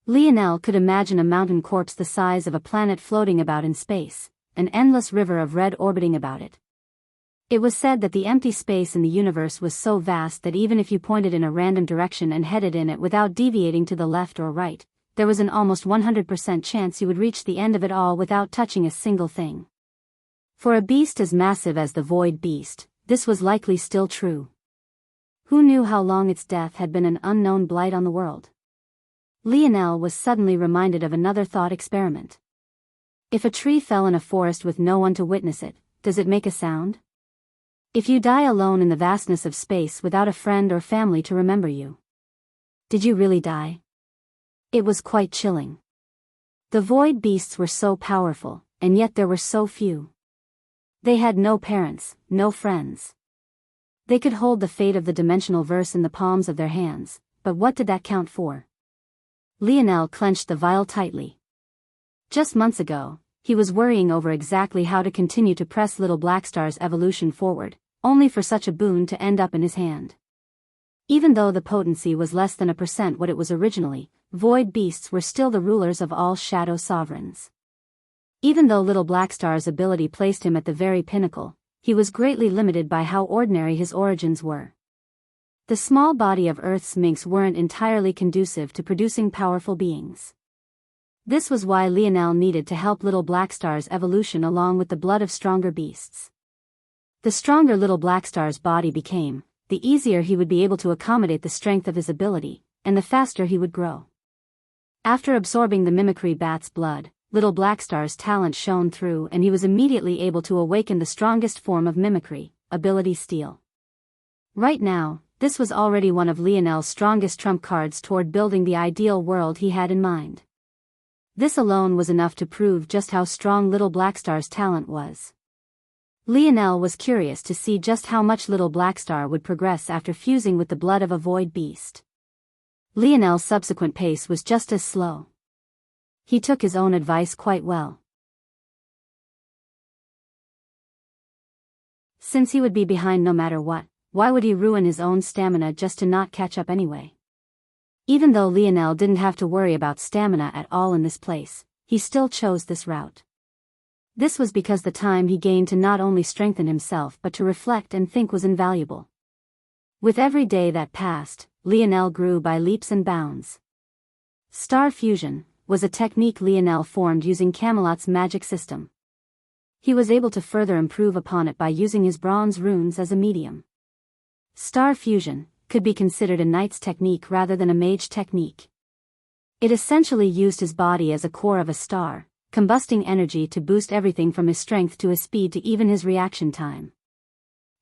Lionel could imagine a mountain corpse the size of a planet floating about in space, an endless river of red orbiting about it. It was said that the empty space in the universe was so vast that even if you pointed in a random direction and headed in it without deviating to the left or right, there was an almost 100% chance you would reach the end of it all without touching a single thing. For a beast as massive as the Void Beast, this was likely still true. Who knew how long its death had been an unknown blight on the world? Lionel was suddenly reminded of another thought experiment. If a tree fell in a forest with no one to witness it, does it make a sound? If you die alone in the vastness of space without a friend or family to remember you, did you really die? It was quite chilling. The Void Beasts were so powerful, and yet there were so few. They had no parents, no friends. They could hold the fate of the dimensional verse in the palms of their hands, but what did that count for? Lionel clenched the vial tightly. Just months ago, he was worrying over exactly how to continue to press Little Blackstar's evolution forward, only for such a boon to end up in his hand. Even though the potency was less than 1% what it was originally, Void Beasts were still the rulers of all Shadow Sovereigns. Even though Little Blackstar's ability placed him at the very pinnacle, he was greatly limited by how ordinary his origins were. The small body of Earth's minks weren't entirely conducive to producing powerful beings. This was why Lionel needed to help Little Blackstar's evolution along with the blood of stronger beasts. The stronger Little Blackstar's body became, the easier he would be able to accommodate the strength of his ability, and the faster he would grow. After absorbing the mimicry bat's blood, Little Blackstar's talent shone through and he was immediately able to awaken the strongest form of mimicry, ability Steal. Right now, this was already one of Lionel's strongest trump cards toward building the ideal world he had in mind. This alone was enough to prove just how strong Little Blackstar's talent was. Lionel was curious to see just how much Little Blackstar would progress after fusing with the blood of a Void Beast. Lionel's subsequent pace was just as slow. He took his own advice quite well. Since he would be behind no matter what, why would he ruin his own stamina just to not catch up anyway? Even though Lionel didn't have to worry about stamina at all in this place, he still chose this route. This was because the time he gained to not only strengthen himself but to reflect and think was invaluable. With every day that passed, Lionel grew by leaps and bounds. Star fusion was a technique Lionel formed using Camelot's magic system. He was able to further improve upon it by using his bronze runes as a medium. Star fusion could be considered a knight's technique rather than a mage technique. It essentially used his body as a core of a star, combusting energy to boost everything from his strength to his speed to even his reaction time.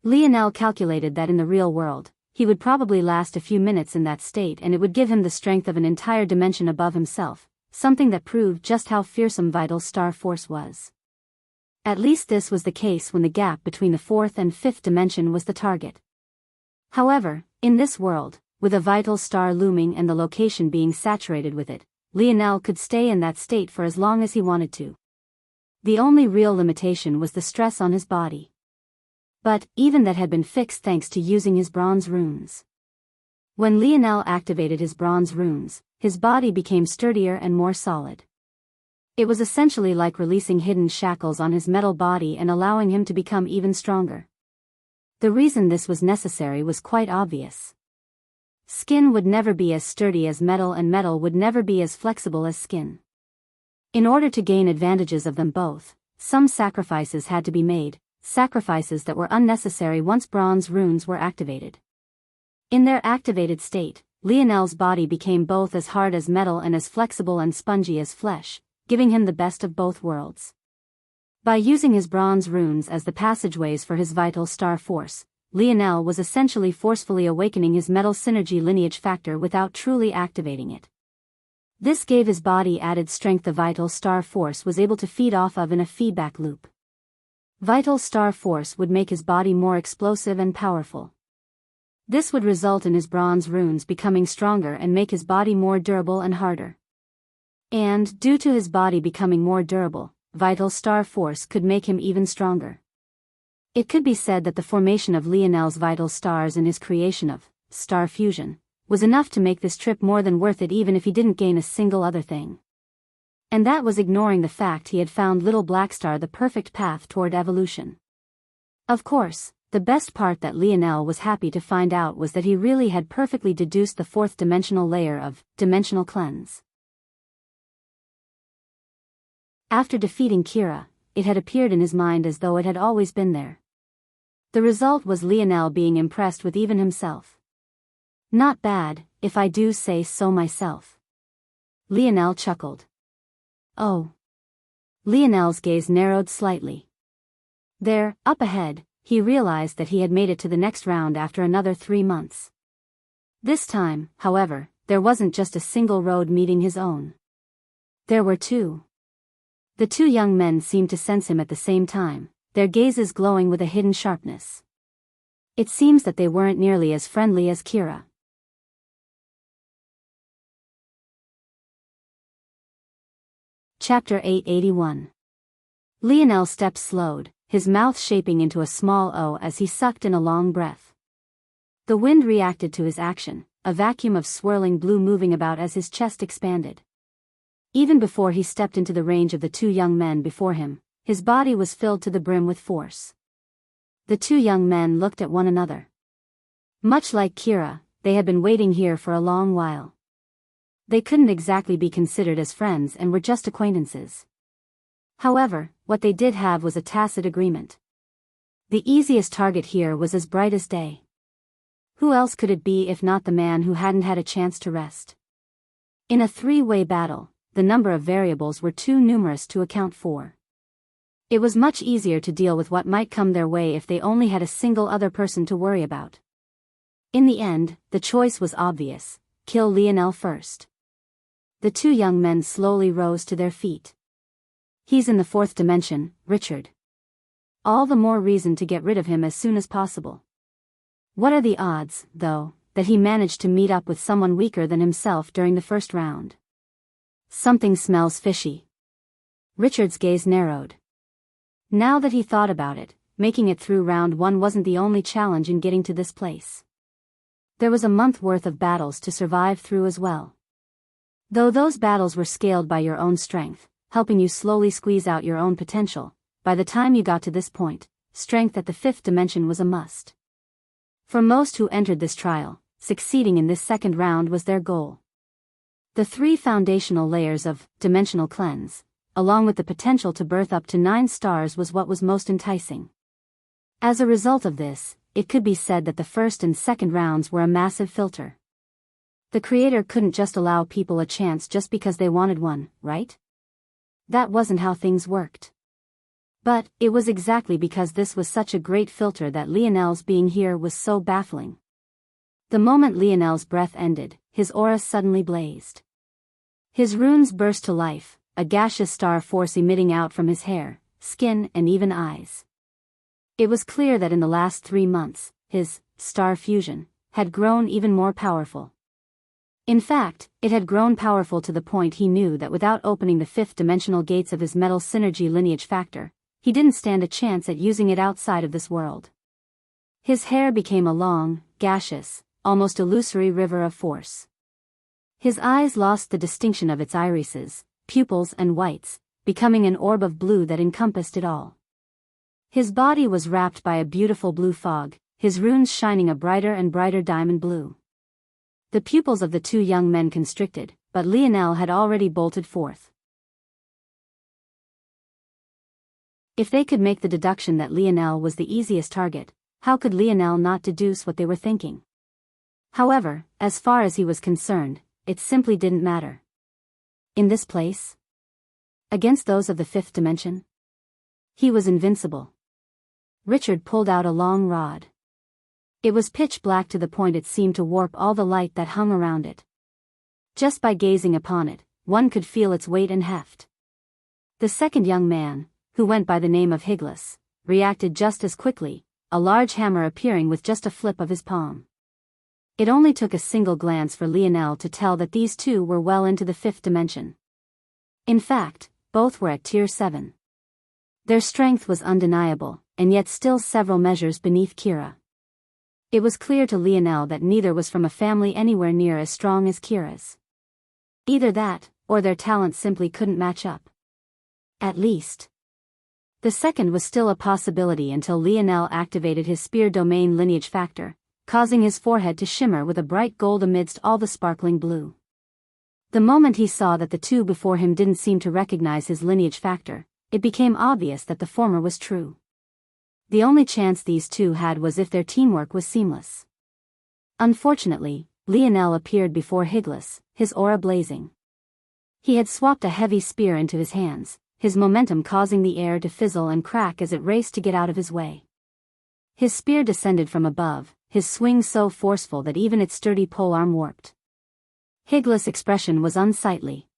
Lionel calculated that in the real world, he would probably last a few minutes in that state and it would give him the strength of an entire dimension above himself, something that proved just how fearsome Vital Star Force was. At least this was the case when the gap between the fourth and fifth dimension was the target. However, in this world, with a vital star looming and the location being saturated with it, Lionel could stay in that state for as long as he wanted to. The only real limitation was the stress on his body. But, even that had been fixed thanks to using his bronze runes. When Lionel activated his bronze runes, his body became sturdier and more solid. It was essentially like releasing hidden shackles on his metal body and allowing him to become even stronger. The reason this was necessary was quite obvious. Skin would never be as sturdy as metal and metal would never be as flexible as skin. In order to gain advantages of them both, some sacrifices had to be made, sacrifices that were unnecessary once bronze runes were activated. In their activated state, Lionel's body became both as hard as metal and as flexible and spongy as flesh, giving him the best of both worlds. By using his bronze runes as the passageways for his vital star force, Lionel was essentially forcefully awakening his metal synergy lineage factor without truly activating it. This gave his body added strength the vital star force was able to feed off of in a feedback loop. Vital star force would make his body more explosive and powerful. This would result in his bronze runes becoming stronger and make his body more durable and harder. And, due to his body becoming more durable, Vital Star Force could make him even stronger. It could be said that the formation of Lionel's vital stars and his creation of star fusion was enough to make this trip more than worth it even if he didn't gain a single other thing. And that was ignoring the fact he had found Little Black Star the perfect path toward evolution. Of course, the best part that Lionel was happy to find out was that he really had perfectly deduced the fourth dimensional layer of dimensional cleanse. After defeating Kira, it had appeared in his mind as though it had always been there. The result was Lionel being impressed with even himself. Not bad, if I do say so myself. Lionel chuckled. Oh. Lionel's gaze narrowed slightly. There, up ahead, he realized that he had made it to the next round after another 3 months. This time, however, there wasn't just a single road meeting his own. There were two. The two young men seemed to sense him at the same time, their gazes glowing with a hidden sharpness. It seems that they weren't nearly as friendly as Kira. Chapter 881. Lionel's steps slowed, his mouth shaping into a small O as he sucked in a long breath. The wind reacted to his action, a vacuum of swirling blue moving about as his chest expanded. Even before he stepped into the range of the two young men before him, his body was filled to the brim with force. The two young men looked at one another. Much like Kira, they had been waiting here for a long while. They couldn't exactly be considered as friends and were just acquaintances. However, what they did have was a tacit agreement. The easiest target here was as bright as day. Who else could it be if not the man who hadn't had a chance to rest? In a three-way battle, the number of variables were too numerous to account for. It was much easier to deal with what might come their way if they only had a single other person to worry about. In the end, the choice was obvious: kill Lionel first. The two young men slowly rose to their feet. He's in the fourth dimension, Richard. All the more reason to get rid of him as soon as possible. What are the odds, though, that he managed to meet up with someone weaker than himself during the first round? Something smells fishy. Richard's gaze narrowed. Now that he thought about it, making it through round 1 wasn't the only challenge in getting to this place. There was a month worth of battles to survive through as well. Though those battles were scaled by your own strength, helping you slowly squeeze out your own potential, by the time you got to this point, strength at the fifth dimension was a must. For most who entered this trial, succeeding in this second round was their goal. The 3 foundational layers of dimensional cleanse, along with the potential to birth up to 9 stars, was what was most enticing. As a result of this, it could be said that the first and second rounds were a massive filter. The creator couldn't just allow people a chance just because they wanted one, right? That wasn't how things worked. But it was exactly because this was such a great filter that Lionel's being here was so baffling. The moment Lionel's breath ended, his aura suddenly blazed. His runes burst to life, a gaseous star force emitting out from his hair, skin, and even eyes. It was clear that in the last 3 months, his star fusion had grown even more powerful. In fact, it had grown powerful to the point he knew that without opening the 5th dimensional gates of his metal synergy lineage factor, he didn't stand a chance at using it outside of this world. His hair became a long, gaseous, almost illusory river of force. His eyes lost the distinction of its irises, pupils and whites, becoming an orb of blue that encompassed it all. His body was wrapped by a beautiful blue fog, his runes shining a brighter and brighter diamond blue. The pupils of the two young men constricted, but Lionel had already bolted forth. If they could make the deduction that Lionel was the easiest target, how could Lionel not deduce what they were thinking? However, as far as he was concerned, it simply didn't matter. In this place? Against those of the 5th dimension? He was invincible. Richard pulled out a long rod. It was pitch black to the point it seemed to warp all the light that hung around it. Just by gazing upon it, one could feel its weight and heft. The second young man, who went by the name of Higlas, reacted just as quickly, a large hammer appearing with just a flip of his palm. It only took a single glance for Lionel to tell that these two were well into the 5th dimension. In fact, both were at Tier 7. Their strength was undeniable, and yet still several measures beneath Kira. It was clear to Lionel that neither was from a family anywhere near as strong as Kira's. Either that, or their talents simply couldn't match up. At least. The second was still a possibility until Lionel activated his spear domain lineage factor, causing his forehead to shimmer with a bright gold amidst all the sparkling blue. The moment he saw that the two before him didn't seem to recognize his lineage factor, it became obvious that the former was true. The only chance these two had was if their teamwork was seamless. Unfortunately, Lionel appeared before Higless, his aura blazing. He had swapped a heavy spear into his hands, his momentum causing the air to fizzle and crack as it raced to get out of his way. His spear descended from above, his swing so forceful that even its sturdy polearm warped. Higless' expression was unsightly.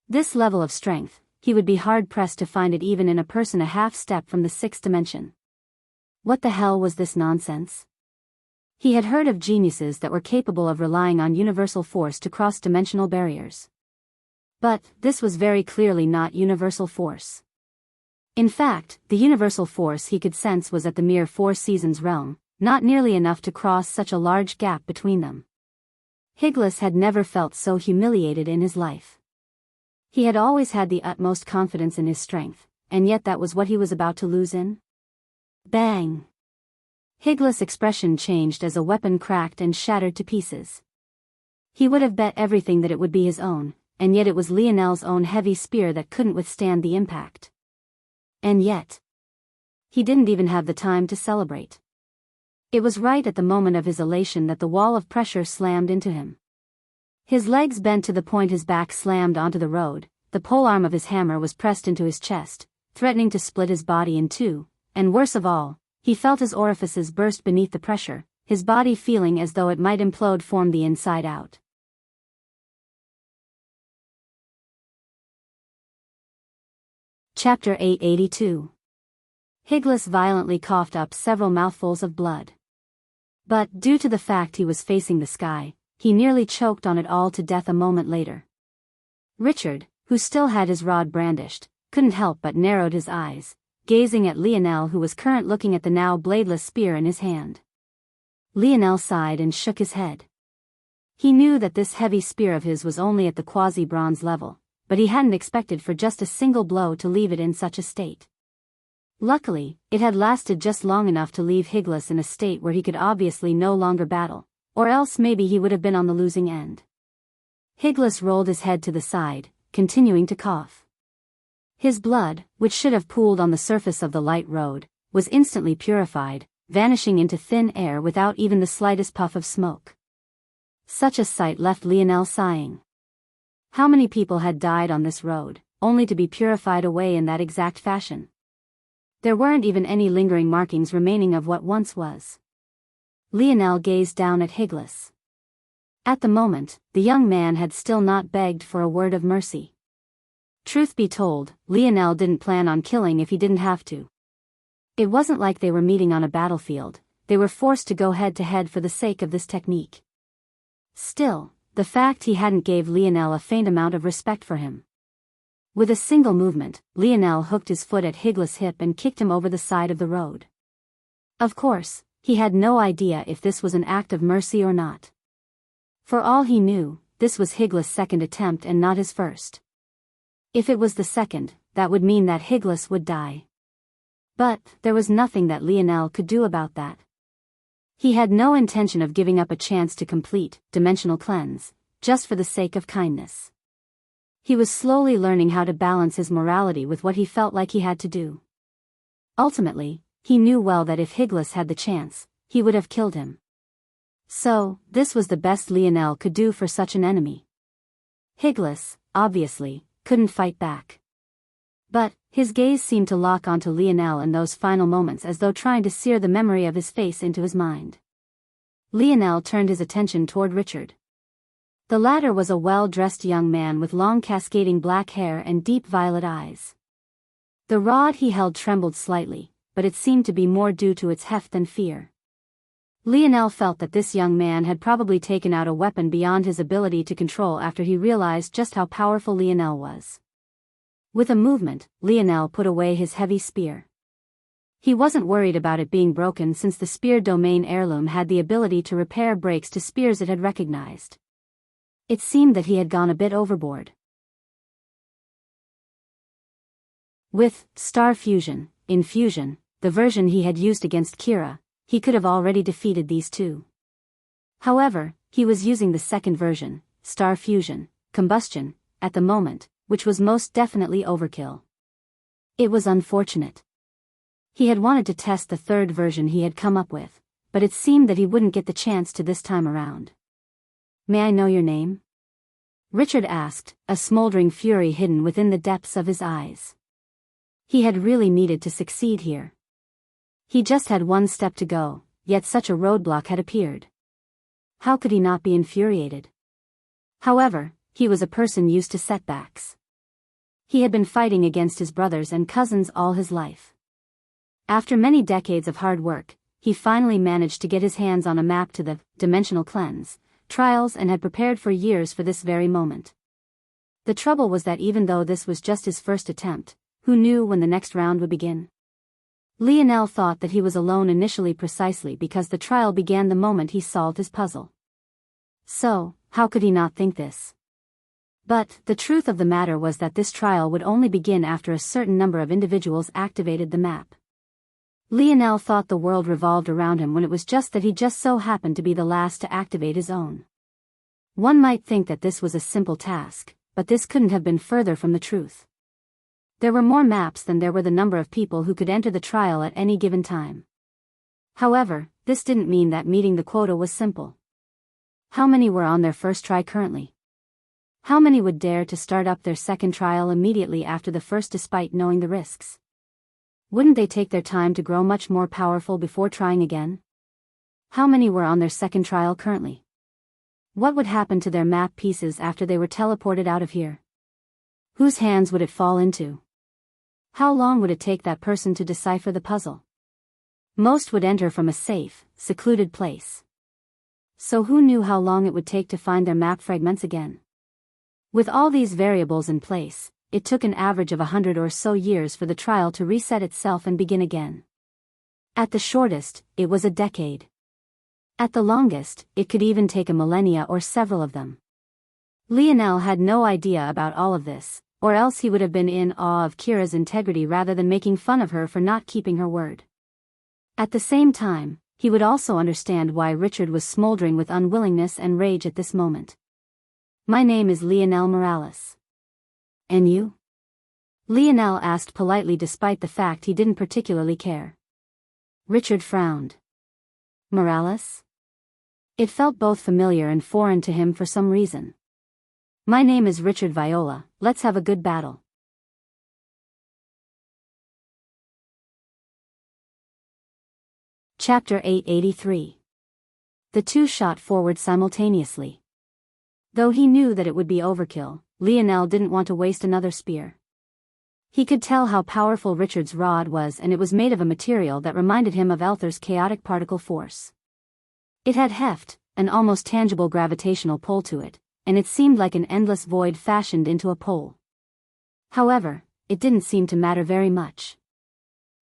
This level of strength, he would be hard-pressed to find it even in a person a half-step from the sixth dimension. What the hell was this nonsense? He had heard of geniuses that were capable of relying on universal force to cross dimensional barriers. But this was very clearly not universal force. In fact, the universal force he could sense was at the mere 4 seasons realm, not nearly enough to cross such a large gap between them. Higless had never felt so humiliated in his life. He had always had the utmost confidence in his strength, and yet that was what he was about to lose in? Bang! Higless' expression changed as a weapon cracked and shattered to pieces. He would have bet everything that it would be his own, and yet it was Lionel's own heavy spear that couldn't withstand the impact. And yet, he didn't even have the time to celebrate. It was right at the moment of his elation that the wall of pressure slammed into him. His legs bent to the point his back slammed onto the road, the polearm of his hammer was pressed into his chest, threatening to split his body in two, and worse of all, he felt his orifices burst beneath the pressure, his body feeling as though it might implode from the inside out. Chapter 882. Higless violently coughed up several mouthfuls of blood. But, due to the fact he was facing the sky, he nearly choked on it all to death a moment later. Richard, who still had his rod brandished, couldn't help but narrowed his eyes, gazing at Lionel who was currently looking at the now bladeless spear in his hand. Lionel sighed and shook his head. He knew that this heavy spear of his was only at the quasi-bronze level, but he hadn't expected for just a single blow to leave it in such a state. Luckily, it had lasted just long enough to leave Higless in a state where he could obviously no longer battle, or else maybe he would have been on the losing end. Higless rolled his head to the side, continuing to cough. His blood, which should have pooled on the surface of the light road, was instantly purified, vanishing into thin air without even the slightest puff of smoke. Such a sight left Lionel sighing. How many people had died on this road, only to be purified away in that exact fashion? There weren't even any lingering markings remaining of what once was. Lionel gazed down at Higless. At the moment, the young man had still not begged for a word of mercy. Truth be told, Lionel didn't plan on killing if he didn't have to. It wasn't like they were meeting on a battlefield, they were forced to go head-to-head for the sake of this technique. Still, the fact he hadn't gave Lionel a faint amount of respect for him. With a single movement, Lionel hooked his foot at Higless' hip and kicked him over the side of the road. Of course, he had no idea if this was an act of mercy or not. For all he knew, this was Higless' second attempt and not his first. If it was the second, that would mean that Higless would die. But, there was nothing that Lionel could do about that. He had no intention of giving up a chance to complete dimensional cleanse, just for the sake of kindness. He was slowly learning how to balance his morality with what he felt like he had to do. Ultimately, he knew well that if Higless had the chance, he would have killed him. So, this was the best Lionel could do for such an enemy. Higless, obviously, couldn't fight back. But, his gaze seemed to lock onto Lionel in those final moments as though trying to sear the memory of his face into his mind. Lionel turned his attention toward Richard. The latter was a well-dressed young man with long cascading black hair and deep violet eyes. The rod he held trembled slightly, but it seemed to be more due to its heft than fear. Lionel felt that this young man had probably taken out a weapon beyond his ability to control after he realized just how powerful Lionel was. With a movement, Lionel put away his heavy spear. He wasn't worried about it being broken since the spear domain heirloom had the ability to repair breaks to spears it had recognized. It seemed that he had gone a bit overboard. With Star Fusion, in Fusion, the version he had used against Kira, he could have already defeated these two. However, he was using the second version, Star Fusion, Combustion, at the moment, which was most definitely overkill. It was unfortunate. He had wanted to test the third version he had come up with, but it seemed that he wouldn't get the chance to this time around. "May I know your name?" Richard asked, a smoldering fury hidden within the depths of his eyes. He had really needed to succeed here. He just had one step to go, yet such a roadblock had appeared. How could he not be infuriated? However, he was a person used to setbacks. He had been fighting against his brothers and cousins all his life. After many decades of hard work, he finally managed to get his hands on a map to the Dimensional Cleanse trials and had prepared for years for this very moment. The trouble was that even though this was just his first attempt, who knew when the next round would begin? Lionel thought that he was alone initially precisely because the trial began the moment he solved his puzzle. So, how could he not think this? But, the truth of the matter was that this trial would only begin after a certain number of individuals activated the map. Lionel thought the world revolved around him when it was just that he just so happened to be the last to activate his own. One might think that this was a simple task, but this couldn't have been further from the truth. There were more maps than there were the number of people who could enter the trial at any given time. However, this didn't mean that meeting the quota was simple. How many were on their first try currently? How many would dare to start up their second trial immediately after the first despite knowing the risks? Wouldn't they take their time to grow much more powerful before trying again? How many were on their second trial currently? What would happen to their map pieces after they were teleported out of here? Whose hands would it fall into? How long would it take that person to decipher the puzzle? Most would enter from a safe, secluded place. So who knew how long it would take to find their map fragments again? With all these variables in place, it took an average of 100 or so years for the trial to reset itself and begin again. At the shortest, it was a decade. At the longest, it could even take a millennia or several of them. Lionel had no idea about all of this, or else he would have been in awe of Kira's integrity rather than making fun of her for not keeping her word. At the same time, he would also understand why Richard was smoldering with unwillingness and rage at this moment. "My name is Lionel Morales." "And you?" Lionel asked politely despite the fact he didn't particularly care. Richard frowned. "Morales?" It felt both familiar and foreign to him for some reason. "My name is Richard Viola, let's have a good battle." Chapter 883. The two shot forward simultaneously. Though he knew that it would be overkill, Lionel didn't want to waste another spear. He could tell how powerful Richard's rod was, and it was made of a material that reminded him of Elther's chaotic particle force. It had heft, an almost tangible gravitational pull to it, and it seemed like an endless void fashioned into a pole. However, it didn't seem to matter very much.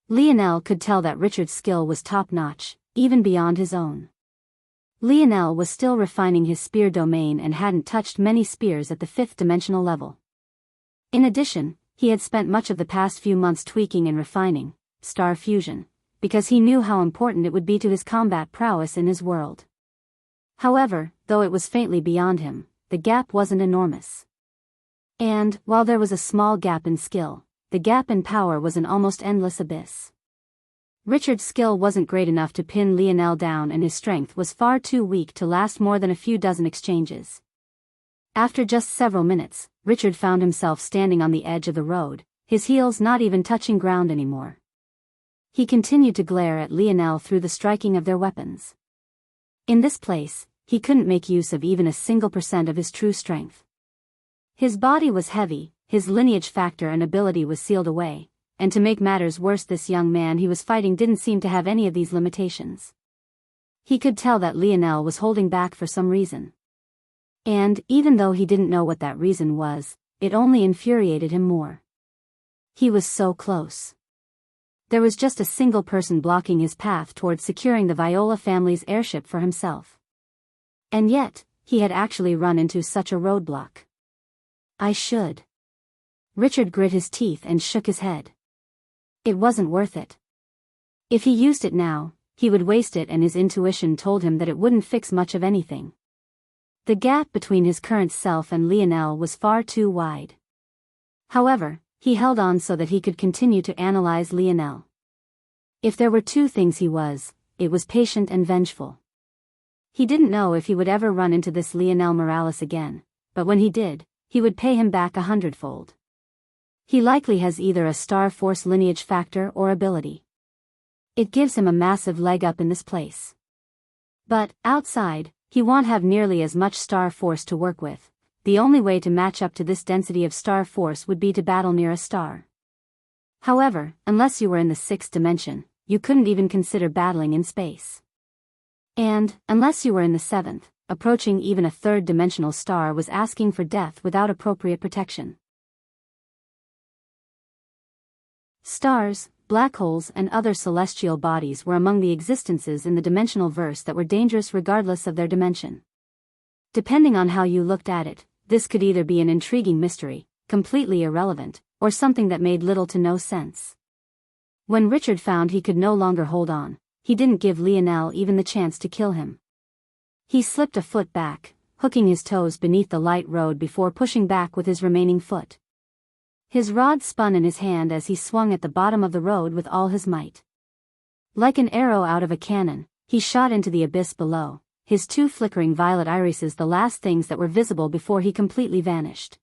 Lionel could tell that Richard's skill was top-notch, even beyond his own. Lionel was still refining his spear domain and hadn't touched many spears at the 5th dimensional level. In addition, he had spent much of the past few months tweaking and refining Star Fusion, because he knew how important it would be to his combat prowess in his world. However, though it was faintly beyond him, the gap wasn't enormous. And, while there was a small gap in skill, the gap in power was an almost endless abyss. Richard's skill wasn't great enough to pin Lionel down, and his strength was far too weak to last more than a few dozen exchanges. After just several minutes, Richard found himself standing on the edge of the road, his heels not even touching ground anymore. He continued to glare at Lionel through the striking of their weapons. In this place, he couldn't make use of even a single % of his true strength. His body was heavy, his lineage factor and ability was sealed away, and to make matters worse, this young man he was fighting didn't seem to have any of these limitations. He could tell that Lionel was holding back for some reason. And, even though he didn't know what that reason was, it only infuriated him more. He was so close. There was just a single person blocking his path towards securing the Viola family's airship for himself. And yet, he had actually run into such a roadblock. I should. Richard grit his teeth and shook his head. It wasn't worth it. If he used it now, he would waste it, and his intuition told him that it wouldn't fix much of anything. The gap between his current self and Lionel was far too wide. However, he held on so that he could continue to analyze Lionel. If there were two things it was patient and vengeful. He didn't know if he would ever run into this Lionel Morales again, but when he did, he would pay him back 100-fold. He likely has either a Star Force lineage factor or ability. It gives him a massive leg up in this place. But, outside, he won't have nearly as much Star Force to work with. The only way to match up to this density of Star Force would be to battle near a star. However, unless you were in the 6th dimension, you couldn't even consider battling in space. And, unless you were in the 7th, approaching even a 3rd-dimensional star was asking for death without appropriate protection. Stars, black holes and other celestial bodies were among the existences in the dimensional verse that were dangerous regardless of their dimension. Depending on how you looked at it, this could either be an intriguing mystery, completely irrelevant, or something that made little to no sense. When Richard found he could no longer hold on, he didn't give Lionel even the chance to kill him. He slipped a foot back, hooking his toes beneath the light road before pushing back with his remaining foot. His rod spun in his hand as he swung at the bottom of the road with all his might. Like an arrow out of a cannon, he shot into the abyss below, his two flickering violet irises the last things that were visible before he completely vanished.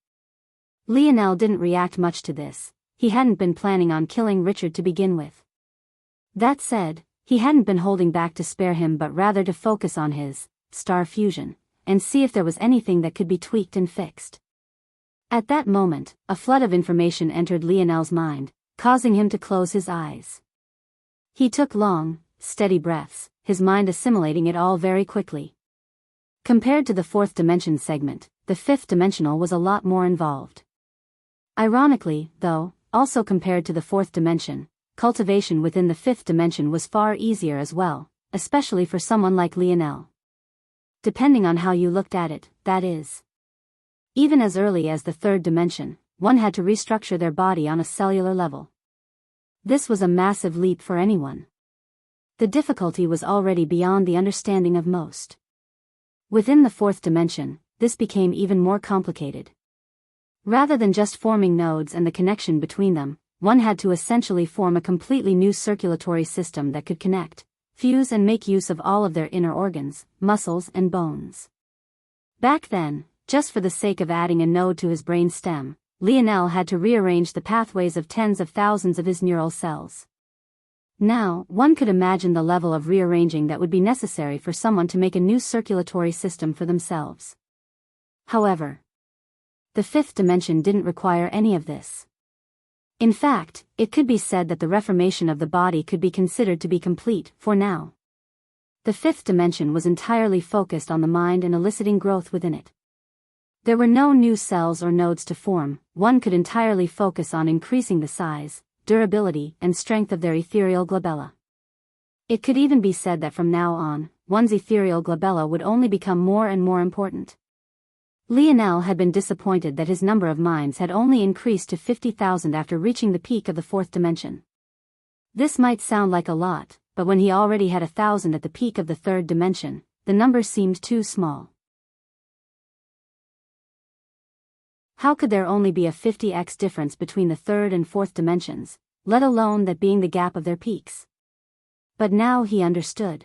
Lionel didn't react much to this. He hadn't been planning on killing Richard to begin with. That said, he hadn't been holding back to spare him but rather to focus on his star fusion, and see if there was anything that could be tweaked and fixed. At that moment, a flood of information entered Lionel's mind, causing him to close his eyes. He took long, steady breaths, his mind assimilating it all very quickly. Compared to the 4th dimension segment, the 5th dimensional was a lot more involved. Ironically, though, also compared to the 4th dimension, cultivation within the 5th dimension was far easier as well, especially for someone like Lionel. Depending on how you looked at it, that is. Even as early as the 3rd dimension, one had to restructure their body on a cellular level. This was a massive leap for anyone. The difficulty was already beyond the understanding of most. Within the 4th dimension, this became even more complicated. Rather than just forming nodes and the connection between them, one had to essentially form a completely new circulatory system that could connect, fuse and make use of all of their inner organs, muscles and bones. Back then, just for the sake of adding a node to his brain stem, Lionel had to rearrange the pathways of tens of thousands of his neural cells. Now, one could imagine the level of rearranging that would be necessary for someone to make a new circulatory system for themselves. However, the 5th dimension didn't require any of this. In fact, it could be said that the reformation of the body could be considered to be complete, for now. The 5th dimension was entirely focused on the mind and eliciting growth within it. There were no new cells or nodes to form. One could entirely focus on increasing the size, durability, and strength of their ethereal glabella. It could even be said that from now on, one's ethereal glabella would only become more and more important. Lionel had been disappointed that his number of minds had only increased to 50,000 after reaching the peak of the 4th dimension. This might sound like a lot, but when he already had 1,000 at the peak of the 3rd dimension, the number seemed too small. How could there only be a 50x difference between the 3rd and 4th dimensions, let alone that being the gap of their peaks? But now he understood.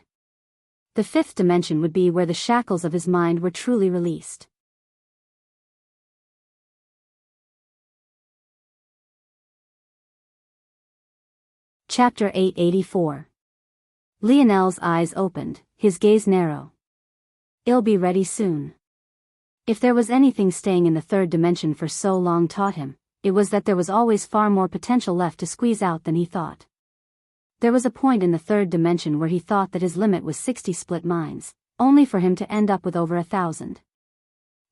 The 5th dimension would be where the shackles of his mind were truly released. Chapter 884. Lionel's eyes opened, his gaze narrow. "I'll be ready soon." If there was anything staying in the 3rd dimension for so long taught him, it was that there was always far more potential left to squeeze out than he thought. There was a point in the 3rd dimension where he thought that his limit was 60 split minds, only for him to end up with over 1,000.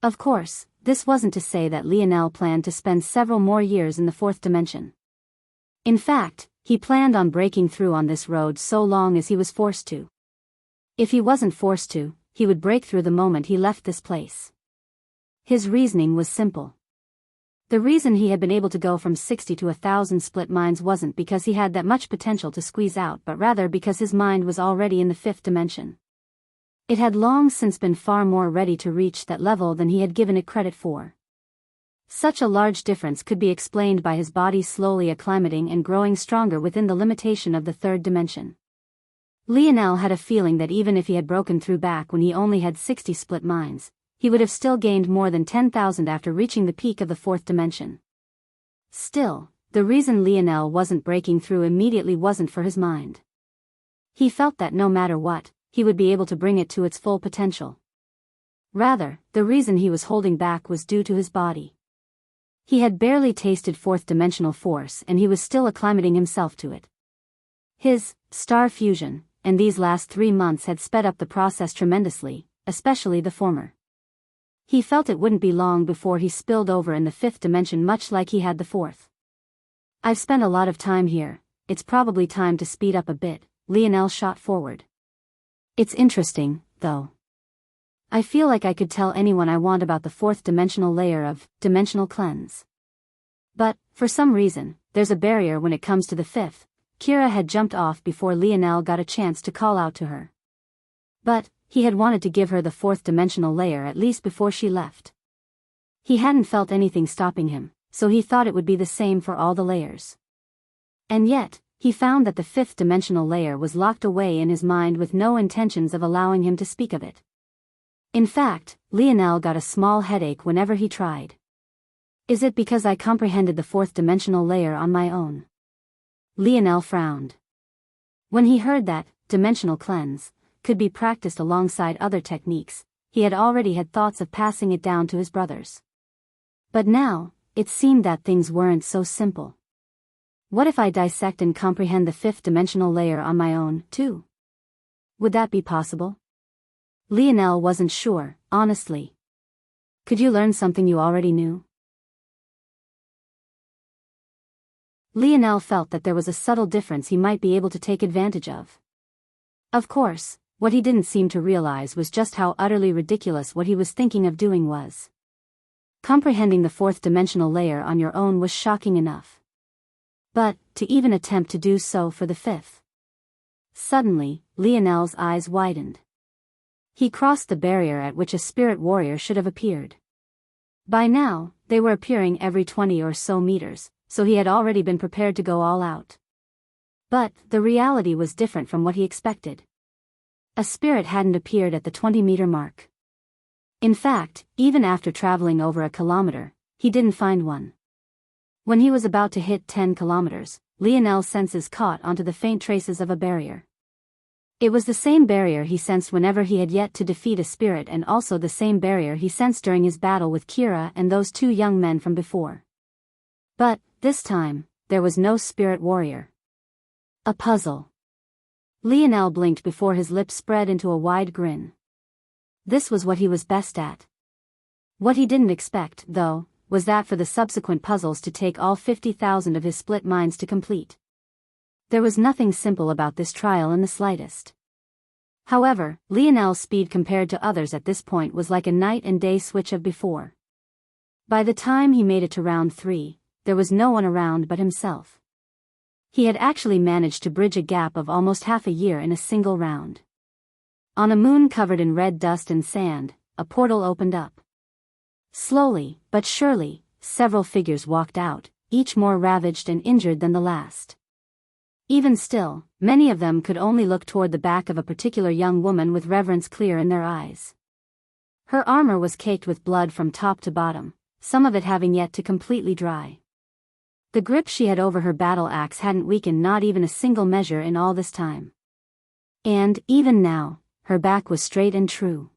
Of course, this wasn't to say that Lionel planned to spend several more years in the 4th dimension. In fact, He planned on breaking through on this road so long as he was forced to. If he wasn't forced to, he would break through the moment he left this place. His reasoning was simple. The reason he had been able to go from 60 to 1,000 split minds wasn't because he had that much potential to squeeze out, but rather because his mind was already in the fifth dimension. It had long since been far more ready to reach that level than he had given it credit for. Such a large difference could be explained by his body slowly acclimating and growing stronger within the limitation of the third dimension. Lionel had a feeling that even if he had broken through back when he only had 60 split minds, he would have still gained more than 10,000 after reaching the peak of the fourth dimension. Still, the reason Lionel wasn't breaking through immediately wasn't for his mind. He felt that no matter what, he would be able to bring it to its full potential. Rather, the reason he was holding back was due to his body. He had barely tasted fourth-dimensional force and he was still acclimating himself to it. His star fusion, and these last 3 months had sped up the process tremendously, especially the former. He felt it wouldn't be long before he spilled over in the fifth dimension much like he had the fourth. I've spent a lot of time here, it's probably time to speed up a bit, Lionel shot forward. It's interesting, though. I feel like I could tell anyone I want about the fourth dimensional layer of dimensional cleanse. But, for some reason, there's a barrier when it comes to the fifth. Kira had jumped off before Lionel got a chance to call out to her. But, he had wanted to give her the fourth dimensional layer at least before she left. He hadn't felt anything stopping him, so he thought it would be the same for all the layers. And yet, he found that the fifth dimensional layer was locked away in his mind with no intentions of allowing him to speak of it. In fact, Lionel got a small headache whenever he tried. Is it because I comprehended the fourth dimensional layer on my own? Lionel frowned. When he heard that dimensional cleanse could be practiced alongside other techniques, he had already had thoughts of passing it down to his brothers. But now, it seemed that things weren't so simple. What if I dissect and comprehend the fifth dimensional layer on my own, too? Would that be possible? Lionel wasn't sure, honestly. Could you learn something you already knew? Lionel felt that there was a subtle difference he might be able to take advantage of. Of course, what he didn't seem to realize was just how utterly ridiculous what he was thinking of doing was. Comprehending the fourth dimensional layer on your own was shocking enough. But, to even attempt to do so for the fifth. Suddenly, Lionel's eyes widened. He crossed the barrier at which a spirit warrior should have appeared. By now, they were appearing every 20 or so meters, so he had already been prepared to go all out. But, the reality was different from what he expected. A spirit hadn't appeared at the 20-meter mark. In fact, even after traveling over a kilometer, he didn't find one. When he was about to hit 10 kilometers, Lionel's senses caught onto the faint traces of a barrier. It was the same barrier he sensed whenever he had yet to defeat a spirit and also the same barrier he sensed during his battle with Kira and those 2 young men from before. But, this time, there was no spirit warrior. A puzzle. Lionel blinked before his lips spread into a wide grin. This was what he was best at. What he didn't expect, though, was that for the subsequent puzzles to take all 50,000 of his split minds to complete. There was nothing simple about this trial in the slightest. However, Lionel's speed compared to others at this point was like a night and day switch of before. By the time he made it to round 3, there was no one around but himself. He had actually managed to bridge a gap of almost half a year in a single round. On a moon covered in red dust and sand, a portal opened up. Slowly, but surely, several figures walked out, each more ravaged and injured than the last. Even still, many of them could only look toward the back of a particular young woman with reverence clear in their eyes. Her armor was caked with blood from top to bottom, some of it having yet to completely dry. The grip she had over her battle axe hadn't weakened not even a single measure in all this time. And, even now, her back was straight and true.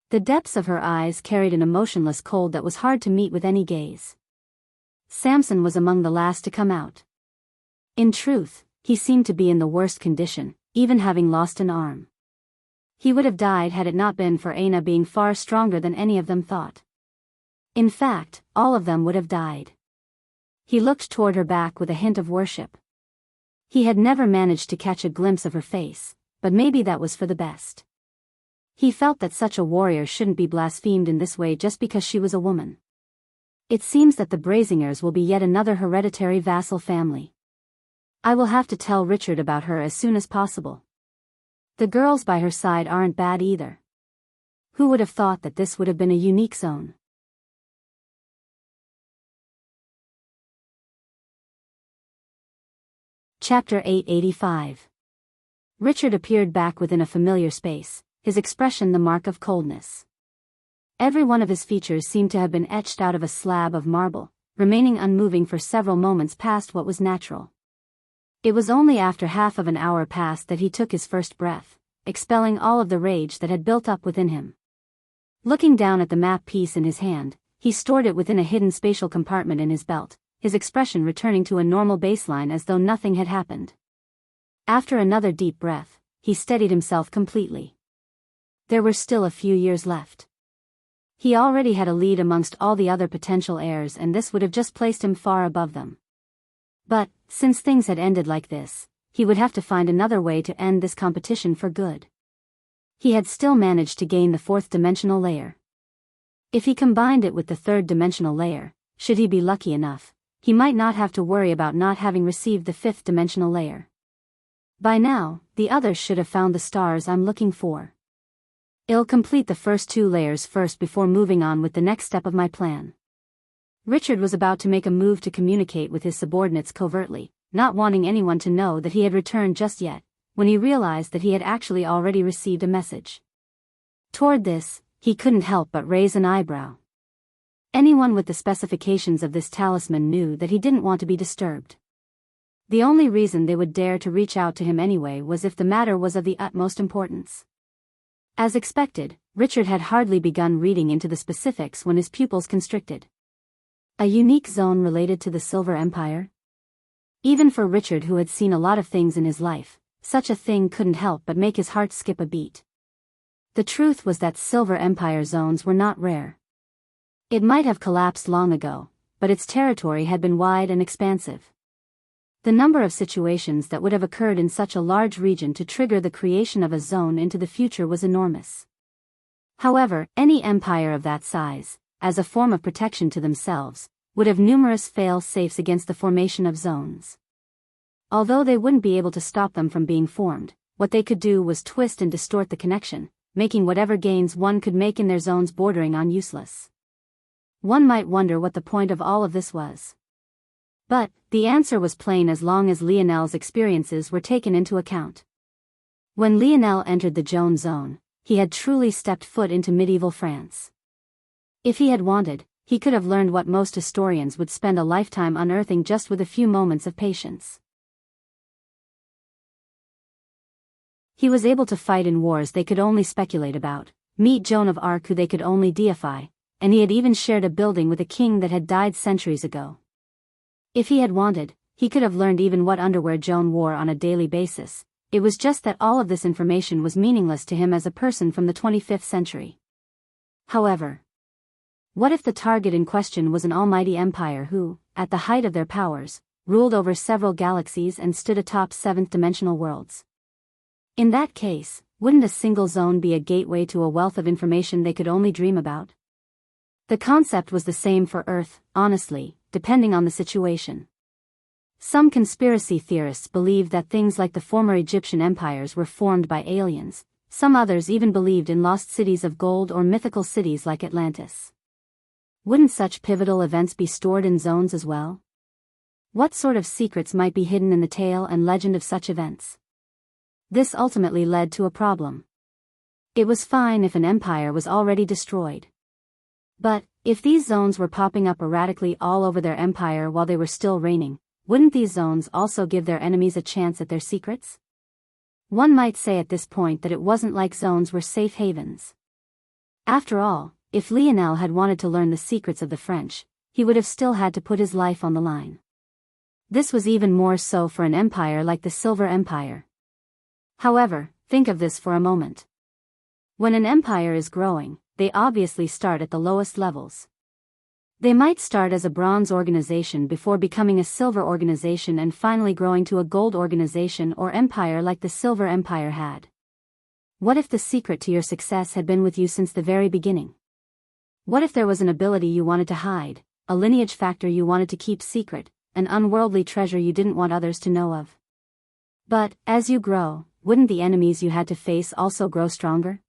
The depths of her eyes carried an emotionless cold that was hard to meet with any gaze. Samson was among the last to come out. In truth, he seemed to be in the worst condition, even having lost an arm. He would have died had it not been for Aina being far stronger than any of them thought. In fact, all of them would have died. He looked toward her back with a hint of worship. He had never managed to catch a glimpse of her face, but maybe that was for the best. He felt that such a warrior shouldn't be blasphemed in this way just because she was a woman. It seems that the Brazingers will be yet another hereditary vassal family. I will have to tell Richard about her as soon as possible. The girls by her side aren't bad either. Who would have thought that this would have been a unique zone? Chapter 885. Richard appeared back within a familiar space, his expression the mark of coldness. Every one of his features seemed to have been etched out of a slab of marble, remaining unmoving for several moments past what was natural. It was only after half of an hour passed that he took his first breath, expelling all of the rage that had built up within him. Looking down at the map piece in his hand, he stored it within a hidden spatial compartment in his belt, his expression returning to a normal baseline as though nothing had happened. After another deep breath, he steadied himself completely. There were still a few years left. He already had a lead amongst all the other potential heirs, and this would have just placed him far above them. But, since things had ended like this, he would have to find another way to end this competition for good. He had still managed to gain the fourth-dimensional layer. If he combined it with the third-dimensional layer, should he be lucky enough, he might not have to worry about not having received the fifth-dimensional layer. By now, the others should have found the stars I'm looking for. I'll complete the first 2 layers first before moving on with the next step of my plan. Richard was about to make a move to communicate with his subordinates covertly, not wanting anyone to know that he had returned just yet, when he realized that he had actually already received a message. Toward this, he couldn't help but raise an eyebrow. Anyone with the specifications of this talisman knew that he didn't want to be disturbed. The only reason they would dare to reach out to him anyway was if the matter was of the utmost importance. As expected, Richard had hardly begun reading into the specifics when his pupils constricted. A unique zone related to the Silver Empire? Even for Richard, who had seen a lot of things in his life, such a thing couldn't help but make his heart skip a beat. The truth was that Silver Empire zones were not rare. It might have collapsed long ago, but its territory had been wide and expansive. The number of situations that would have occurred in such a large region to trigger the creation of a zone into the future was enormous. However, any empire of that size, as a form of protection to themselves, would have numerous fail-safes against the formation of zones. Although they wouldn't be able to stop them from being formed, what they could do was twist and distort the connection, making whatever gains one could make in their zones bordering on useless. One might wonder what the point of all of this was. But, the answer was plain as long as Lionel's experiences were taken into account. When Lionel entered the Joan zone, he had truly stepped foot into medieval France. If he had wanted, he could have learned what most historians would spend a lifetime unearthing just with a few moments of patience. He was able to fight in wars they could only speculate about, meet Joan of Arc who they could only deify, and he had even shared a building with a king that had died centuries ago. If he had wanted, he could have learned even what underwear Joan wore on a daily basis. It was just that all of this information was meaningless to him as a person from the 25th century. However, what if the target in question was an almighty empire who, at the height of their powers, ruled over several galaxies and stood atop seventh-dimensional worlds? In that case, wouldn't a single zone be a gateway to a wealth of information they could only dream about? The concept was the same for Earth, honestly, depending on the situation. Some conspiracy theorists believed that things like the former Egyptian empires were formed by aliens. Some others even believed in lost cities of gold or mythical cities like Atlantis. Wouldn't such pivotal events be stored in zones as well? What sort of secrets might be hidden in the tale and legend of such events? This ultimately led to a problem. It was fine if an empire was already destroyed. But, if these zones were popping up erratically all over their empire while they were still reigning, wouldn't these zones also give their enemies a chance at their secrets? One might say at this point that it wasn't like zones were safe havens. After all, if Lionel had wanted to learn the secrets of the French, he would have still had to put his life on the line. This was even more so for an empire like the Silver Empire. However, think of this for a moment. When an empire is growing, they obviously start at the lowest levels. They might start as a bronze organization before becoming a silver organization and finally growing to a gold organization or empire like the Silver Empire had. What if the secret to your success had been with you since the very beginning? What if there was an ability you wanted to hide, a lineage factor you wanted to keep secret, an unworldly treasure you didn't want others to know of? But, as you grow, wouldn't the enemies you had to face also grow stronger?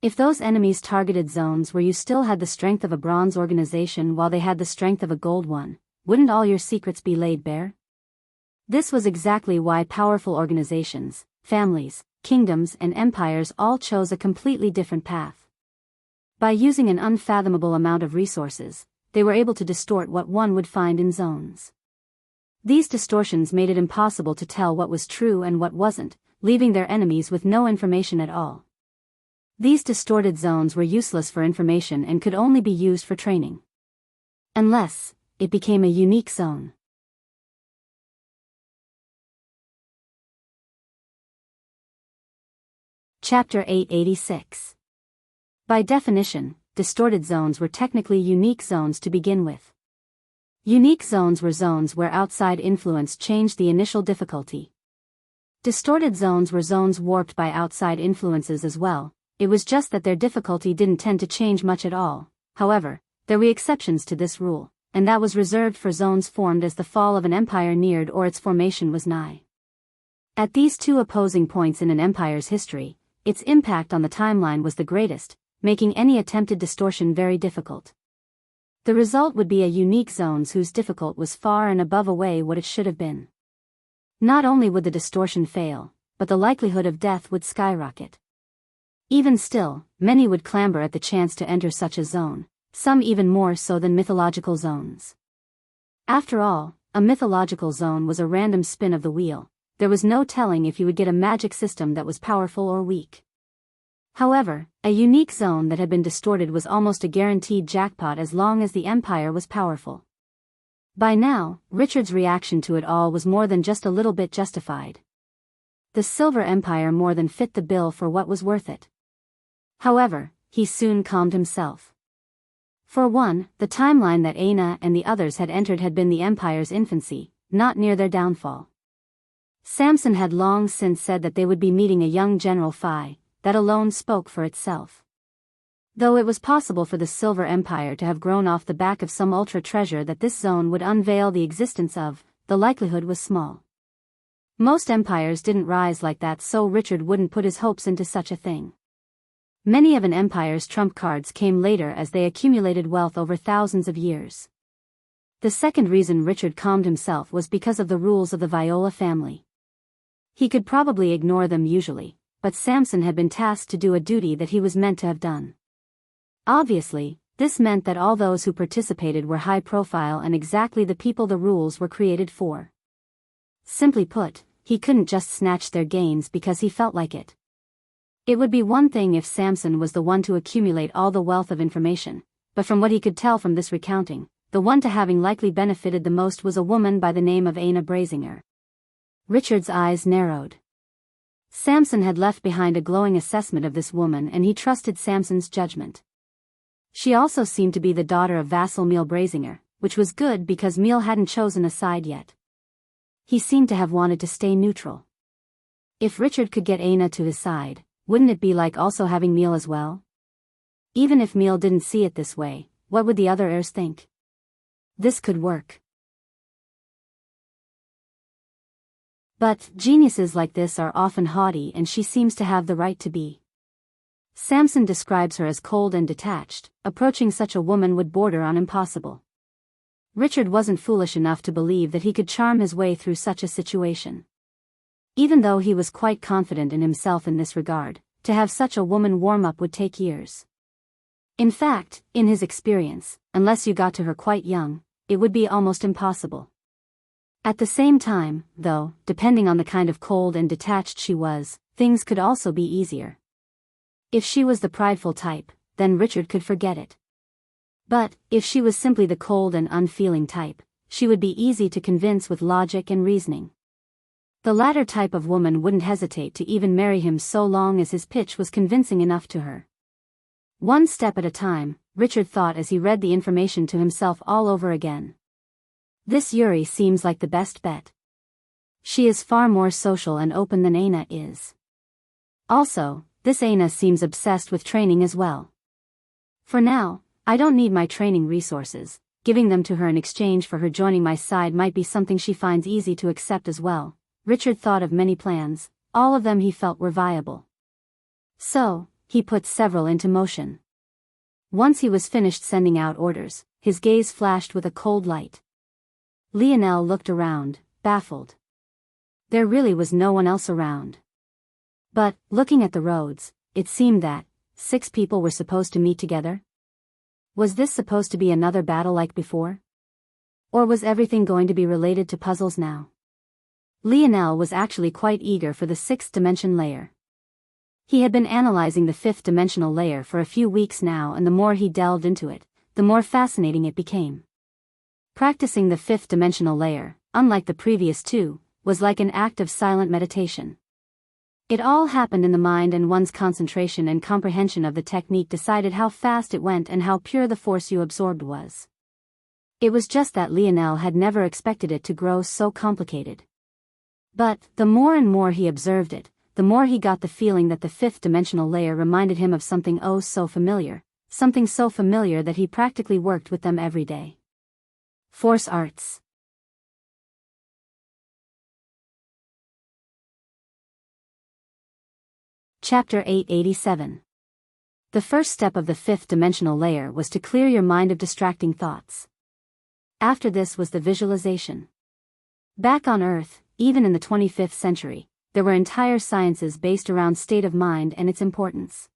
If those enemies targeted zones where you still had the strength of a bronze organization while they had the strength of a gold one, wouldn't all your secrets be laid bare? This was exactly why powerful organizations, families, kingdoms and empires all chose a completely different path. By using an unfathomable amount of resources, they were able to distort what one would find in zones. These distortions made it impossible to tell what was true and what wasn't, leaving their enemies with no information at all. These distorted zones were useless for information and could only be used for training. Unless it became a unique zone. Chapter 886. By definition, distorted zones were technically unique zones to begin with. Unique zones were zones where outside influence changed the initial difficulty. Distorted zones were zones warped by outside influences as well. It was just that their difficulty didn't tend to change much at all. However, there were exceptions to this rule, and that was reserved for zones formed as the fall of an empire neared or its formation was nigh. At these two opposing points in an empire's history, its impact on the timeline was the greatest, making any attempted distortion very difficult. The result would be a unique zones whose difficulty was far and above away what it should have been. Not only would the distortion fail, but the likelihood of death would skyrocket. Even still, many would clamber at the chance to enter such a zone, some even more so than mythological zones. After all, a mythological zone was a random spin of the wheel. There was no telling if you would get a magic system that was powerful or weak. However, a unique zone that had been distorted was almost a guaranteed jackpot as long as the empire was powerful. By now, Richard's reaction to it all was more than just a little bit justified. The Silver Empire more than fit the bill for what was worth it. However, he soon calmed himself. For one, the timeline that Aina and the others had entered had been the Empire's infancy, not near their downfall. Samson had long since said that they would be meeting a young General Phi, that alone spoke for itself. Though it was possible for the Silver Empire to have grown off the back of some ultra-treasure that this zone would unveil the existence of, the likelihood was small. Most empires didn't rise like that, so Richard wouldn't put his hopes into such a thing. Many of an empire's trump cards came later as they accumulated wealth over thousands of years. The second reason Richard calmed himself was because of the rules of the Viola family. He could probably ignore them usually, but Samson had been tasked to do a duty that he was meant to have done. Obviously, this meant that all those who participated were high profile and exactly the people the rules were created for. Simply put, he couldn't just snatch their gains because he felt like it. It would be one thing if Samson was the one to accumulate all the wealth of information, but from what he could tell from this recounting, the one to having likely benefited the most was a woman by the name of Aina Brazinger. Richard's eyes narrowed. Samson had left behind a glowing assessment of this woman and he trusted Samson's judgment. She also seemed to be the daughter of vassal Miel Brazinger, which was good because Miel hadn't chosen a side yet. He seemed to have wanted to stay neutral. If Richard could get Aina to his side, wouldn't it be like also having Miel as well? Even if Miel didn't see it this way, what would the other heirs think? This could work. But geniuses like this are often haughty and she seems to have the right to be. Samson describes her as cold and detached. Approaching such a woman would border on impossible. Richard wasn't foolish enough to believe that he could charm his way through such a situation. Even though he was quite confident in himself in this regard, to have such a woman warm up would take years. In fact, in his experience, unless you got to her quite young, it would be almost impossible. At the same time, though, depending on the kind of cold and detached she was, things could also be easier. If she was the prideful type, then Richard could forget it. But, if she was simply the cold and unfeeling type, she would be easy to convince with logic and reasoning. The latter type of woman wouldn't hesitate to even marry him so long as his pitch was convincing enough to her. One step at a time, Richard thought as he read the information to himself all over again. This Yuri seems like the best bet. She is far more social and open than Aina is. Also, this Aina seems obsessed with training as well. For now, I don't need my training resources. Giving them to her in exchange for her joining my side might be something she finds easy to accept as well. Richard thought of many plans, all of them he felt were viable. So, he put several into motion. Once he was finished sending out orders, his gaze flashed with a cold light. Lionel looked around, baffled. There really was no one else around. But, looking at the roads, it seemed that 6 people were supposed to meet together. Was this supposed to be another battle like before? Or was everything going to be related to puzzles now? Lionel was actually quite eager for the 6th dimension layer. He had been analyzing the 5th dimensional layer for a few weeks now, and the more he delved into it, the more fascinating it became. Practicing the 5th dimensional layer, unlike the previous 2, was like an act of silent meditation. It all happened in the mind, and one's concentration and comprehension of the technique decided how fast it went and how pure the force you absorbed was. It was just that Lionel had never expected it to grow so complicated. But, the more and more he observed it, the more he got the feeling that the 5th dimensional layer reminded him of something oh so familiar, something so familiar that he practically worked with them every day. Force arts. Chapter 887. The first step of the 5th dimensional layer was to clear your mind of distracting thoughts. After this was the visualization. Back on Earth, even in the 25th century, there were entire sciences based around state of mind and its importance.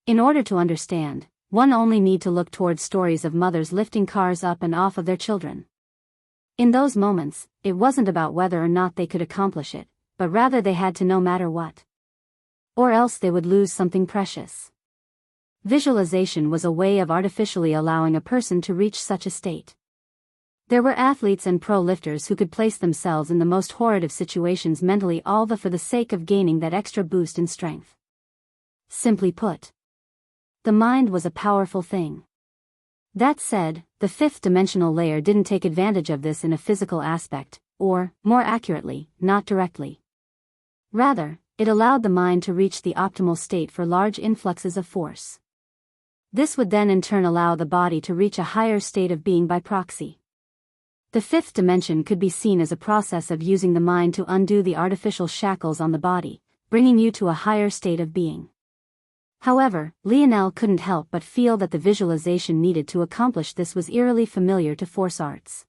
In order to understand, one only need to look towards stories of mothers lifting cars up and off of their children. In those moments, it wasn't about whether or not they could accomplish it, but rather they had to no matter what. Or else they would lose something precious. Visualization was a way of artificially allowing a person to reach such a state. There were athletes and pro lifters who could place themselves in the most horrid of situations mentally, all for the sake of gaining that extra boost in strength. Simply put, the mind was a powerful thing. That said, the 5th dimensional layer didn't take advantage of this in a physical aspect, or, more accurately, not directly. Rather, it allowed the mind to reach the optimal state for large influxes of force. This would then in turn allow the body to reach a higher state of being by proxy. The 5th dimension could be seen as a process of using the mind to undo the artificial shackles on the body, bringing you to a higher state of being. However, Lionel couldn't help but feel that the visualization needed to accomplish this was eerily familiar to force arts.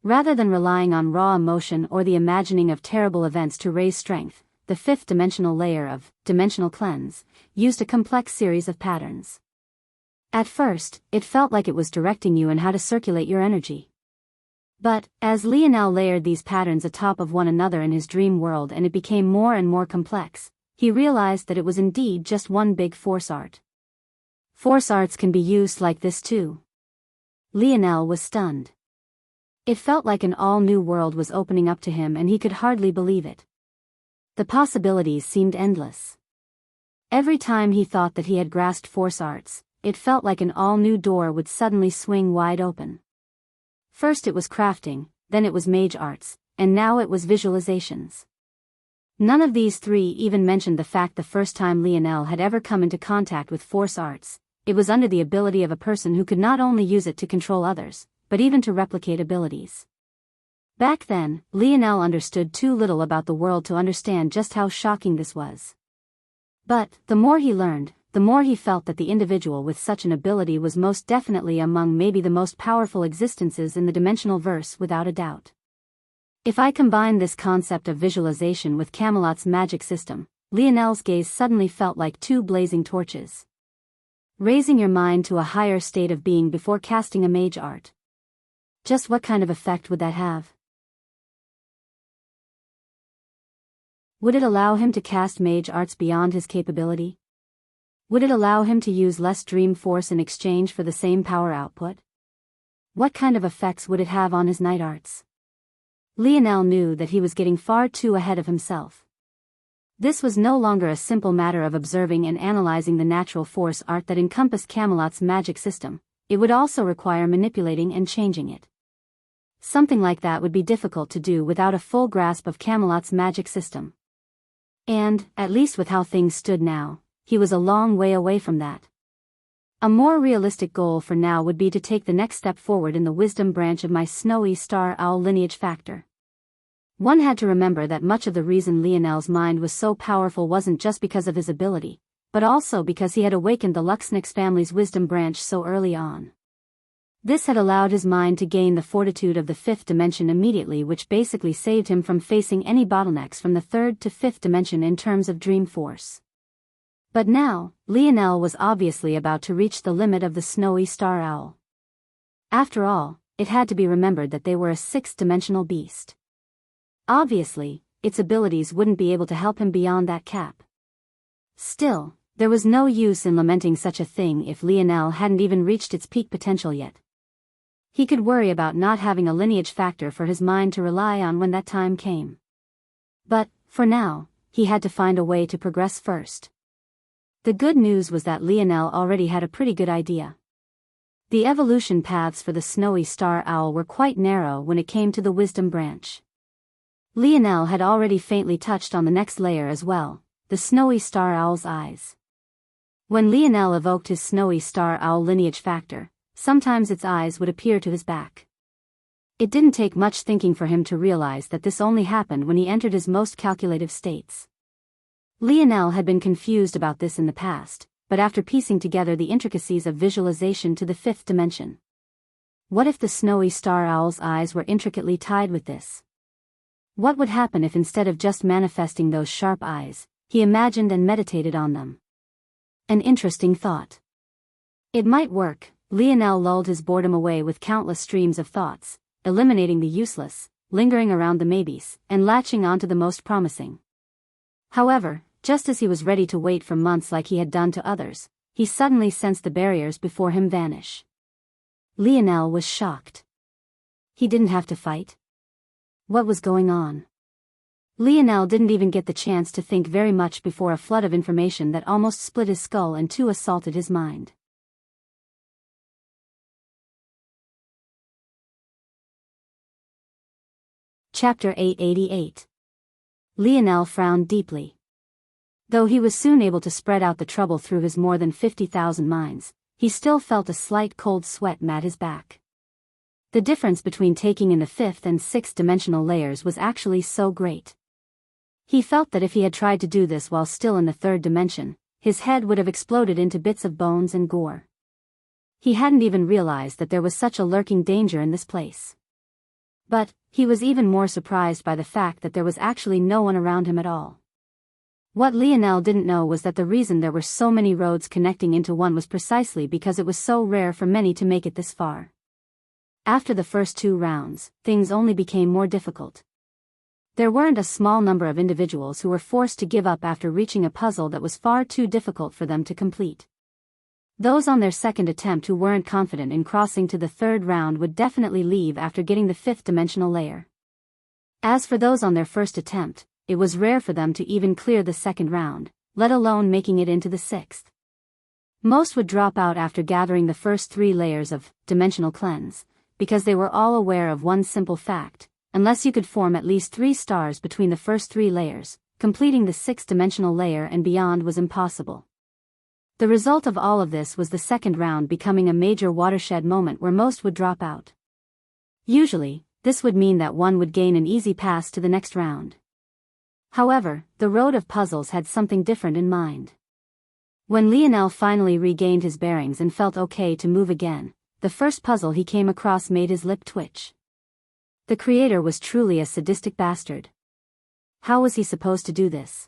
Rather than relying on raw emotion or the imagining of terrible events to raise strength, the 5th dimensional layer of dimensional cleanse used a complex series of patterns. At first, it felt like it was directing you in how to circulate your energy. But, as Lionel layered these patterns atop of one another in his dream world and it became more and more complex, he realized that it was indeed just one big force art. Force arts can be used like this too. Lionel was stunned. It felt like an all-new world was opening up to him and he could hardly believe it. The possibilities seemed endless. Every time he thought that he had grasped force arts, it felt like an all-new door would suddenly swing wide open. First it was crafting, then it was mage arts, and now it was visualizations. None of these 3 even mentioned the fact the first time Lionel had ever come into contact with force arts, it was under the ability of a person who could not only use it to control others, but even to replicate abilities. Back then, Lionel understood too little about the world to understand just how shocking this was. But, the more he learned, the more he felt that the individual with such an ability was most definitely among maybe the most powerful existences in the dimensional verse without a doubt. If I combine this concept of visualization with Camelot's magic system, Lionel's gaze suddenly felt like 2 blazing torches. Raising your mind to a higher state of being before casting a mage art. Just what kind of effect would that have? Would it allow him to cast mage arts beyond his capability? Would it allow him to use less dream force in exchange for the same power output? What kind of effects would it have on his night arts? Lionel knew that he was getting far too ahead of himself. This was no longer a simple matter of observing and analyzing the natural force art that encompassed Camelot's magic system. It would also require manipulating and changing it. Something like that would be difficult to do without a full grasp of Camelot's magic system. And, at least with how things stood now, he was a long way away from that. A more realistic goal for now would be to take the next step forward in the wisdom branch of my snowy star owl lineage factor. One had to remember that much of the reason Lionel's mind was so powerful wasn't just because of his ability, but also because he had awakened the Luxnix family's wisdom branch so early on. This had allowed his mind to gain the fortitude of the fifth dimension immediately, which basically saved him from facing any bottlenecks from the third to fifth dimension in terms of dream force. But now, Lionel was obviously about to reach the limit of the snowy star owl. After all, it had to be remembered that they were a sixth-dimensional beast. Obviously, its abilities wouldn't be able to help him beyond that cap. Still, there was no use in lamenting such a thing if Lionel hadn't even reached its peak potential yet. He could worry about not having a lineage factor for his mind to rely on when that time came. But, for now, he had to find a way to progress first. The good news was that Lionel already had a pretty good idea. The evolution paths for the snowy star owl were quite narrow when it came to the wisdom branch. Lionel had already faintly touched on the next layer as well, the snowy star owl's eyes. When Lionel evoked his snowy star owl lineage factor, sometimes its eyes would appear to his back. It didn't take much thinking for him to realize that this only happened when he entered his most calculative states. Lionel had been confused about this in the past, but after piecing together the intricacies of visualization to the fifth dimension. What if the snowy star owl's eyes were intricately tied with this? What would happen if instead of just manifesting those sharp eyes, he imagined and meditated on them? An interesting thought. It might work. Lionel lulled his boredom away with countless streams of thoughts, eliminating the useless, lingering around the maybes, and latching onto the most promising. However, just as he was ready to wait for months like he had done to others, he suddenly sensed the barriers before him vanish. Lionel was shocked. He didn't have to fight. What was going on? Lionel didn't even get the chance to think very much before a flood of information that almost split his skull in two assaulted his mind. Chapter 888. Lionel frowned deeply. Though he was soon able to spread out the trouble through his more than 50,000 minds, he still felt a slight cold sweat mat his back. The difference between taking in the fifth and sixth dimensional layers was actually so great. He felt that if he had tried to do this while still in the third dimension, his head would have exploded into bits of bones and gore. He hadn't even realized that there was such a lurking danger in this place. But, he was even more surprised by the fact that there was actually no one around him at all. What Lionel didn't know was that the reason there were so many roads connecting into one was precisely because it was so rare for many to make it this far. After the first 2 rounds, things only became more difficult. There weren't a small number of individuals who were forced to give up after reaching a puzzle that was far too difficult for them to complete. Those on their second attempt who weren't confident in crossing to the third round would definitely leave after getting the fifth dimensional layer. As for those on their first attempt, it was rare for them to even clear the second round, let alone making it into the sixth. Most would drop out after gathering the first 3 layers of dimensional cleanse, because they were all aware of one simple fact: unless you could form at least 3 stars between the first 3 layers, completing the sixth dimensional layer and beyond was impossible. The result of all of this was the second round becoming a major watershed moment where most would drop out. Usually, this would mean that one would gain an easy pass to the next round. However, the road of puzzles had something different in mind. When Lionel finally regained his bearings and felt okay to move again, the first puzzle he came across made his lip twitch. The creator was truly a sadistic bastard. How was he supposed to do this?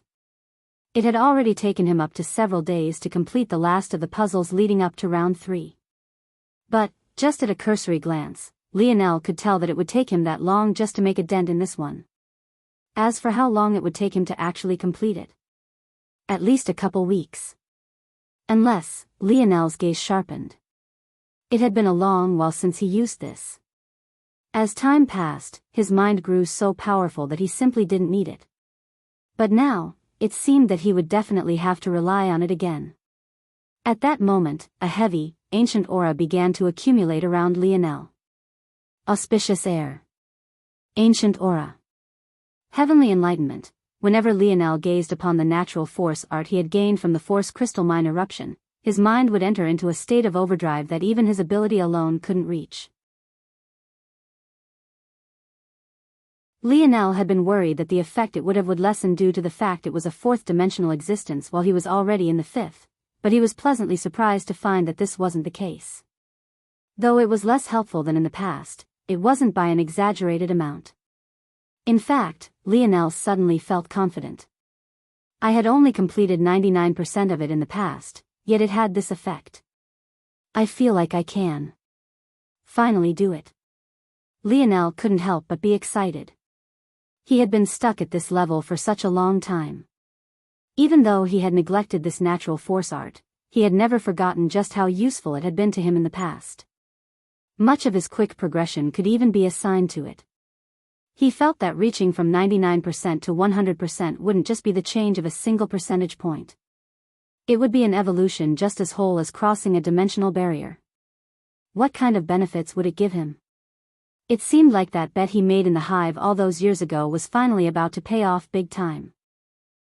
It had already taken him up to several days to complete the last of the puzzles leading up to round 3. But, just at a cursory glance, Lionel could tell that it would take him that long just to make a dent in this one. As for how long it would take him to actually complete it, at least a couple weeks. Unless, Lionel's gaze sharpened. It had been a long while since he used this. As time passed, his mind grew so powerful that he simply didn't need it. But now, it seemed that he would definitely have to rely on it again. At that moment, a heavy, ancient aura began to accumulate around Lionel. Auspicious air. Ancient aura. Heavenly enlightenment. Whenever Lionel gazed upon the natural force art he had gained from the force crystal mine eruption, his mind would enter into a state of overdrive that even his ability alone couldn't reach. Lionel had been worried that the effect it would lessen due to the fact it was a fourth-dimensional existence while he was already in the fifth, but he was pleasantly surprised to find that this wasn't the case. Though it was less helpful than in the past, it wasn't by an exaggerated amount. In fact, Lionel suddenly felt confident. I had only completed 99% of it in the past, yet it had this effect. I feel like I can finally do it. Lionel couldn't help but be excited. He had been stuck at this level for such a long time. Even though he had neglected this natural force art, he had never forgotten just how useful it had been to him in the past. Much of his quick progression could even be assigned to it. He felt that reaching from 99% to 100% wouldn't just be the change of a single percentage point. It would be an evolution just as whole as crossing a dimensional barrier. What kind of benefits would it give him? It seemed like that bet he made in the hive all those years ago was finally about to pay off big time.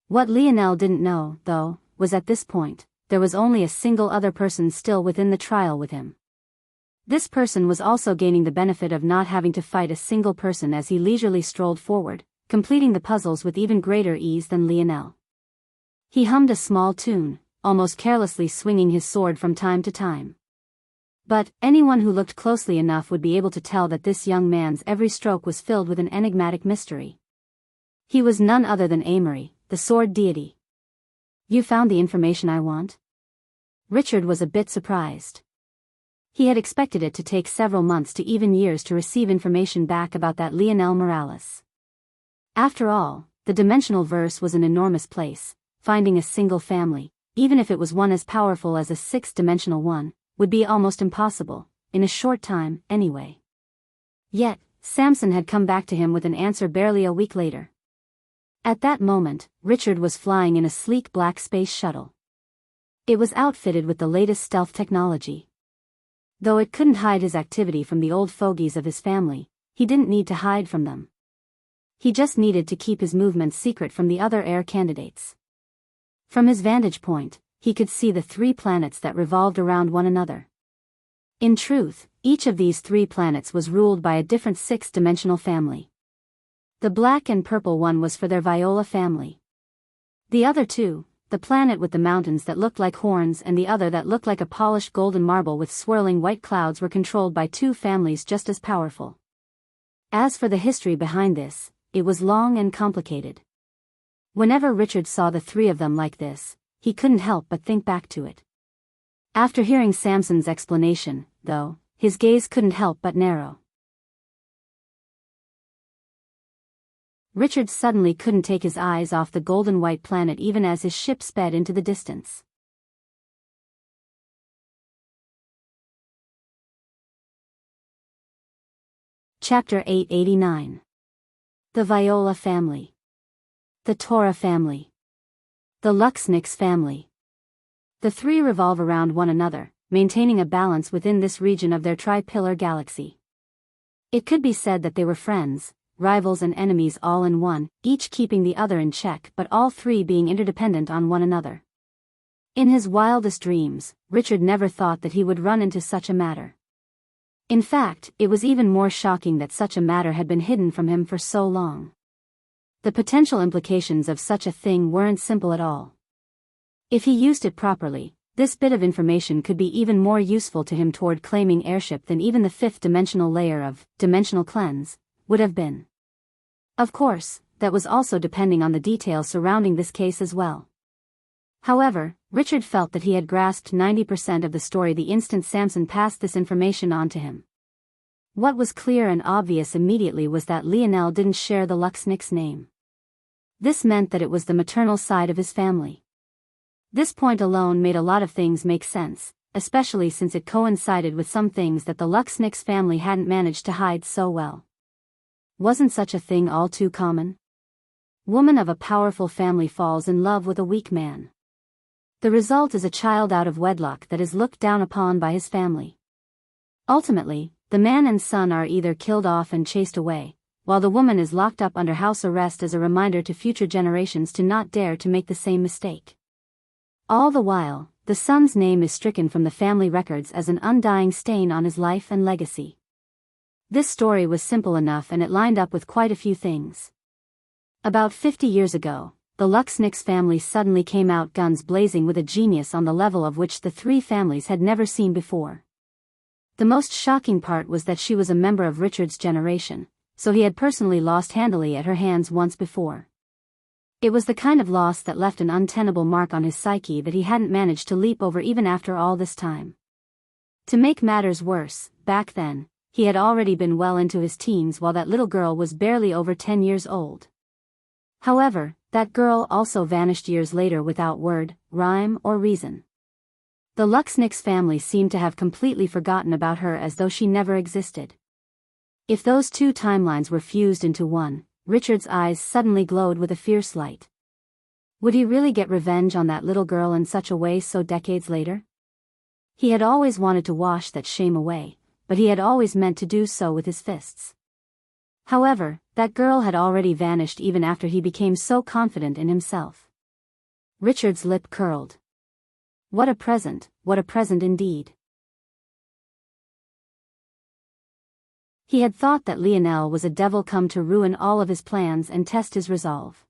What Lionel didn't know, though, was at this point, there was only a single other person still within the trial with him. This person was also gaining the benefit of not having to fight a single person as he leisurely strolled forward, completing the puzzles with even greater ease than Lionel. He hummed a small tune, almost carelessly swinging his sword from time to time. But anyone who looked closely enough would be able to tell that this young man's every stroke was filled with an enigmatic mystery. He was none other than Amory, the sword deity. You found the information I want? Richard was a bit surprised. He had expected it to take several months to even years to receive information back about that Lionel Morales. After all, the dimensional verse was an enormous place. Finding a single family, even if it was one as powerful as a sixth-dimensional one, would be almost impossible, in a short time, anyway. Yet, Samson had come back to him with an answer barely a week later. At that moment, Richard was flying in a sleek black space shuttle. It was outfitted with the latest stealth technology. Though it couldn't hide his activity from the old fogies of his family, he didn't need to hide from them. He just needed to keep his movements secret from the other heir candidates. From his vantage point, he could see the 3 planets that revolved around one another. In truth, each of these 3 planets was ruled by a different sixth-dimensional family. The black and purple one was for their Viola family. The other 2, the planet with the mountains that looked like horns and the other that looked like a polished golden marble with swirling white clouds, were controlled by 2 families just as powerful. As for the history behind this, it was long and complicated. Whenever Richard saw the 3 of them like this, he couldn't help but think back to it. After hearing Samson's explanation, though, his gaze couldn't help but narrow. Richard suddenly couldn't take his eyes off the golden white planet even as his ship sped into the distance. Chapter 889. The Viola family. The Torah family. The Luxnix family. The 3 revolve around one another, maintaining a balance within this region of their tri-pillar galaxy. It could be said that they were friends, rivals and enemies all in one, each keeping the other in check but all 3 being interdependent on one another. In his wildest dreams, Richard never thought that he would run into such a matter. In fact, it was even more shocking that such a matter had been hidden from him for so long. The potential implications of such a thing weren't simple at all. If he used it properly, this bit of information could be even more useful to him toward claiming heirship than even the 5th-dimensional layer of dimensional cleanse would have been. Of course, that was also depending on the details surrounding this case as well. However, Richard felt that he had grasped 90% of the story the instant Samson passed this information on to him. What was clear and obvious immediately was that Lionel didn't share the Luxnix name. This meant that it was the maternal side of his family. This point alone made a lot of things make sense, especially since it coincided with some things that the Luxnix family hadn't managed to hide so well. Wasn't such a thing all too common? Woman of a powerful family falls in love with a weak man. The result is a child out of wedlock that is looked down upon by his family. Ultimately, the man and son are either killed off and chased away, while the woman is locked up under house arrest as a reminder to future generations to not dare to make the same mistake. All the while, the son's name is stricken from the family records as an undying stain on his life and legacy. This story was simple enough and it lined up with quite a few things. About 50 years ago, the Luxnix family suddenly came out guns blazing with a genius on the level of which the three families had never seen before. The most shocking part was that she was a member of Richard's generation, so he had personally lost handily at her hands once before. It was the kind of loss that left an untenable mark on his psyche that he hadn't managed to leap over even after all this time. To make matters worse, back then, he had already been well into his teens while that little girl was barely over 10 years old. However, that girl also vanished years later without word, rhyme, or reason. The Luxnix family seemed to have completely forgotten about her as though she never existed. If those two timelines were fused into one, Richard's eyes suddenly glowed with a fierce light. Would he really get revenge on that little girl in such a way so decades later? He had always wanted to wash that shame away, but he had always meant to do so with his fists. However, that girl had already vanished even after he became so confident in himself. Richard's lip curled. What a present indeed. He had thought that Lionel was a devil come to ruin all of his plans and test his resolve.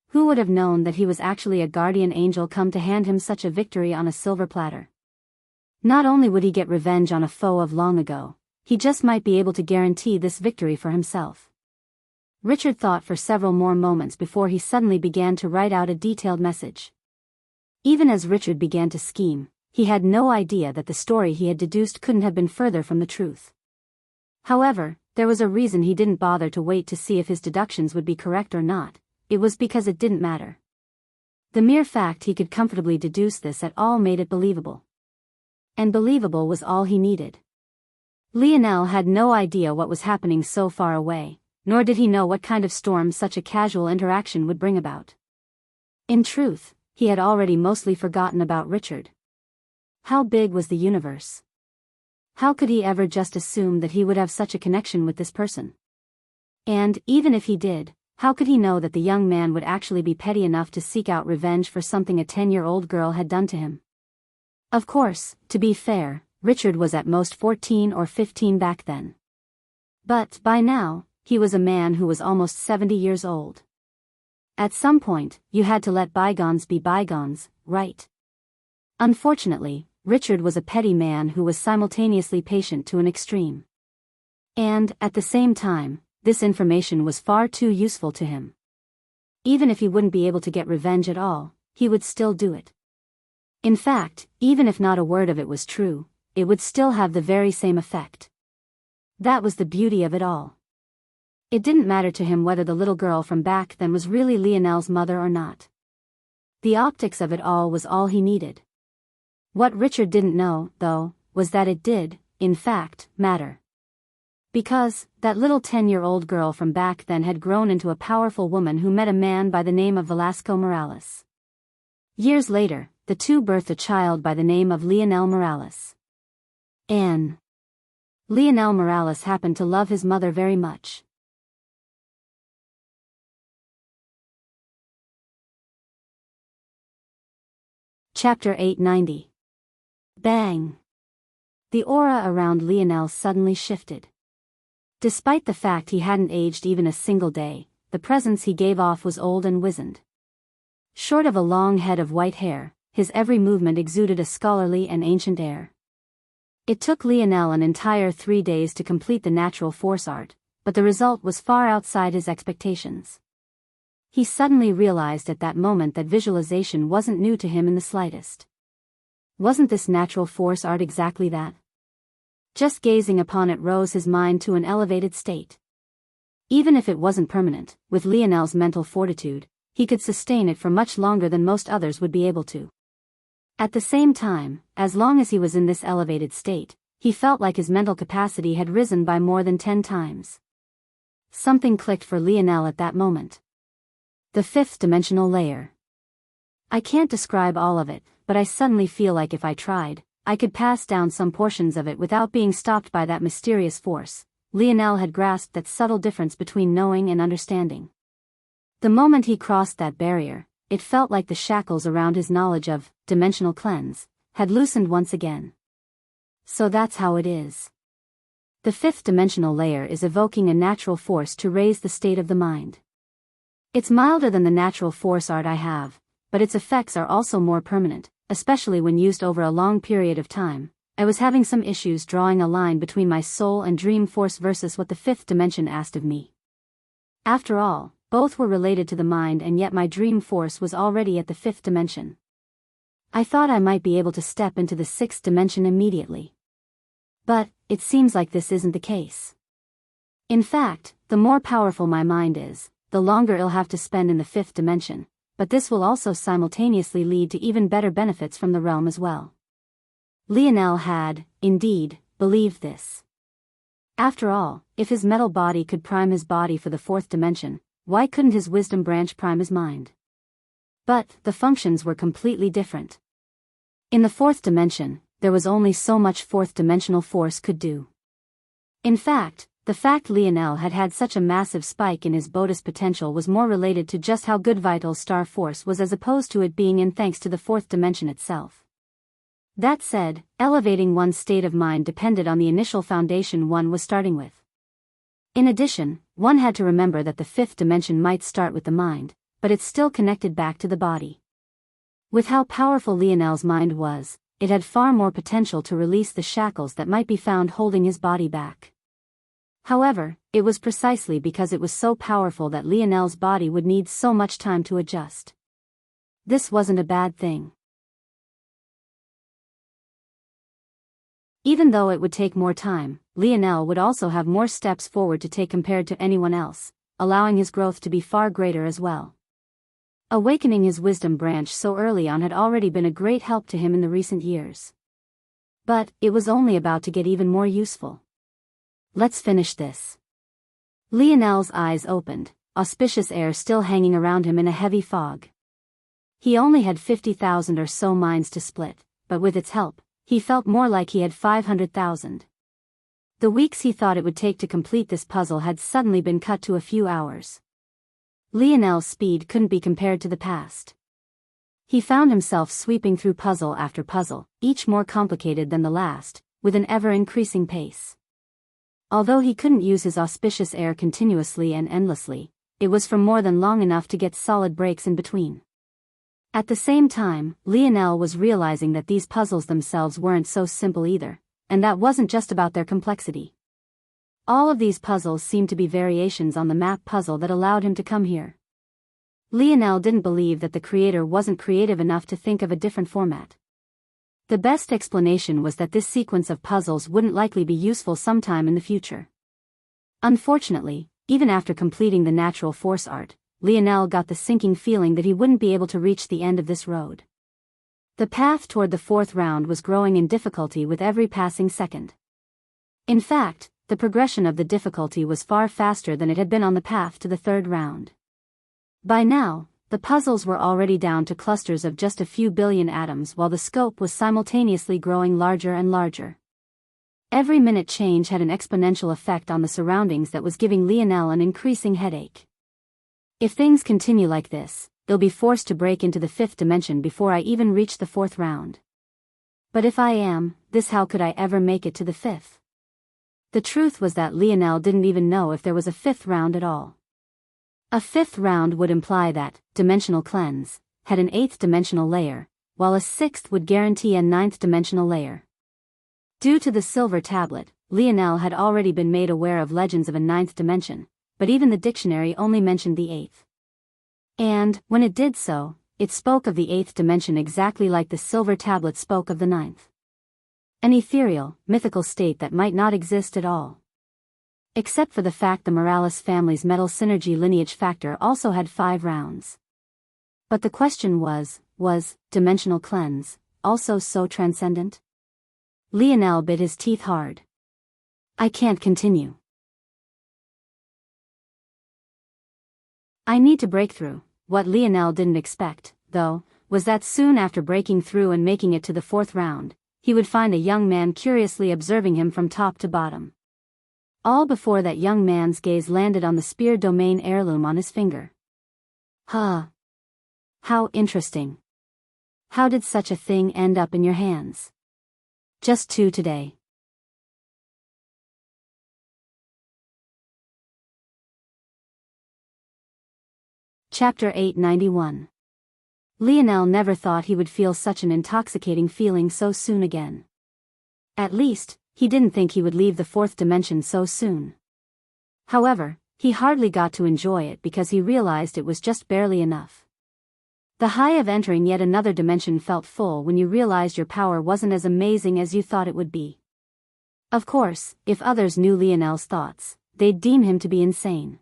Who would have known that he was actually a guardian angel come to hand him such a victory on a silver platter? Not only would he get revenge on a foe of long ago, he just might be able to guarantee this victory for himself. Richard thought for several more moments before he suddenly began to write out a detailed message. Even as Richard began to scheme, he had no idea that the story he had deduced couldn't have been further from the truth. However, there was a reason he didn't bother to wait to see if his deductions would be correct or not. It was because it didn't matter. The mere fact he could comfortably deduce this at all made it believable. And believable was all he needed. Lionel had no idea what was happening so far away, nor did he know what kind of storm such a casual interaction would bring about. In truth, he had already mostly forgotten about Richard. How big was the universe? How could he ever just assume that he would have such a connection with this person? And, even if he did, how could he know that the young man would actually be petty enough to seek out revenge for something a 10-year-old girl had done to him? Of course, to be fair, Richard was at most 14 or 15 back then. But, by now, he was a man who was almost 70 years old. At some point, you had to let bygones be bygones, right? Unfortunately, Richard was a petty man who was simultaneously patient to an extreme. And, at the same time, this information was far too useful to him. Even if he wouldn't be able to get revenge at all, he would still do it. In fact, even if not a word of it was true, it would still have the very same effect. That was the beauty of it all. It didn't matter to him whether the little girl from back then was really Lionel's mother or not. The optics of it all was all he needed. What Richard didn't know, though, was that it did, in fact, matter. Because, that little 10-year-old girl from back then had grown into a powerful woman who met a man by the name of Velasco Morales. Years later, the two birthed a child by the name of Lionel Morales. And Lionel Morales happened to love his mother very much. Chapter 890. Bang! The aura around Lionel suddenly shifted. Despite the fact he hadn't aged even a single day, the presence he gave off was old and wizened. Short of a long head of white hair, his every movement exuded a scholarly and ancient air. It took Lionel an entire 3 days to complete the natural force art, but the result was far outside his expectations. He suddenly realized at that moment that visualization wasn't new to him in the slightest. Wasn't this natural force art exactly that? Just gazing upon it rose his mind to an elevated state. Even if it wasn't permanent, with Lionel's mental fortitude, he could sustain it for much longer than most others would be able to. At the same time, as long as he was in this elevated state, he felt like his mental capacity had risen by more than 10 times. Something clicked for Lionel at that moment. The fifth dimensional layer. I can't describe all of it, but I suddenly feel like if I tried, I could pass down some portions of it without being stopped by that mysterious force. Lionel had grasped that subtle difference between knowing and understanding. The moment he crossed that barrier, it felt like the shackles around his knowledge of dimensional cleanse had loosened once again. So that's how it is. The fifth dimensional layer is evoking a natural force to raise the state of the mind. It's milder than the natural force art I have, but its effects are also more permanent, especially when used over a long period of time. I was having some issues drawing a line between my soul and dream force versus what the fifth dimension asked of me. After all, both were related to the mind, and yet my dream force was already at the fifth dimension. I thought I might be able to step into the sixth dimension immediately. But it seems like this isn't the case. In fact, the more powerful my mind is, the longer it'll have to spend in the fifth dimension, but this will also simultaneously lead to even better benefits from the realm as well. Lionel had, indeed, believed this. After all, if his metal body could prime his body for the fourth dimension, why couldn't his wisdom branch prime his mind? But the functions were completely different. In the fourth dimension, there was only so much fourth dimensional force could do. In fact, the fact Lionel had had such a massive spike in his Bodhis potential was more related to just how good Vital Star Force was as opposed to it being in thanks to the fourth dimension itself. That said, elevating one's state of mind depended on the initial foundation one was starting with. In addition, one had to remember that the fifth dimension might start with the mind, but it's still connected back to the body. With how powerful Lionel's mind was, it had far more potential to release the shackles that might be found holding his body back. However, it was precisely because it was so powerful that Lionel's body would need so much time to adjust. This wasn't a bad thing. Even though it would take more time, Lionel would also have more steps forward to take compared to anyone else, allowing his growth to be far greater as well. Awakening his wisdom branch so early on had already been a great help to him in the recent years. But it was only about to get even more useful. Let's finish this. Lionel's eyes opened, auspicious air still hanging around him in a heavy fog. He only had 50,000 or so minds to split, but with its help, he felt more like he had 500,000. The weeks he thought it would take to complete this puzzle had suddenly been cut to a few hours. Lionel's speed couldn't be compared to the past. He found himself sweeping through puzzle after puzzle, each more complicated than the last, with an ever-increasing pace. Although he couldn't use his auspicious air continuously and endlessly, it was for more than long enough to get solid breaks in between. At the same time, Lionel was realizing that these puzzles themselves weren't so simple either, and that wasn't just about their complexity. All of these puzzles seemed to be variations on the map puzzle that allowed him to come here. Lionel didn't believe that the creator wasn't creative enough to think of a different format. The best explanation was that this sequence of puzzles wouldn't likely be useful sometime in the future. Unfortunately, even after completing the natural force art, Lionel got the sinking feeling that he wouldn't be able to reach the end of this road. The path toward the fourth round was growing in difficulty with every passing second. In fact, the progression of the difficulty was far faster than it had been on the path to the third round. By now, the puzzles were already down to clusters of just a few billion atoms while the scope was simultaneously growing larger and larger. Every minute change had an exponential effect on the surroundings that was giving Lionel an increasing headache. If things continue like this, they'll be forced to break into the fifth dimension before I even reach the fourth round. But if I am, how could I ever make it to the fifth? The truth was that Lionel didn't even know if there was a fifth round at all. A fifth round would imply that dimensional cleanse had an eighth dimensional layer, while a sixth would guarantee a ninth dimensional layer. Due to the silver tablet, Lionel had already been made aware of legends of a ninth dimension, but even the dictionary only mentioned the eighth. And, when it did so, it spoke of the eighth dimension exactly like the silver tablet spoke of the ninth. An ethereal, mythical state that might not exist at all. Except for the fact the Morales family's metal synergy lineage factor also had 5 rounds. But the question was dimensional cleanse also so transcendent? Lionel bit his teeth hard. I can't continue. I need to break through. What Lionel didn't expect, though, was that soon after breaking through and making it to the fourth round, he would find a young man curiously observing him from top to bottom. All before that young man's gaze landed on the spear domain heirloom on his finger. Huh. How interesting. How did such a thing end up in your hands? Just 2 today. Chapter 891. Lionel never thought he would feel such an intoxicating feeling so soon again. At least, he didn't think he would leave the fourth dimension so soon. However, he hardly got to enjoy it because he realized it was just barely enough. The high of entering yet another dimension felt full when you realized your power wasn't as amazing as you thought it would be. Of course, if others knew Lionel's thoughts, they'd deem him to be insane.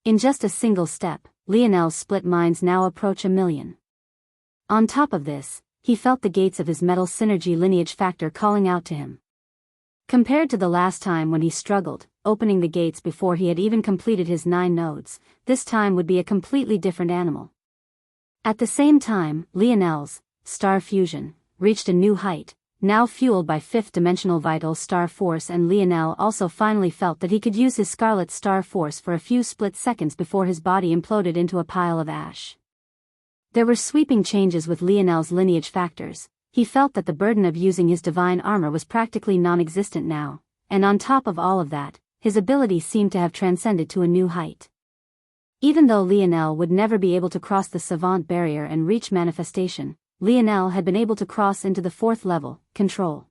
In just a single step, Lionel's split minds now approach 1,000,000. On top of this, he felt the gates of his metal synergy lineage factor calling out to him. Compared to the last time when he struggled, opening the gates before he had even completed his 9 nodes, this time would be a completely different animal. At the same time, Lionel's star fusion reached a new height, now fueled by fifth-dimensional vital star force, and Lionel also finally felt that he could use his scarlet star force for a few split seconds before his body imploded into a pile of ash. There were sweeping changes with Lionel's lineage factors. He felt that the burden of using his divine armor was practically non-existent now, and on top of all of that, his ability seemed to have transcended to a new height. Even though Lionel would never be able to cross the savant barrier and reach manifestation, Lionel had been able to cross into the 4th level, control.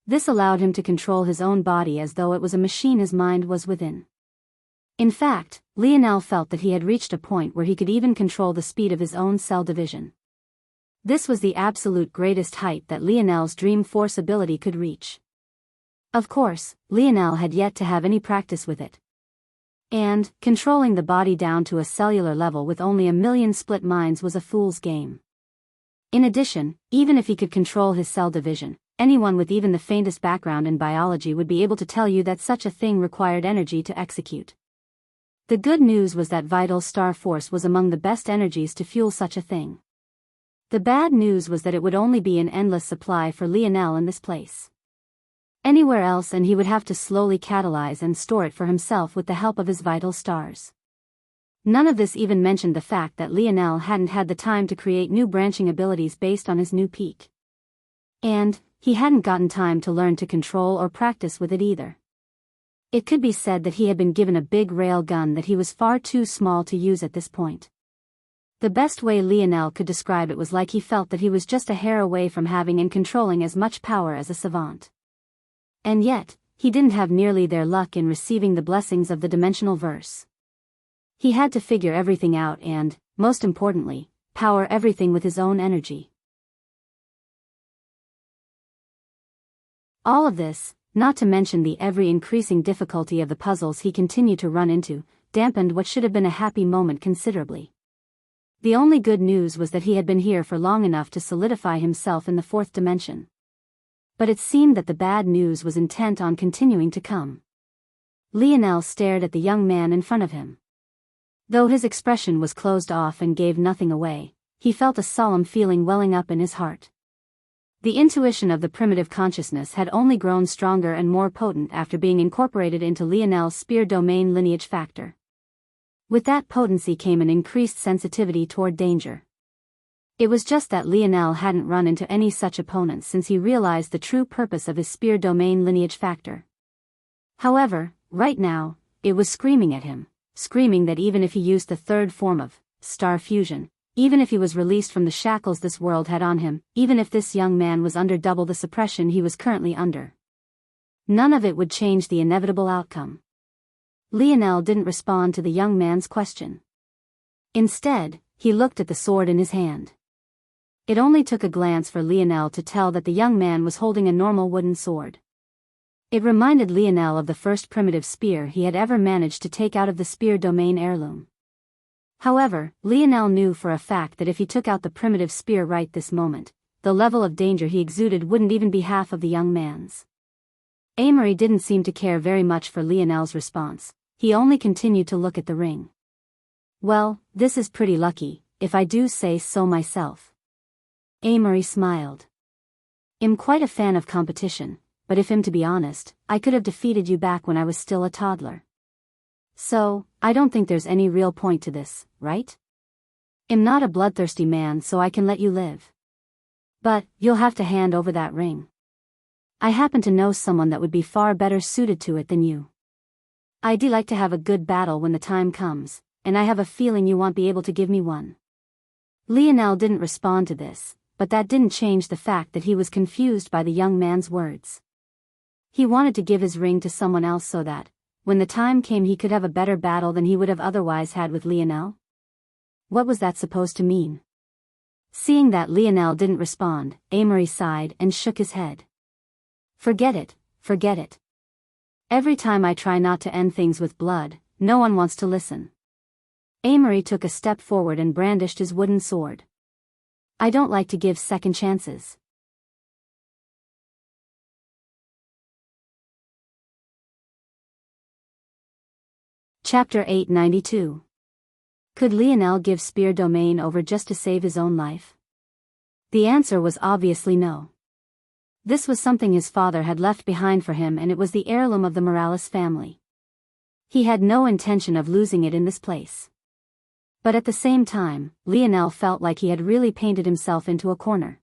This allowed him to control his own body as though it was a machine his mind was within. In fact, Lionel felt that he had reached a point where he could even control the speed of his own cell division. This was the absolute greatest height that Lionel's dream force ability could reach. Of course, Lionel had yet to have any practice with it. And, controlling the body down to a cellular level with only 1,000,000 split minds was a fool's game. In addition, even if he could control his cell division, anyone with even the faintest background in biology would be able to tell you that such a thing required energy to execute. The good news was that vital star force was among the best energies to fuel such a thing. The bad news was that it would only be an endless supply for Lionel in this place. Anywhere else and he would have to slowly catalyze and store it for himself with the help of his vital stars. None of this even mentioned the fact that Lionel hadn't had the time to create new branching abilities based on his new peak. And, he hadn't gotten time to learn to control or practice with it either. It could be said that he had been given a big rail gun that he was far too small to use at this point. The best way Lionel could describe it was like he felt that he was just a hair away from having and controlling as much power as a savant. And yet, he didn't have nearly their luck in receiving the blessings of the dimensional verse. He had to figure everything out and, most importantly, power everything with his own energy. All of this, not to mention the ever-increasing difficulty of the puzzles he continued to run into, dampened what should have been a happy moment considerably. The only good news was that he had been here for long enough to solidify himself in the 4th dimension. But it seemed that the bad news was intent on continuing to come. Lionel stared at the young man in front of him. Though his expression was closed off and gave nothing away, he felt a solemn feeling welling up in his heart. The intuition of the primitive consciousness had only grown stronger and more potent after being incorporated into Lionel's spear domain lineage factor. With that potency came an increased sensitivity toward danger. It was just that Lionel hadn't run into any such opponents since he realized the true purpose of his spear domain lineage factor. However, right now, it was screaming at him, screaming that even if he used the 3rd form of star fusion, even if he was released from the shackles this world had on him, even if this young man was under double the suppression he was currently under, none of it would change the inevitable outcome. Lionel didn't respond to the young man's question. Instead, he looked at the sword in his hand. It only took a glance for Lionel to tell that the young man was holding a normal wooden sword. It reminded Lionel of the first primitive spear he had ever managed to take out of the spear domain heirloom. However, Lionel knew for a fact that if he took out the primitive spear right this moment, the level of danger he exuded wouldn't even be half of the young man's. Amory didn't seem to care very much for Lionel's response. He only continued to look at the ring. Well, this is pretty lucky, if I do say so myself. Amory smiled. I'm quite a fan of competition, but if I'm to be honest, I could have defeated you back when I was still a toddler. So, I don't think there's any real point to this, right? I'm not a bloodthirsty man, so I can let you live. But, you'll have to hand over that ring. I happen to know someone that would be far better suited to it than you. I'd like to have a good battle when the time comes, and I have a feeling you won't be able to give me one. Lionel didn't respond to this, but that didn't change the fact that he was confused by the young man's words. He wanted to give his ring to someone else so that, when the time came, he could have a better battle than he would have otherwise had with Lionel? What was that supposed to mean? Seeing that Lionel didn't respond, Amory sighed and shook his head. Forget it, forget it. Every time I try not to end things with blood, no one wants to listen. Amory took a step forward and brandished his wooden sword. I don't like to give second chances. Chapter 892. Could Lionel give Spear Domain over just to save his own life? The answer was obviously no. This was something his father had left behind for him, and it was the heirloom of the Morales family. He had no intention of losing it in this place. But at the same time, Lionel felt like he had really painted himself into a corner.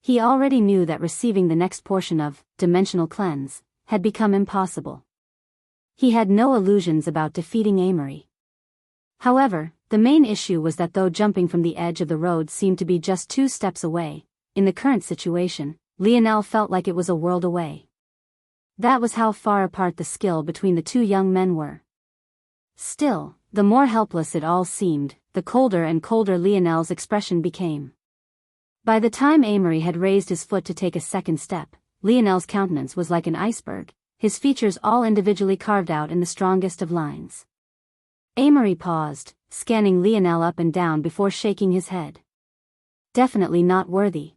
He already knew that receiving the next portion of Dimensional Cleanse had become impossible. He had no illusions about defeating Amory. However, the main issue was that though jumping from the edge of the road seemed to be just 2 steps away, in the current situation, Lionel felt like it was a world away. That was how far apart the skill between the 2 young men were. Still, the more helpless it all seemed, the colder and colder Lionel's expression became. By the time Amory had raised his foot to take a second step, Lionel's countenance was like an iceberg, his features all individually carved out in the strongest of lines. Amory paused, scanning Lionel up and down before shaking his head. Definitely not worthy.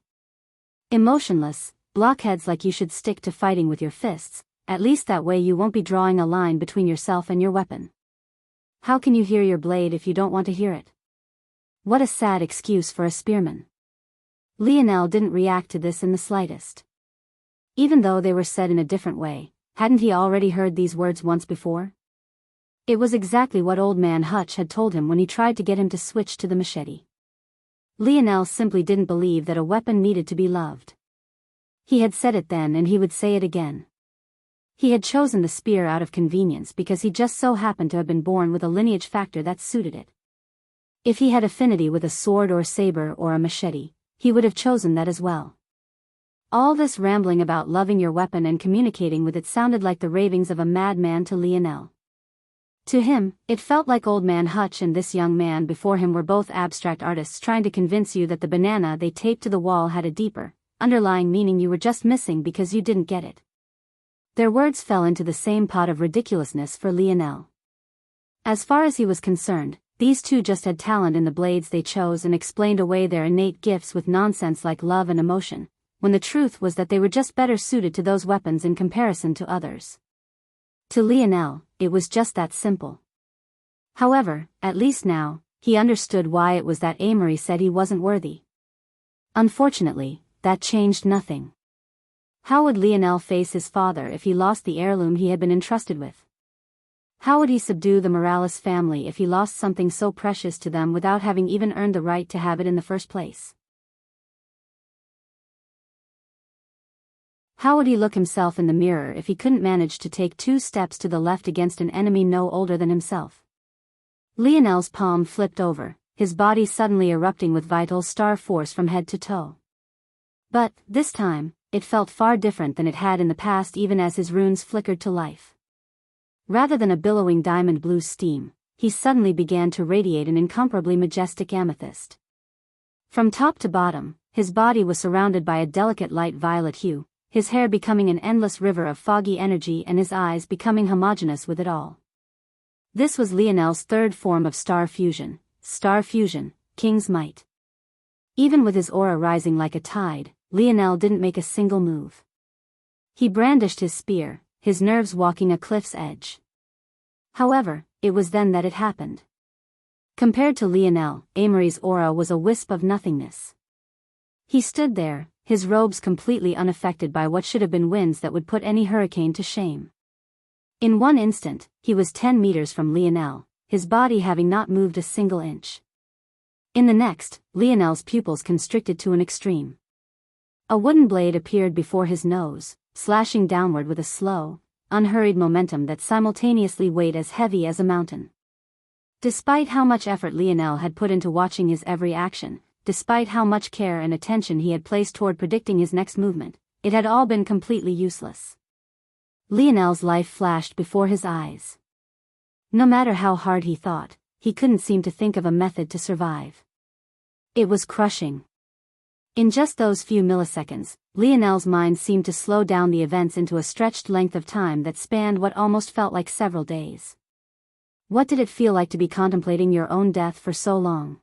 Emotionless, blockheads like you should stick to fighting with your fists, at least that way you won't be drawing a line between yourself and your weapon. How can you hear your blade if you don't want to hear it? What a sad excuse for a spearman. Lionel didn't react to this in the slightest. Even though they were said in a different way, hadn't he already heard these words once before? It was exactly what Old Man Hutch had told him when he tried to get him to switch to the machete. Lionel simply didn't believe that a weapon needed to be loved. He had said it then and he would say it again. He had chosen the spear out of convenience because he just so happened to have been born with a lineage factor that suited it. If he had affinity with a sword or saber or a machete, he would have chosen that as well. All this rambling about loving your weapon and communicating with it sounded like the ravings of a madman to Lionel. To him, it felt like Old Man Hutch and this young man before him were both abstract artists trying to convince you that the banana they taped to the wall had a deeper, underlying meaning you were just missing because you didn't get it. Their words fell into the same pot of ridiculousness for Lionel. As far as he was concerned, these 2 just had talent in the blades they chose and explained away their innate gifts with nonsense like love and emotion, when the truth was that they were just better suited to those weapons in comparison to others. To Lionel, it was just that simple. However, at least now, he understood why it was that Amory said he wasn't worthy. Unfortunately, that changed nothing. How would Lionel face his father if he lost the heirloom he had been entrusted with? How would he subdue the Morales family if he lost something so precious to them without having even earned the right to have it in the first place? How would he look himself in the mirror if he couldn't manage to take 2 steps to the left against an enemy no older than himself? Lionel's palm flipped over, his body suddenly erupting with vital star force from head to toe. But, this time, it felt far different than it had in the past, even as his runes flickered to life. Rather than a billowing diamond blue steam, he suddenly began to radiate an incomparably majestic amethyst. From top to bottom, his body was surrounded by a delicate light violet hue, his hair becoming an endless river of foggy energy and his eyes becoming homogeneous with it all. This was Lionel's 3rd form of star fusion, King's Might. Even with his aura rising like a tide, Lionel didn't make a single move. He brandished his spear, his nerves walking a cliff's edge. However, it was then that it happened. Compared to Lionel, Amory's aura was a wisp of nothingness. He stood there, his robes completely unaffected by what should have been winds that would put any hurricane to shame. In one instant, he was 10 meters from Lionel, his body having not moved a single inch. In the next, Lionel's pupils constricted to an extreme. A wooden blade appeared before his nose, slashing downward with a slow, unhurried momentum that simultaneously weighed as heavy as a mountain. Despite how much effort Lionel had put into watching his every action, despite how much care and attention he had placed toward predicting his next movement, it had all been completely useless. Lionel's life flashed before his eyes. No matter how hard he thought, he couldn't seem to think of a method to survive. It was crushing. In just those few milliseconds, Lionel's mind seemed to slow down the events into a stretched length of time that spanned what almost felt like several days. What did it feel like to be contemplating your own death for so long?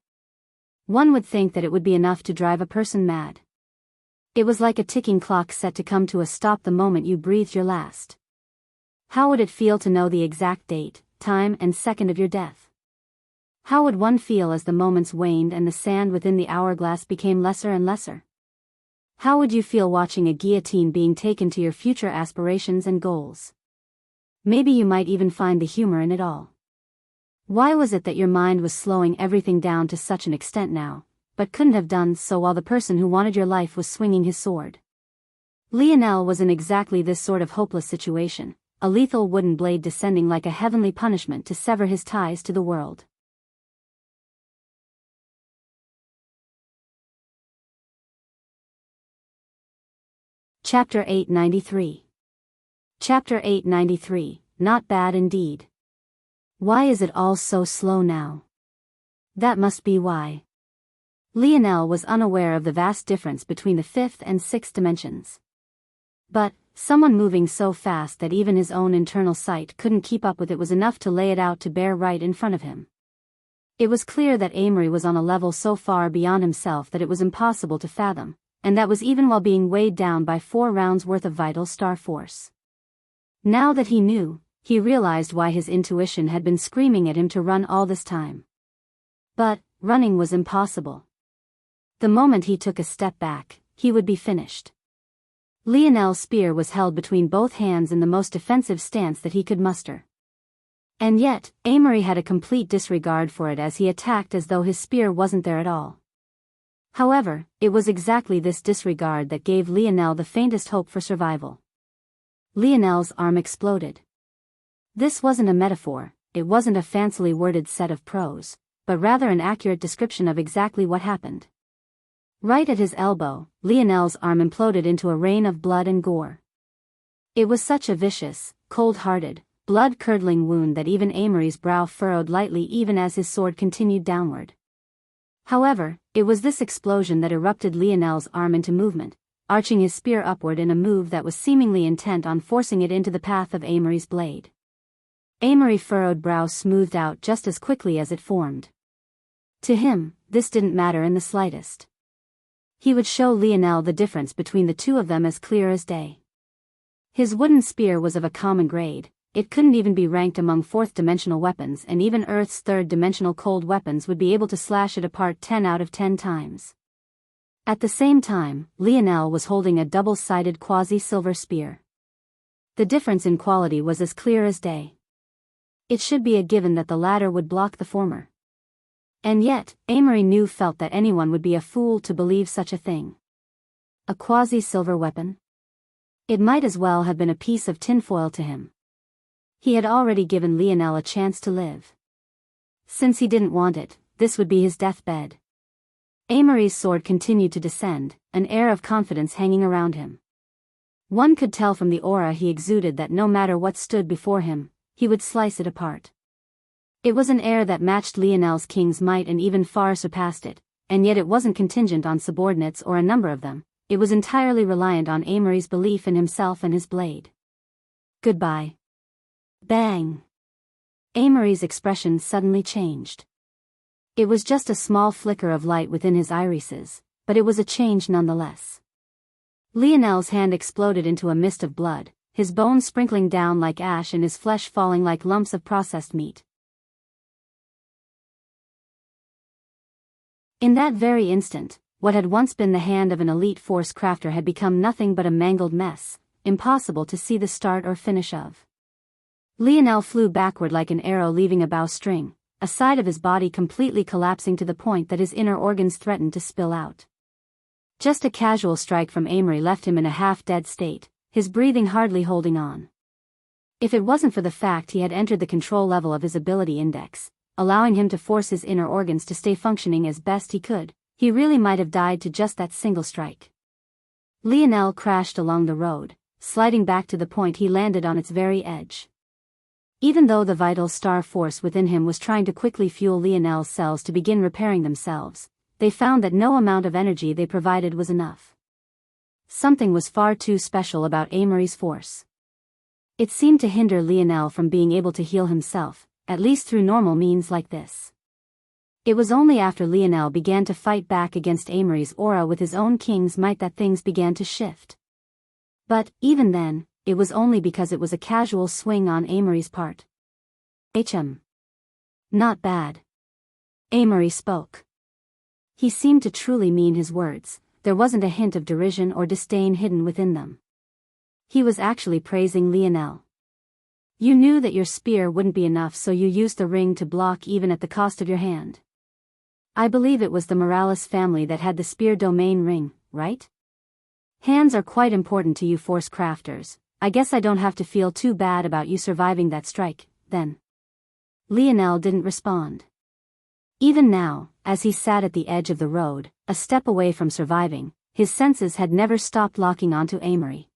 One would think that it would be enough to drive a person mad. It was like a ticking clock set to come to a stop the moment you breathed your last. How would it feel to know the exact date, time, and second of your death? How would one feel as the moments waned and the sand within the hourglass became lesser and lesser? How would you feel watching a guillotine being taken to your future aspirations and goals? Maybe you might even find the humor in it all. Why was it that your mind was slowing everything down to such an extent now, but couldn't have done so while the person who wanted your life was swinging his sword? Lionel was in exactly this sort of hopeless situation, a lethal wooden blade descending like a heavenly punishment to sever his ties to the world. Chapter 893. Chapter 893, Not Bad Indeed. Why is it all so slow now? That must be why. Lionel was unaware of the vast difference between the fifth and sixth dimensions. But, someone moving so fast that even his own internal sight couldn't keep up with it was enough to lay it out to bear right in front of him. It was clear that Amory was on a level so far beyond himself that it was impossible to fathom, and that was even while being weighed down by 4 rounds worth of vital star force. Now that he knew, he realized why his intuition had been screaming at him to run all this time. But, running was impossible. The moment he took a step back, he would be finished. Lionel's spear was held between both hands in the most defensive stance that he could muster. And yet, Amory had a complete disregard for it as he attacked as though his spear wasn't there at all. However, it was exactly this disregard that gave Lionel the faintest hope for survival. Lionel's arm exploded. This wasn't a metaphor, it wasn't a fancily worded set of prose, but rather an accurate description of exactly what happened. Right at his elbow, Lionel's arm imploded into a rain of blood and gore. It was such a vicious, cold-hearted, blood-curdling wound that even Amory's brow furrowed lightly even as his sword continued downward. However, it was this explosion that erupted Lionel's arm into movement, arching his spear upward in a move that was seemingly intent on forcing it into the path of Amory's blade. Amory's furrowed brow smoothed out just as quickly as it formed. To him, this didn't matter in the slightest. He would show Lionel the difference between the two of them as clear as day. His wooden spear was of a common grade, it couldn't even be ranked among fourth-dimensional weapons, and even Earth's third-dimensional cold weapons would be able to slash it apart 10 out of 10 times. At the same time, Lionel was holding a double-sided quasi-silver spear. The difference in quality was as clear as day. It should be a given that the latter would block the former. And yet, Amory felt that anyone would be a fool to believe such a thing. A quasi-silver weapon? It might as well have been a piece of tinfoil to him. He had already given Lionel a chance to live. Since he didn't want it, this would be his deathbed. Amory's sword continued to descend, an air of confidence hanging around him. One could tell from the aura he exuded that no matter what stood before him, he would slice it apart. It was an air that matched Lionel's king's might and even far surpassed it, and yet it wasn't contingent on subordinates or a number of them, it was entirely reliant on Amory's belief in himself and his blade. Goodbye. Bang! Amory's expression suddenly changed. It was just a small flicker of light within his irises, but it was a change nonetheless. Lionel's hand exploded into a mist of blood, his bones sprinkling down like ash and his flesh falling like lumps of processed meat. In that very instant, what had once been the hand of an elite force crafter had become nothing but a mangled mess, impossible to see the start or finish of. Lionel flew backward like an arrow leaving a bowstring, a side of his body completely collapsing to the point that his inner organs threatened to spill out. Just a casual strike from Amory left him in a half-dead state, his breathing hardly holding on. If it wasn't for the fact he had entered the control level of his ability index, allowing him to force his inner organs to stay functioning as best he could, he really might have died to just that single strike. Lionel crashed along the road, sliding back to the point he landed on its very edge. Even though the vital star force within him was trying to quickly fuel Lionel's cells to begin repairing themselves, they found that no amount of energy they provided was enough. Something was far too special about Amory's force. It seemed to hinder Lionel from being able to heal himself, at least through normal means like this. It was only after Lionel began to fight back against Amory's aura with his own king's might that things began to shift. But, even then, it was only because it was a casual swing on Amory's part. Not bad. Amory spoke. He seemed to truly mean his words, there wasn't a hint of derision or disdain hidden within them. He was actually praising Lionel. You knew that your spear wouldn't be enough, so you used the ring to block even at the cost of your hand. I believe it was the Morales family that had the spear domain ring, right? Hands are quite important to you force crafters. I guess I don't have to feel too bad about you surviving that strike, then. Lionel didn't respond. Even now, as he sat at the edge of the road, a step away from surviving, his senses had never stopped locking onto Amory.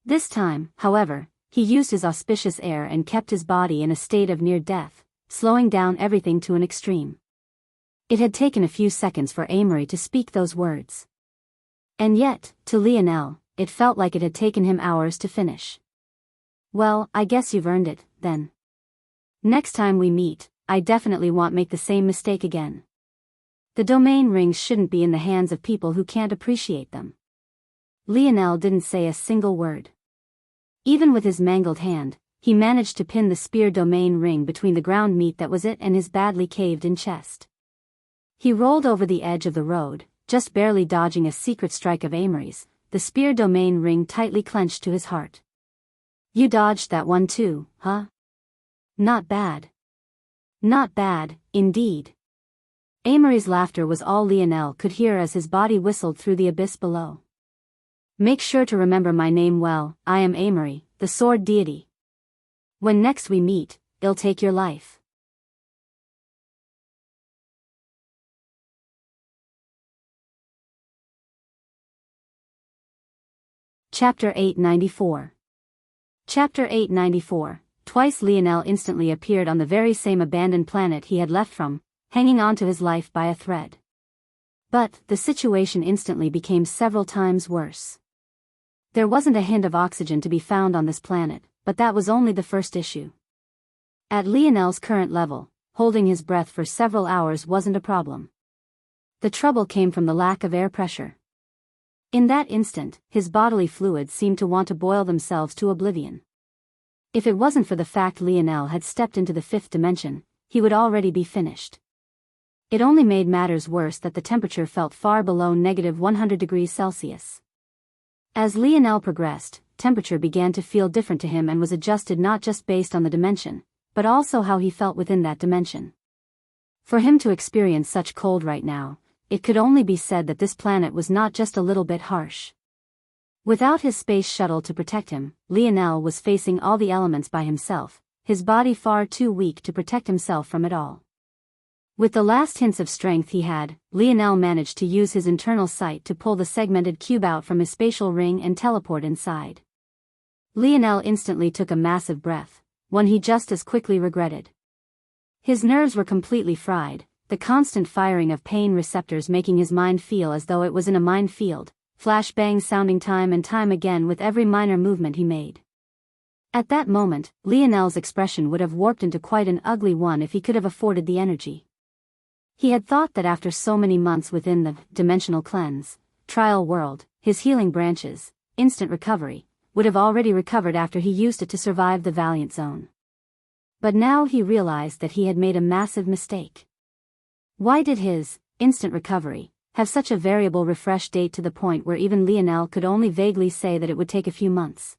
This time, however, he used his auspicious air and kept his body in a state of near death, slowing down everything to an extreme. It had taken a few seconds for Amory to speak those words. And yet, to Lionel, it felt like it had taken him hours to finish. Well, I guess you've earned it, then. Next time we meet, I definitely won't make the same mistake again. The domain rings shouldn't be in the hands of people who can't appreciate them. Lionel didn't say a single word. Even with his mangled hand, he managed to pin the spear domain ring between the ground meat that was it and his badly caved-in chest. He rolled over the edge of the road, just barely dodging a secret strike of Amory's, the spear domain ring tightly clenched to his heart. You dodged that one too, huh? Not bad. Not bad, indeed. Amory's laughter was all Lionel could hear as his body whistled through the abyss below. Make sure to remember my name well, I am Amory, the sword deity. When next we meet, I'll take your life. Chapter 894. Chapter 894. Twice Lionel instantly appeared on the very same abandoned planet he had left from, hanging on to his life by a thread. But, the situation instantly became several times worse. There wasn't a hint of oxygen to be found on this planet, but that was only the first issue. At Lionel's current level, holding his breath for several hours wasn't a problem. The trouble came from the lack of air pressure. In that instant, his bodily fluids seemed to want to boil themselves to oblivion. If it wasn't for the fact Lionel had stepped into the fifth dimension, he would already be finished. It only made matters worse that the temperature felt far below -100 degrees Celsius. As Lionel progressed, temperature began to feel different to him and was adjusted not just based on the dimension, but also how he felt within that dimension. For him to experience such cold right now, it could only be said that this planet was not just a little bit harsh. Without his space shuttle to protect him, Lionel was facing all the elements by himself, his body far too weak to protect himself from it all. With the last hints of strength he had, Lionel managed to use his internal sight to pull the segmented cube out from his spatial ring and teleport inside. Lionel instantly took a massive breath, one he just as quickly regretted. His nerves were completely fried, the constant firing of pain receptors making his mind feel as though it was in a minefield, flashbangs sounding time and time again with every minor movement he made. At that moment, Lionel's expression would have warped into quite an ugly one if he could have afforded the energy. He had thought that after so many months within the dimensional cleanse, trial world, his healing branches, instant recovery, would have already recovered after he used it to survive the Valiant Zone. But now he realized that he had made a massive mistake. Why did his instant recovery, have such a variable refresh date to the point where even Lionel could only vaguely say that it would take a few months.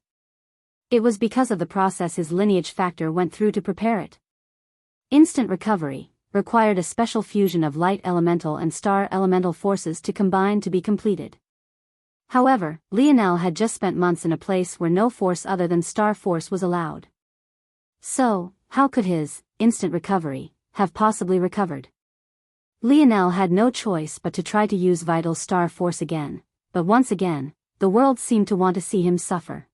It was because of the process his lineage factor went through to prepare it. Instant recovery required a special fusion of light elemental and star elemental forces to combine to be completed. However, Lionel had just spent months in a place where no force other than star force was allowed. So, how could his instant recovery have possibly recovered? Lionel had no choice but to try to use vital star force again, but once again, the world seemed to want to see him suffer.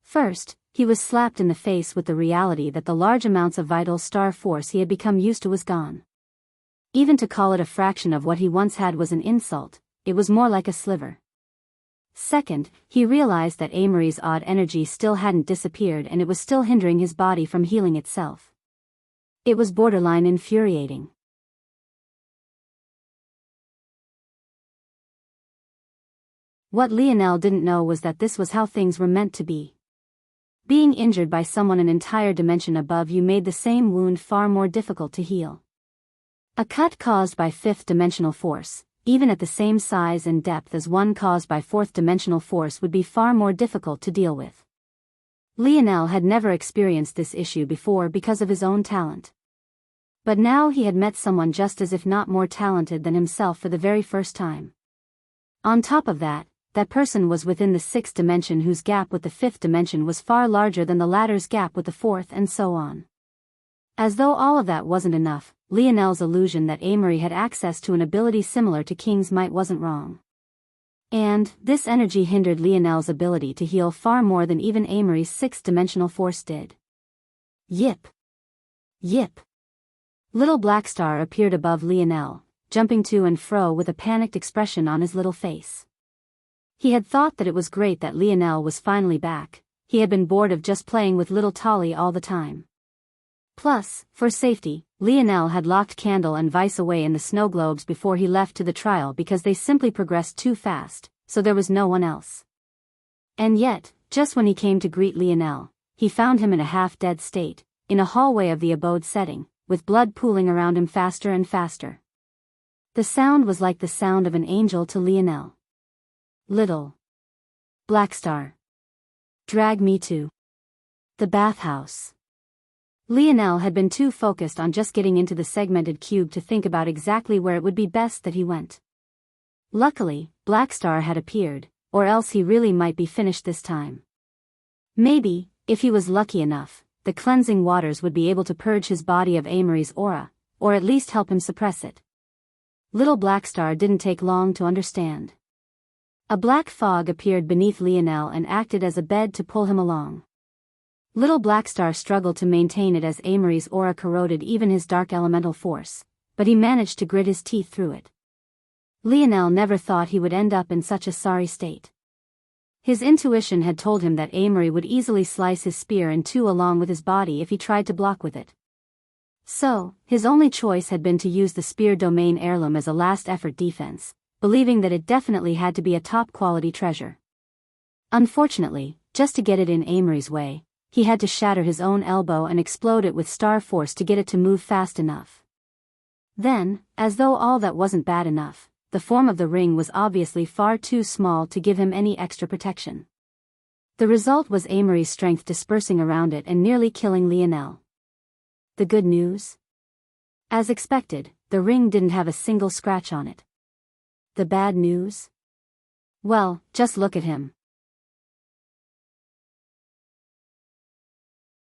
First, he was slapped in the face with the reality that the large amounts of vital star force he had become used to was gone. Even to call it a fraction of what he once had was an insult, it was more like a sliver. Second, he realized that Amory's odd energy still hadn't disappeared and it was still hindering his body from healing itself. It was borderline infuriating. What Lionel didn't know was that this was how things were meant to be. Being injured by someone an entire dimension above you made the same wound far more difficult to heal. A cut caused by fifth-dimensional force, even at the same size and depth as one caused by fourth-dimensional force, would be far more difficult to deal with. Lionel had never experienced this issue before because of his own talent. But now he had met someone just as if not more talented than himself for the very first time. On top of that, that person was within the sixth dimension whose gap with the fifth dimension was far larger than the latter's gap with the fourth, and so on. As though all of that wasn't enough, Lionel's illusion that Amory had access to an ability similar to King's might wasn't wrong. And this energy hindered Lionel's ability to heal far more than even Amory's sixth-dimensional force did. Yip! Yip! Little Blackstar appeared above Lionel, jumping to and fro with a panicked expression on his little face. He had thought that it was great that Lionel was finally back. He had been bored of just playing with little Tolly all the time. Plus, for safety, Lionel had locked Candle and Vice away in the snow globes before he left to the trial because they simply progressed too fast, so there was no one else. And yet, just when he came to greet Lionel, he found him in a half-dead state, in a hallway of the abode setting, with blood pooling around him faster and faster. The sound was like the sound of an angel to Lionel. Little Blackstar, drag me to the bathhouse. Lionel had been too focused on just getting into the segmented cube to think about exactly where it would be best that he went. Luckily, Blackstar had appeared, or else he really might be finished this time. Maybe, if he was lucky enough, the cleansing waters would be able to purge his body of Amory's aura, or at least help him suppress it. Little Blackstar didn't take long to understand. A black fog appeared beneath Lionel and acted as a bed to pull him along. Little Blackstar struggled to maintain it as Amory's aura corroded even his dark elemental force, but he managed to grit his teeth through it. Lionel never thought he would end up in such a sorry state. His intuition had told him that Amory would easily slice his spear in two along with his body if he tried to block with it. So, his only choice had been to use the spear domain heirloom as a last-effort defense, believing that it definitely had to be a top-quality treasure. Unfortunately, just to get it in Amory's way, he had to shatter his own elbow and explode it with star force to get it to move fast enough. Then, as though all that wasn't bad enough, the form of the ring was obviously far too small to give him any extra protection. The result was Amory's strength dispersing around it and nearly killing Lionel. The good news? As expected, the ring didn't have a single scratch on it. The bad news? Well, just look at him.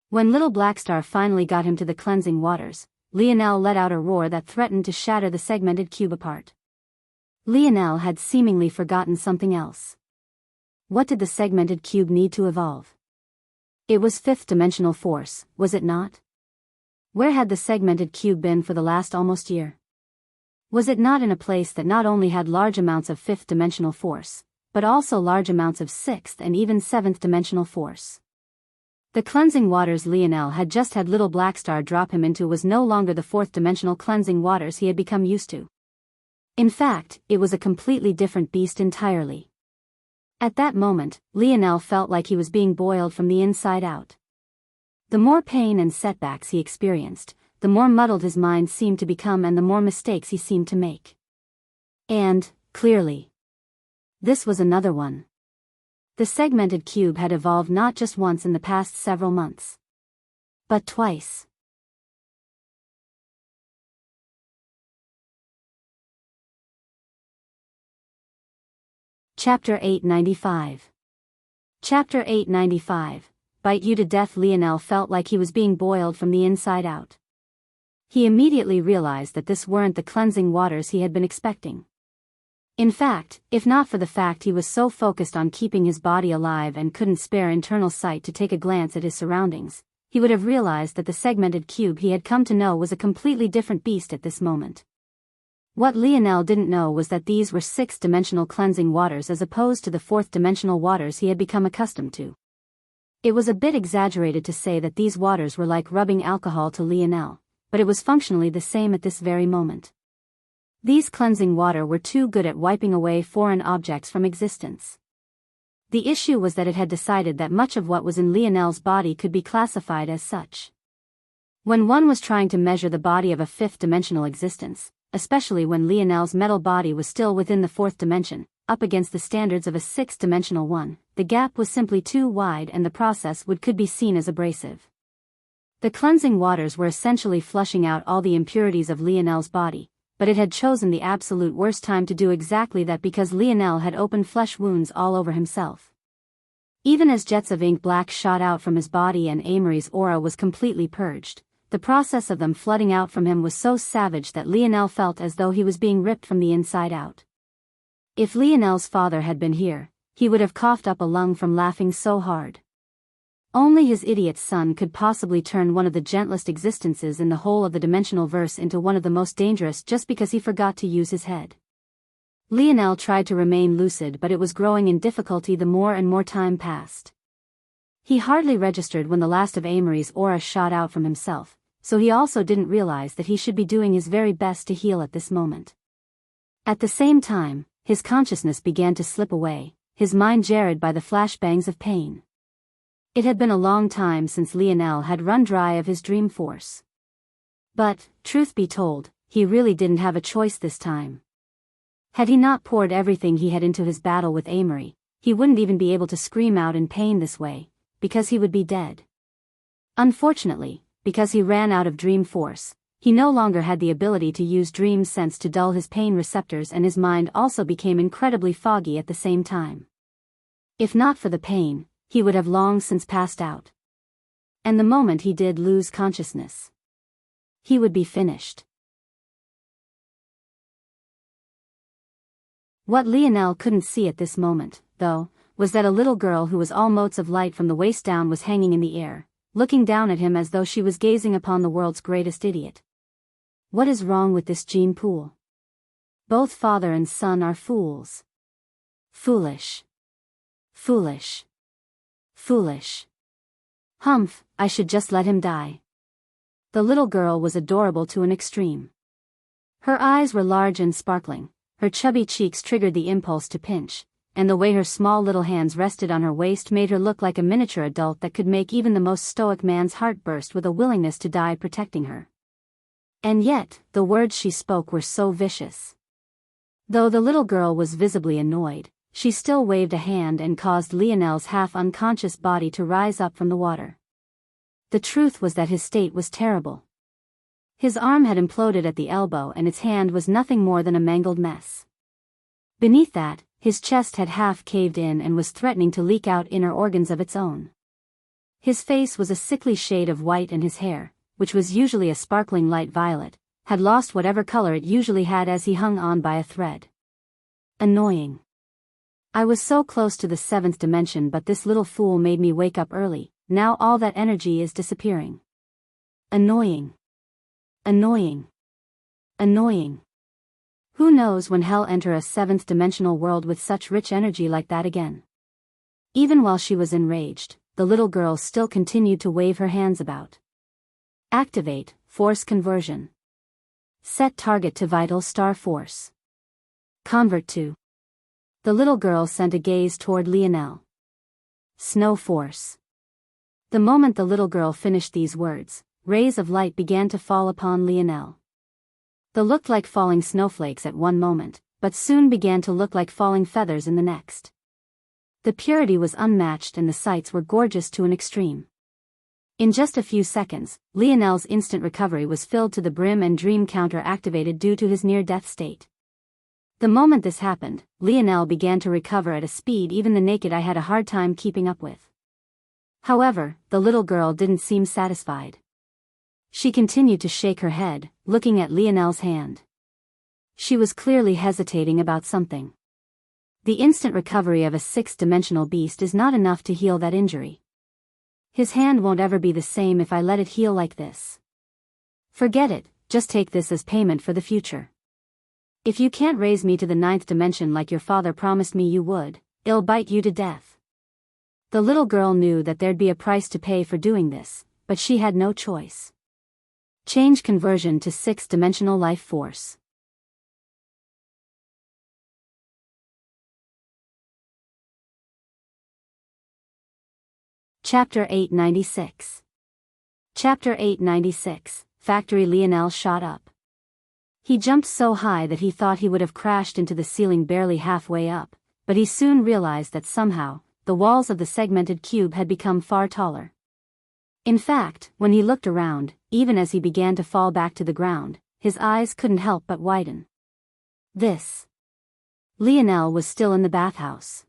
When Little Blackstar finally got him to the cleansing waters, Lionel let out a roar that threatened to shatter the segmented cube apart. Lionel had seemingly forgotten something else. What did the segmented cube need to evolve? It was fifth-dimensional force, was it not? Where had the segmented cube been for the last almost year? Was it not in a place that not only had large amounts of fifth-dimensional force, but also large amounts of sixth and even seventh-dimensional force? The cleansing waters Lionel had just had Little Blackstar drop him into was no longer the fourth-dimensional cleansing waters he had become used to. In fact, it was a completely different beast entirely. At that moment, Lionel felt like he was being boiled from the inside out. The more pain and setbacks he experienced, the more muddled his mind seemed to become and the more mistakes he seemed to make. And, clearly, this was another one. The segmented cube had evolved not just once in the past several months, but twice. Chapter 895. Chapter 895. Bite you to death. Lionel felt like he was being boiled from the inside out. He immediately realized that this weren't the cleansing waters he had been expecting. In fact, if not for the fact he was so focused on keeping his body alive and couldn't spare internal sight to take a glance at his surroundings, he would have realized that the segmented cube he had come to know was a completely different beast at this moment. What Lionel didn't know was that these were sixth-dimensional cleansing waters as opposed to the fourth-dimensional waters he had become accustomed to. It was a bit exaggerated to say that these waters were like rubbing alcohol to Lionel, but it was functionally the same at this very moment. These cleansing water were too good at wiping away foreign objects from existence. The issue was that it had decided that much of what was in Lionel's body could be classified as such. When one was trying to measure the body of a fifth-dimensional existence, especially when Lionel's metal body was still within the fourth dimension, up against the standards of a sixth-dimensional one, the gap was simply too wide and the process could be seen as abrasive. The cleansing waters were essentially flushing out all the impurities of Lionel's body, but it had chosen the absolute worst time to do exactly that because Lionel had open flesh wounds all over himself. Even as jets of ink black shot out from his body and Amory's aura was completely purged, the process of them flooding out from him was so savage that Lionel felt as though he was being ripped from the inside out. If Lionel's father had been here, he would have coughed up a lung from laughing so hard. Only his idiot son could possibly turn one of the gentlest existences in the whole of the dimensional verse into one of the most dangerous just because he forgot to use his head. Lionel tried to remain lucid, but it was growing in difficulty the more and more time passed. He hardly registered when the last of Amory's aura shot out from himself, so he also didn't realize that he should be doing his very best to heal at this moment. At the same time, his consciousness began to slip away, his mind jarred by the flashbangs of pain. It had been a long time since Lionel had run dry of his dream force. But, truth be told, he really didn't have a choice this time. Had he not poured everything he had into his battle with Amory, he wouldn't even be able to scream out in pain this way, because he would be dead. Unfortunately, because he ran out of dream force, he no longer had the ability to use dream sense to dull his pain receptors, and his mind also became incredibly foggy at the same time. If not for the pain, he would have long since passed out. And the moment he did lose consciousness, he would be finished. What Lionel couldn't see at this moment, though, was that a little girl who was all motes of light from the waist down was hanging in the air, looking down at him as though she was gazing upon the world's greatest idiot. What is wrong with this gene pool? Both father and son are fools. Foolish. Foolish. Foolish. Humph, I should just let him die. The little girl was adorable to an extreme. Her eyes were large and sparkling, her chubby cheeks triggered the impulse to pinch, and the way her small little hands rested on her waist made her look like a miniature adult that could make even the most stoic man's heart burst with a willingness to die protecting her. And yet, the words she spoke were so vicious. Though the little girl was visibly annoyed, she still waved a hand and caused Lionel's half-unconscious body to rise up from the water. The truth was that his state was terrible. His arm had imploded at the elbow and its hand was nothing more than a mangled mess. Beneath that, his chest had half caved in and was threatening to leak out inner organs of its own. His face was a sickly shade of white and his hair, which was usually a sparkling light violet, had lost whatever color it usually had as he hung on by a thread. Annoying. I was so close to the seventh dimension, but this little fool made me wake up early. Now all that energy is disappearing. Annoying. Annoying. Annoying. Who knows when he'll enter a seventh-dimensional world with such rich energy like that again. Even while she was enraged, the little girl still continued to wave her hands about. Activate, force conversion. Set target to vital star force. Convert to. The little girl sent a gaze toward Lionel. Snow force. The moment the little girl finished these words, rays of light began to fall upon Lionel. They looked like falling snowflakes at one moment, but soon began to look like falling feathers in the next. The purity was unmatched and the sights were gorgeous to an extreme. In just a few seconds, Lionel's instant recovery was filled to the brim and dream counter activated due to his near-death state. The moment this happened, Lionel began to recover at a speed even the naked eye had a hard time keeping up with. However, the little girl didn't seem satisfied. She continued to shake her head, looking at Lionel's hand. She was clearly hesitating about something. The instant recovery of a sixth-dimensional beast is not enough to heal that injury. His hand won't ever be the same if I let it heal like this. Forget it, just take this as payment for the future. If you can't raise me to the ninth dimension like your father promised me you would, I'll bite you to death. The little girl knew that there'd be a price to pay for doing this, but she had no choice. Change conversion to sixth-dimensional life force. Chapter 896. Chapter 896, Factory. Lionel shot up. He jumped so high that he thought he would have crashed into the ceiling barely halfway up, but he soon realized that somehow, the walls of the segmented cube had become far taller. In fact, when he looked around, even as he began to fall back to the ground, his eyes couldn't help but widen. Lionel was still in the bathhouse.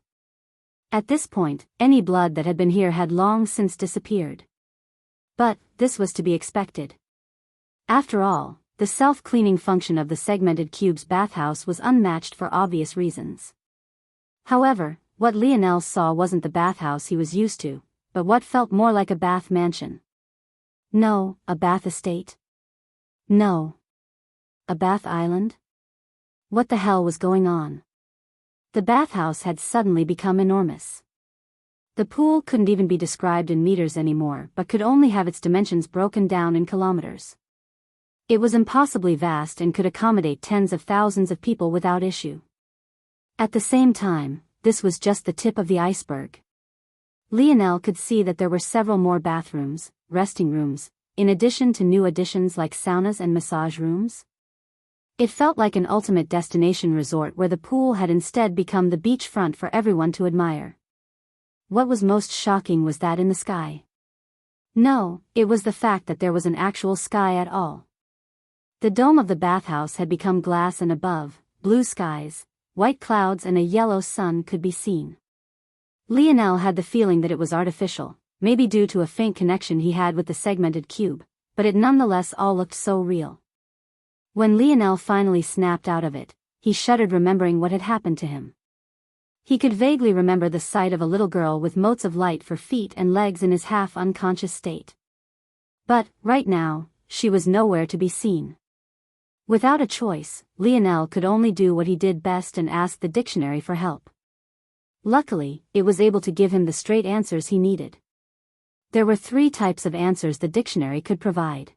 At this point, any blood that had been here had long since disappeared. But, this was to be expected. After all, the self-cleaning function of the segmented cube's bathhouse was unmatched for obvious reasons. However, what Lionel saw wasn't the bathhouse he was used to, but what felt more like a bath mansion. No, a bath estate. No. A bath island? What the hell was going on? The bathhouse had suddenly become enormous. The pool couldn't even be described in meters anymore but could only have its dimensions broken down in kilometers. It was impossibly vast and could accommodate tens of thousands of people without issue. At the same time, this was just the tip of the iceberg. Lionel could see that there were several more bathrooms, resting rooms, in addition to new additions like saunas and massage rooms. It felt like an ultimate destination resort where the pool had instead become the beachfront for everyone to admire. What was most shocking was that in the sky. No, it was the fact that there was an actual sky at all. The dome of the bathhouse had become glass and above, blue skies, white clouds and a yellow sun could be seen. Lionel had the feeling that it was artificial, maybe due to a faint connection he had with the segmented cube, but it nonetheless all looked so real. When Lionel finally snapped out of it, he shuddered remembering what had happened to him. He could vaguely remember the sight of a little girl with motes of light for feet and legs in his half-unconscious state. But, right now, she was nowhere to be seen. Without a choice, Lionel could only do what he did best and ask the dictionary for help. Luckily, it was able to give him the straight answers he needed. There were 3 types of answers the dictionary could provide.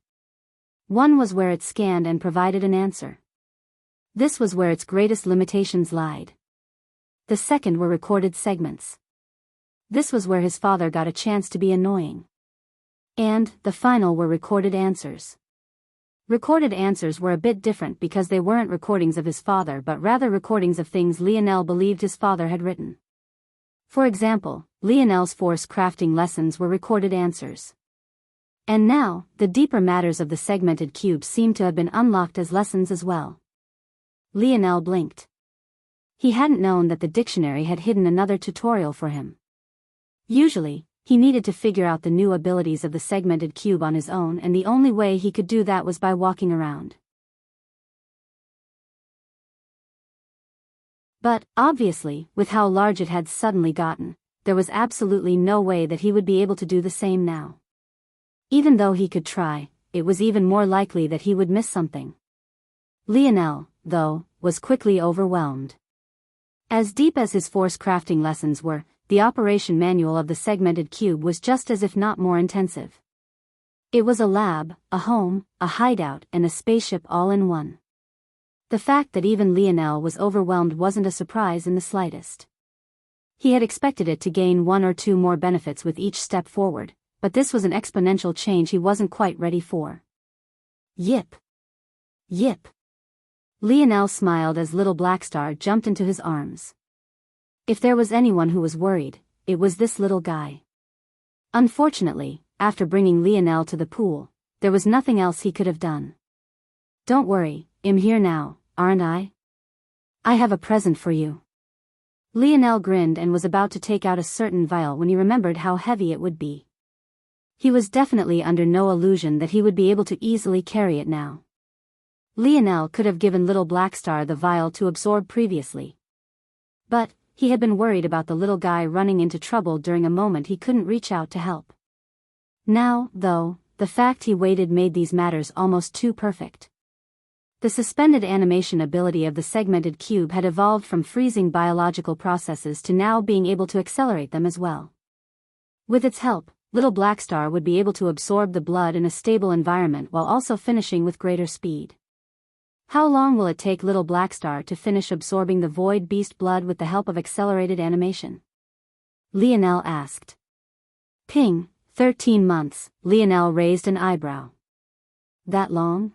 One was where it scanned and provided an answer. This was where its greatest limitations lied. The second were recorded segments. This was where his father got a chance to be annoying. And, the final were recorded answers. Recorded answers were a bit different because they weren't recordings of his father but rather recordings of things Lionel believed his father had written. For example, Lionel's force crafting lessons were recorded answers. And now, the deeper matters of the segmented cube seemed to have been unlocked as lessons as well. Lionel blinked. He hadn't known that the dictionary had hidden another tutorial for him. Usually, he needed to figure out the new abilities of the segmented cube on his own, and the only way he could do that was by walking around. But, obviously, with how large it had suddenly gotten, there was absolutely no way that he would be able to do the same now. Even though he could try, it was even more likely that he would miss something. Lionel, though, was quickly overwhelmed. As deep as his force crafting lessons were, the operation manual of the segmented cube was just as if not more intensive. It was a lab, a home, a hideout, and a spaceship all in one. The fact that even Lionel was overwhelmed wasn't a surprise in the slightest. He had expected it to gain 1 or 2 more benefits with each step forward, but this was an exponential change he wasn't quite ready for. Yip. Yip. Lionel smiled as little Blackstar jumped into his arms. If there was anyone who was worried, it was this little guy. Unfortunately, after bringing Lionel to the pool, there was nothing else he could have done. Don't worry, I'm here now, aren't I? I have a present for you. Lionel grinned and was about to take out a certain vial when he remembered how heavy it would be. He was definitely under no illusion that he would be able to easily carry it now. Lionel could have given little Blackstar the vial to absorb previously. But he had been worried about the little guy running into trouble during a moment he couldn't reach out to help. Now, though, the fact he waited made these matters almost too perfect. The suspended animation ability of the segmented cube had evolved from freezing biological processes to now being able to accelerate them as well. With its help, little Blackstar would be able to absorb the blood in a stable environment while also finishing with greater speed. How long will it take little Blackstar to finish absorbing the void beast blood with the help of accelerated animation? Lionel asked. Ping, 13 months, Lionel raised an eyebrow. That long?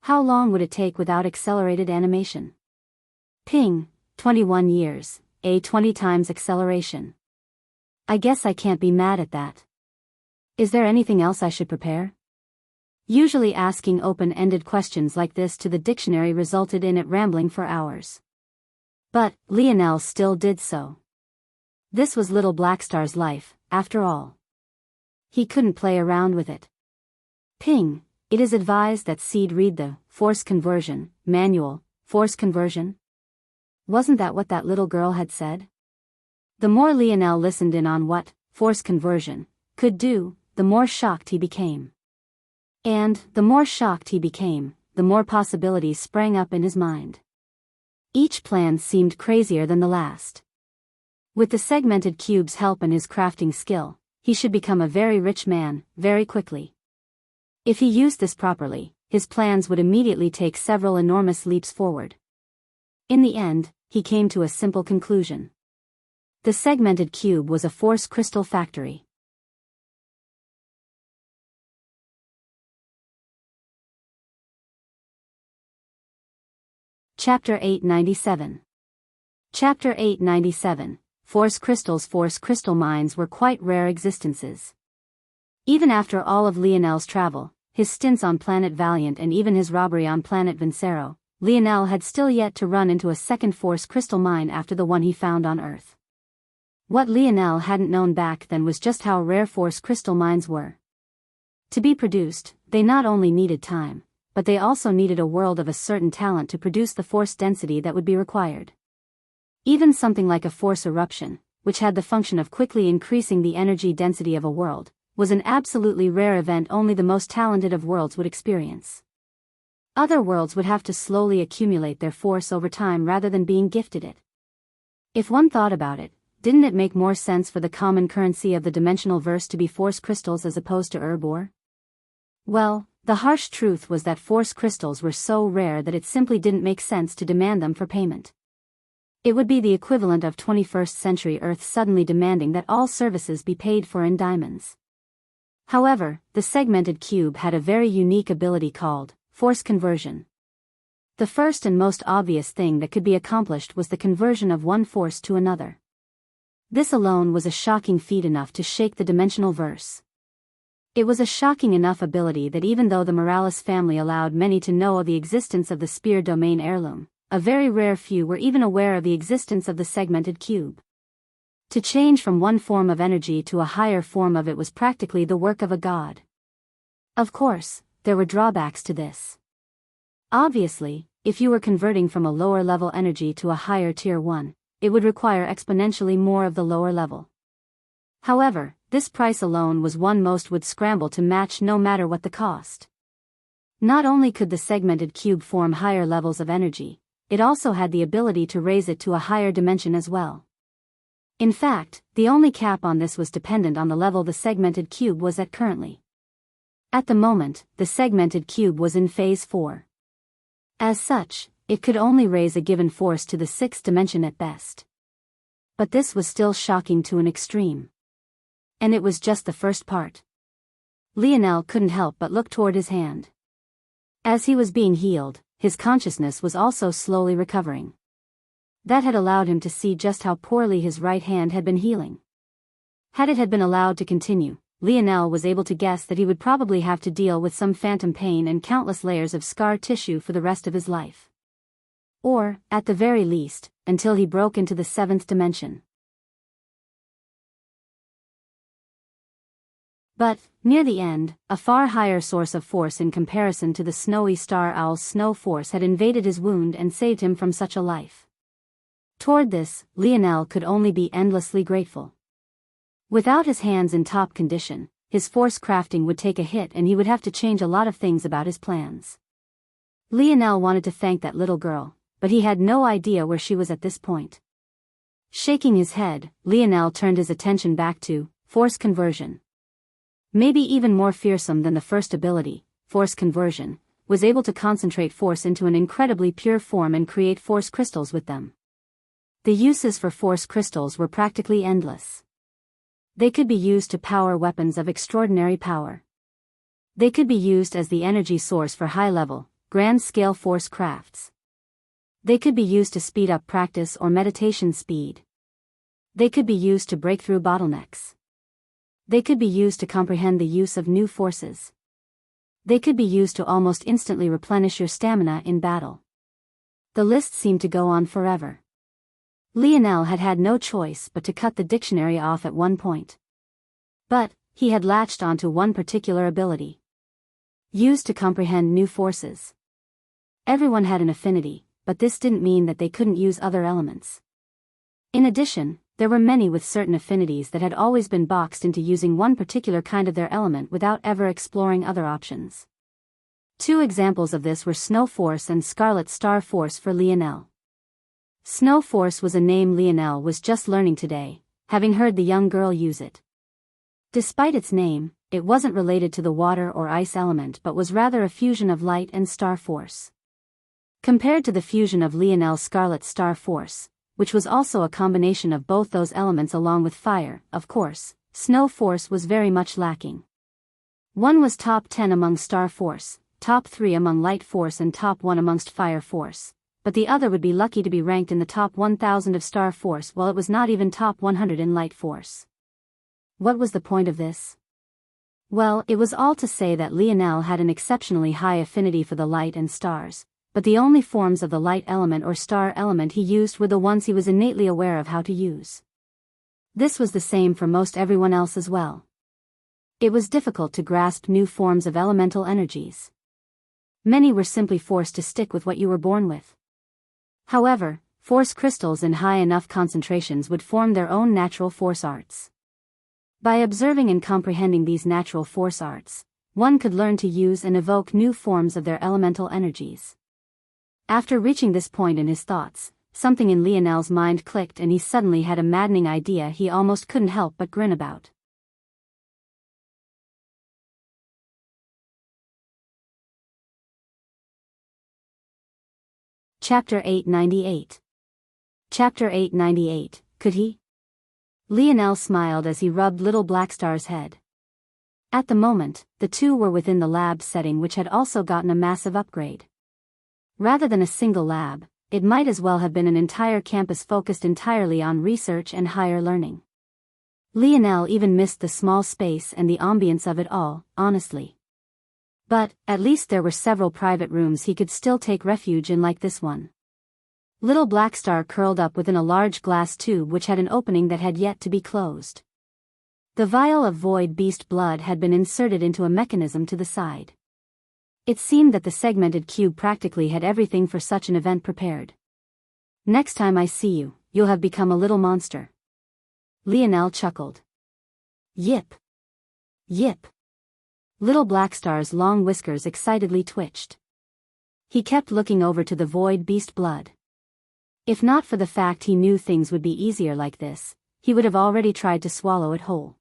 How long would it take without accelerated animation? Ping, 21 years, 20 times acceleration. I guess I can't be mad at that. Is there anything else I should prepare? Usually asking open-ended questions like this to the dictionary resulted in it rambling for hours. But Lionel still did so. This was little Blackstar's life, after all. He couldn't play around with it. Ping, it is advised that Seed read the Force Conversion Manual, Force Conversion? Wasn't that what that little girl had said? The more Lionel listened in on what Force Conversion could do, the more shocked he became. And the more shocked he became, the more possibilities sprang up in his mind. Each plan seemed crazier than the last. With the segmented cube's help and his crafting skill, he should become a very rich man, very quickly. If he used this properly, his plans would immediately take several enormous leaps forward. In the end, he came to a simple conclusion. The segmented cube was a force crystal factory. Chapter 897. Chapter 897, Force Crystals. Force crystal mines were quite rare existences. Even after all of Lionel's travel, his stints on planet Valiant and even his robbery on planet Vincero, Lionel had still yet to run into a second force crystal mine after the one he found on Earth. What Lionel hadn't known back then was just how rare force crystal mines were. To be produced, they not only needed time, but they also needed a world of a certain talent to produce the force density that would be required. Even something like a force eruption, which had the function of quickly increasing the energy density of a world, was an absolutely rare event only the most talented of worlds would experience. Other worlds would have to slowly accumulate their force over time rather than being gifted it. If one thought about it, didn't it make more sense for the common currency of the dimensional verse to be force crystals as opposed to herb ore? Well, the harsh truth was that force crystals were so rare that it simply didn't make sense to demand them for payment. It would be the equivalent of 21st century Earth suddenly demanding that all services be paid for in diamonds. However, the segmented cube had a very unique ability called force conversion. The first and most obvious thing that could be accomplished was the conversion of one force to another. This alone was a shocking feat enough to shake the dimensional verse. It was a shocking enough ability that even though the Morales family allowed many to know of the existence of the Spear Domain heirloom, a very rare few were even aware of the existence of the segmented cube. To change from one form of energy to a higher form of it was practically the work of a god. Of course, there were drawbacks to this. Obviously, if you were converting from a lower level energy to a higher tier 1, it would require exponentially more of the lower level. However, this price alone was one most would scramble to match no matter what the cost. Not only could the segmented cube form higher levels of energy, it also had the ability to raise it to a higher dimension as well. In fact, the only cap on this was dependent on the level the segmented cube was at currently. At the moment, the segmented cube was in phase 4. As such, it could only raise a given force to the 6th dimension at best. But this was still shocking to an extreme. And it was just the first part. Lionel couldn't help but look toward his hand. As he was being healed, his consciousness was also slowly recovering. That had allowed him to see just how poorly his right hand had been healing. Had it been allowed to continue, Lionel was able to guess that he would probably have to deal with some phantom pain and countless layers of scar tissue for the rest of his life. Or, at the very least, until he broke into the seventh dimension. But, near the end, a far higher source of force in comparison to the snowy star owl's snow force had invaded his wound and saved him from such a life. Toward this, Lionel could only be endlessly grateful. Without his hands in top condition, his force crafting would take a hit and he would have to change a lot of things about his plans. Lionel wanted to thank that little girl, but he had no idea where she was at this point. Shaking his head, Lionel turned his attention back to force conversion. Maybe even more fearsome than the first ability, force conversion, was able to concentrate force into an incredibly pure form and create force crystals with them. The uses for force crystals were practically endless. They could be used to power weapons of extraordinary power. They could be used as the energy source for high-level, grand-scale force crafts. They could be used to speed up practice or meditation speed. They could be used to break through bottlenecks. They could be used to comprehend the use of new forces. They could be used to almost instantly replenish your stamina in battle. The list seemed to go on forever. Lionel had had no choice but to cut the dictionary off at one point. But, he had latched onto one particular ability. Used to comprehend new forces. Everyone had an affinity, but this didn't mean that they couldn't use other elements. In addition, there were many with certain affinities that had always been boxed into using one particular kind of their element without ever exploring other options. Two examples of this were Snow Force and Scarlet Star Force for Lionel. Snow Force was a name Lionel was just learning today, having heard the young girl use it. Despite its name, it wasn't related to the water or ice element but was rather a fusion of light and star force. Compared to the fusion of Lionel's Scarlet Star Force, which was also a combination of both those elements along with fire, of course, Snow Force was very much lacking. One was top 10 among Star Force, top 3 among Light Force and top 1 amongst Fire Force. But the other would be lucky to be ranked in the top 1000 of Star Force while it was not even top 100 in Light Force. What was the point of this? Well, it was all to say that Lionel had an exceptionally high affinity for the light and stars, but the only forms of the light element or star element he used were the ones he was innately aware of how to use. This was the same for most everyone else as well. It was difficult to grasp new forms of elemental energies. Many were simply forced to stick with what you were born with. However, force crystals in high enough concentrations would form their own natural force arts. By observing and comprehending these natural force arts, one could learn to use and evoke new forms of their elemental energies. After reaching this point in his thoughts, something in Lionel's mind clicked and he suddenly had a maddening idea he almost couldn't help but grin about. Chapter 898. Chapter 898, could he? Lionel smiled as he rubbed little Blackstar's head. At the moment, the two were within the lab setting which had also gotten a massive upgrade. Rather than a single lab, it might as well have been an entire campus focused entirely on research and higher learning. Lionel even missed the small space and the ambience of it all, honestly. But, at least there were several private rooms he could still take refuge in like this one. Little Blackstar curled up within a large glass tube which had an opening that had yet to be closed. The vial of void beast blood had been inserted into a mechanism to the side. It seemed that the segmented cube practically had everything for such an event prepared. Next time I see you, you'll have become a little monster. Lionel chuckled. Yip. Yip. Little Blackstar's long whiskers excitedly twitched. He kept looking over to the void beast blood. If not for the fact he knew things would be easier like this, he would have already tried to swallow it whole.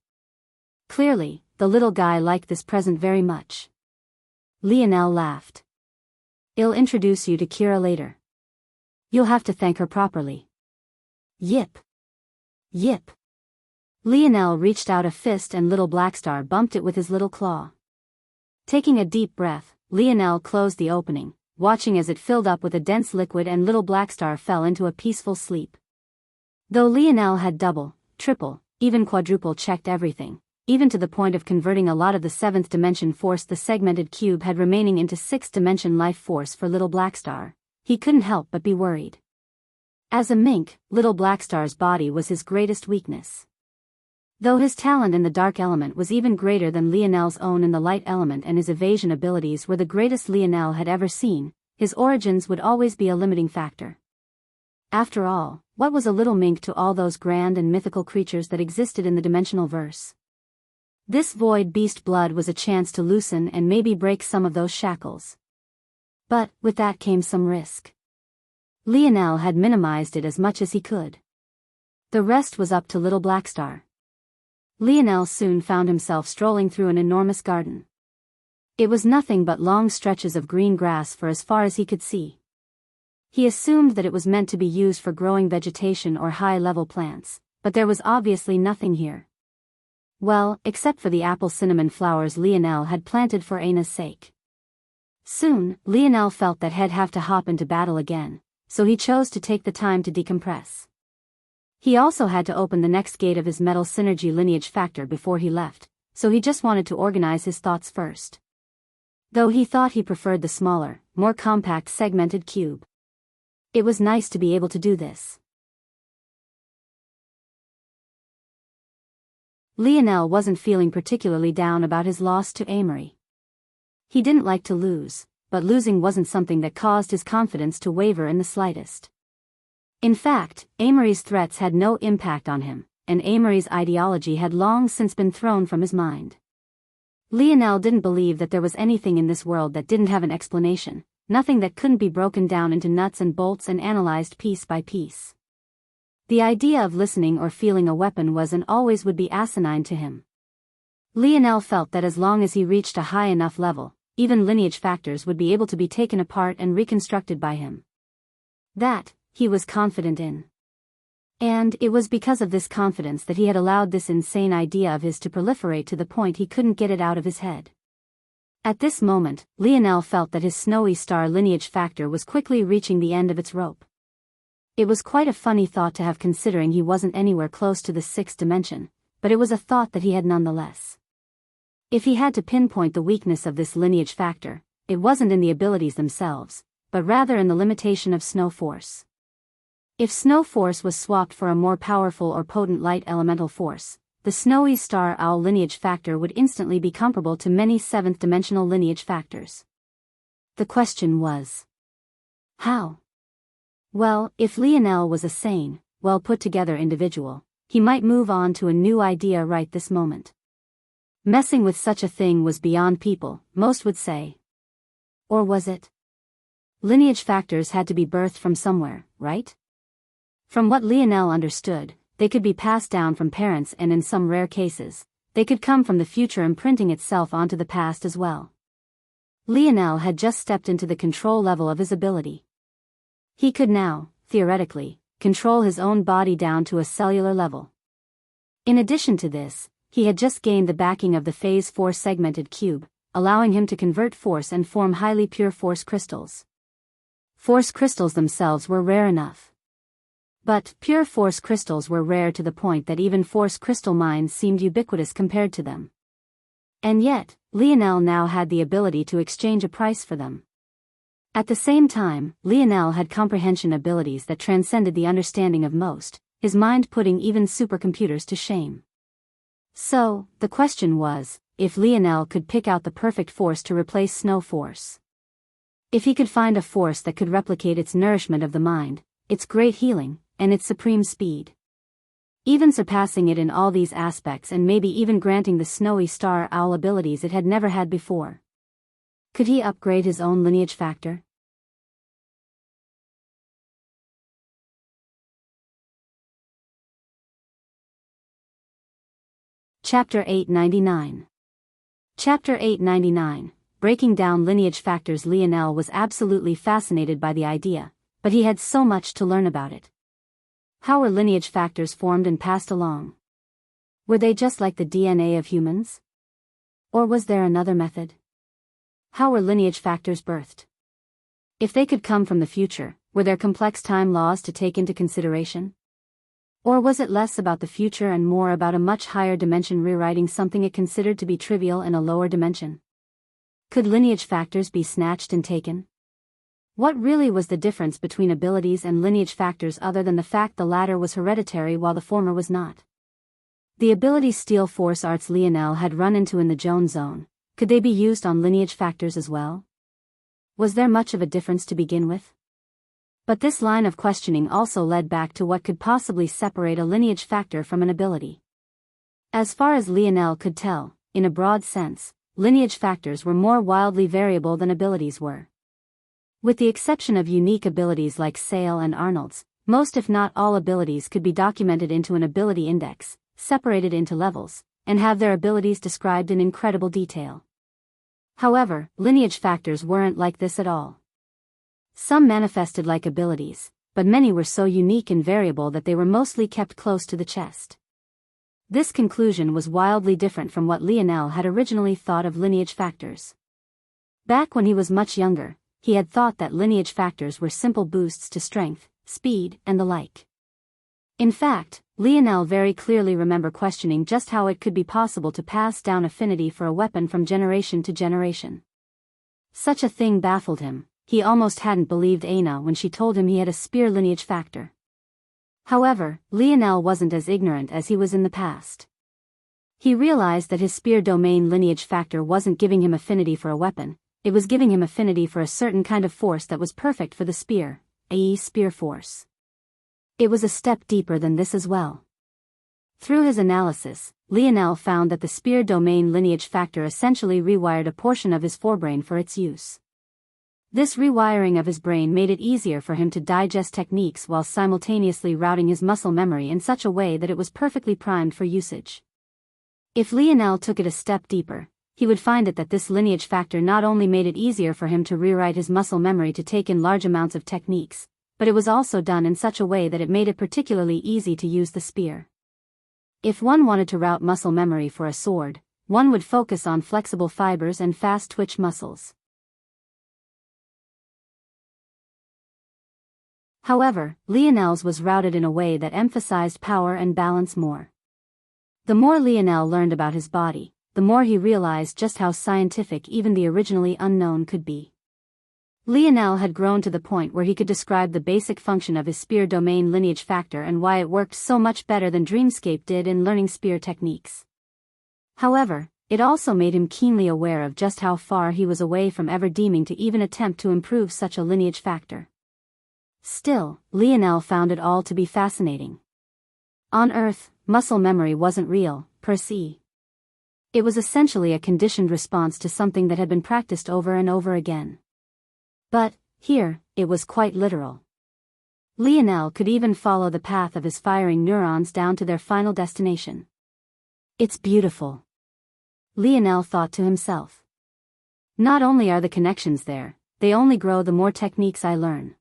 Clearly, the little guy liked this present very much. Lionel laughed. I'll introduce you to Kira later. You'll have to thank her properly. Yip. Yip. Lionel reached out a fist and little Blackstar bumped it with his little claw. Taking a deep breath, Lionel closed the opening, watching as it filled up with a dense liquid and little Blackstar fell into a peaceful sleep. Though Lionel had double, triple, even quadruple checked everything, even to the point of converting a lot of the 7th dimension force the segmented cube had remaining into 6th dimension life force for little Blackstar, he couldn't help but be worried. As a mink, little Blackstar's body was his greatest weakness. Though his talent in the dark element was even greater than Lionel's own in the light element and his evasion abilities were the greatest Lionel had ever seen, his origins would always be a limiting factor. After all, what was a little mink to all those grand and mythical creatures that existed in the dimensional verse? This void beast blood was a chance to loosen and maybe break some of those shackles. But, with that came some risk. Lionel had minimized it as much as he could. The rest was up to little Blackstar. Lionel soon found himself strolling through an enormous garden. It was nothing but long stretches of green grass for as far as he could see. He assumed that it was meant to be used for growing vegetation or high-level plants, but there was obviously nothing here. Well, except for the apple cinnamon flowers Lionel had planted for Anna's sake. Soon, Lionel felt that he'd have to hop into battle again, so he chose to take the time to decompress. He also had to open the next gate of his metal synergy lineage factor before he left, so he just wanted to organize his thoughts first. Though he thought he preferred the smaller, more compact segmented cube. It was nice to be able to do this. Lionel wasn't feeling particularly down about his loss to Amory. He didn't like to lose, but losing wasn't something that caused his confidence to waver in the slightest. In fact, Amory's threats had no impact on him, and Amory's ideology had long since been thrown from his mind. Lionel didn't believe that there was anything in this world that didn't have an explanation, nothing that couldn't be broken down into nuts and bolts and analyzed piece by piece. The idea of listening or feeling a weapon was and always would be asinine to him. Lionel felt that as long as he reached a high enough level, even lineage factors would be able to be taken apart and reconstructed by him. That, he was confident in. And it was because of this confidence that he had allowed this insane idea of his to proliferate to the point he couldn't get it out of his head. At this moment, Lionel felt that his snowy star lineage factor was quickly reaching the end of its rope. It was quite a funny thought to have considering he wasn't anywhere close to the 6th dimension, but it was a thought that he had nonetheless. If he had to pinpoint the weakness of this lineage factor, it wasn't in the abilities themselves, but rather in the limitation of snow force. If snow force was swapped for a more powerful or potent light elemental force, the snowy star owl lineage factor would instantly be comparable to many 7th dimensional lineage factors. The question was, how? Well, if Lionel was a sane, well-put-together individual, he might move on to a new idea right this moment. Messing with such a thing was beyond people, most would say. Or was it? Lineage factors had to be birthed from somewhere, right? From what Lionel understood, they could be passed down from parents and in some rare cases, they could come from the future imprinting itself onto the past as well. Lionel had just stepped into the control level of his ability. He could now, theoretically, control his own body down to a cellular level. In addition to this, he had just gained the backing of the Phase 4 segmented cube, allowing him to convert force and form highly pure force crystals. Force crystals themselves were rare enough. But pure force crystals were rare to the point that even force crystal mines seemed ubiquitous compared to them. And yet, Lionel now had the ability to exchange a price for them. At the same time, Lionel had comprehension abilities that transcended the understanding of most, his mind putting even supercomputers to shame. So, the question was, if Lionel could pick out the perfect force to replace snow force. If he could find a force that could replicate its nourishment of the mind, its great healing, and its supreme speed. Even surpassing it in all these aspects and maybe even granting the snowy star owl abilities it had never had before. Could he upgrade his own lineage factor? Chapter 899. Chapter 899, Breaking Down Lineage Factors. Lionel was absolutely fascinated by the idea, but he had so much to learn about it. How were lineage factors formed and passed along? Were they just like the DNA of humans? Or was there another method? How were lineage factors birthed? If they could come from the future, were there complex time laws to take into consideration? Or was it less about the future and more about a much higher dimension rewriting something it considered to be trivial in a lower dimension? Could lineage factors be snatched and taken? What really was the difference between abilities and lineage factors other than the fact the latter was hereditary while the former was not? The abilities Steel Force Arts Lionel had run into in the Joan Zone, could they be used on lineage factors as well? Was there much of a difference to begin with? But this line of questioning also led back to what could possibly separate a lineage factor from an ability. As far as Lionel could tell, in a broad sense, lineage factors were more wildly variable than abilities were. With the exception of unique abilities like Sale and Arnold's, most if not all abilities could be documented into an ability index, separated into levels, and have their abilities described in incredible detail. However, lineage factors weren't like this at all. Some manifested like abilities, but many were so unique and variable that they were mostly kept close to the chest. This conclusion was wildly different from what Lionel had originally thought of lineage factors. Back when he was much younger, he had thought that lineage factors were simple boosts to strength, speed, and the like. In fact, Lionel very clearly remembered questioning just how it could be possible to pass down affinity for a weapon from generation to generation. Such a thing baffled him. He almost hadn't believed Aina when she told him he had a spear lineage factor. However, Lionel wasn't as ignorant as he was in the past. He realized that his spear domain lineage factor wasn't giving him affinity for a weapon, it was giving him affinity for a certain kind of force that was perfect for the spear, i.e. spear force. It was a step deeper than this as well. Through his analysis, Lionel found that the spear domain lineage factor essentially rewired a portion of his forebrain for its use. This rewiring of his brain made it easier for him to digest techniques while simultaneously routing his muscle memory in such a way that it was perfectly primed for usage. If Lionel took it a step deeper, he would find that this lineage factor not only made it easier for him to rewrite his muscle memory to take in large amounts of techniques, but it was also done in such a way that it made it particularly easy to use the spear. If one wanted to route muscle memory for a sword, one would focus on flexible fibers and fast twitch muscles. However, Lionel's was routed in a way that emphasized power and balance more. The more Lionel learned about his body, the more he realized just how scientific even the originally unknown could be. Lionel had grown to the point where he could describe the basic function of his spear domain lineage factor and why it worked so much better than Dreamscape did in learning spear techniques. However, it also made him keenly aware of just how far he was away from ever deeming to even attempt to improve such a lineage factor. Still, Lionel found it all to be fascinating. On Earth, muscle memory wasn't real, per se. It was essentially a conditioned response to something that had been practiced over and over again. But, here, it was quite literal. Lionel could even follow the path of his firing neurons down to their final destination. It's beautiful, Lionel thought to himself. Not only are the connections there, they only grow the more techniques I learn.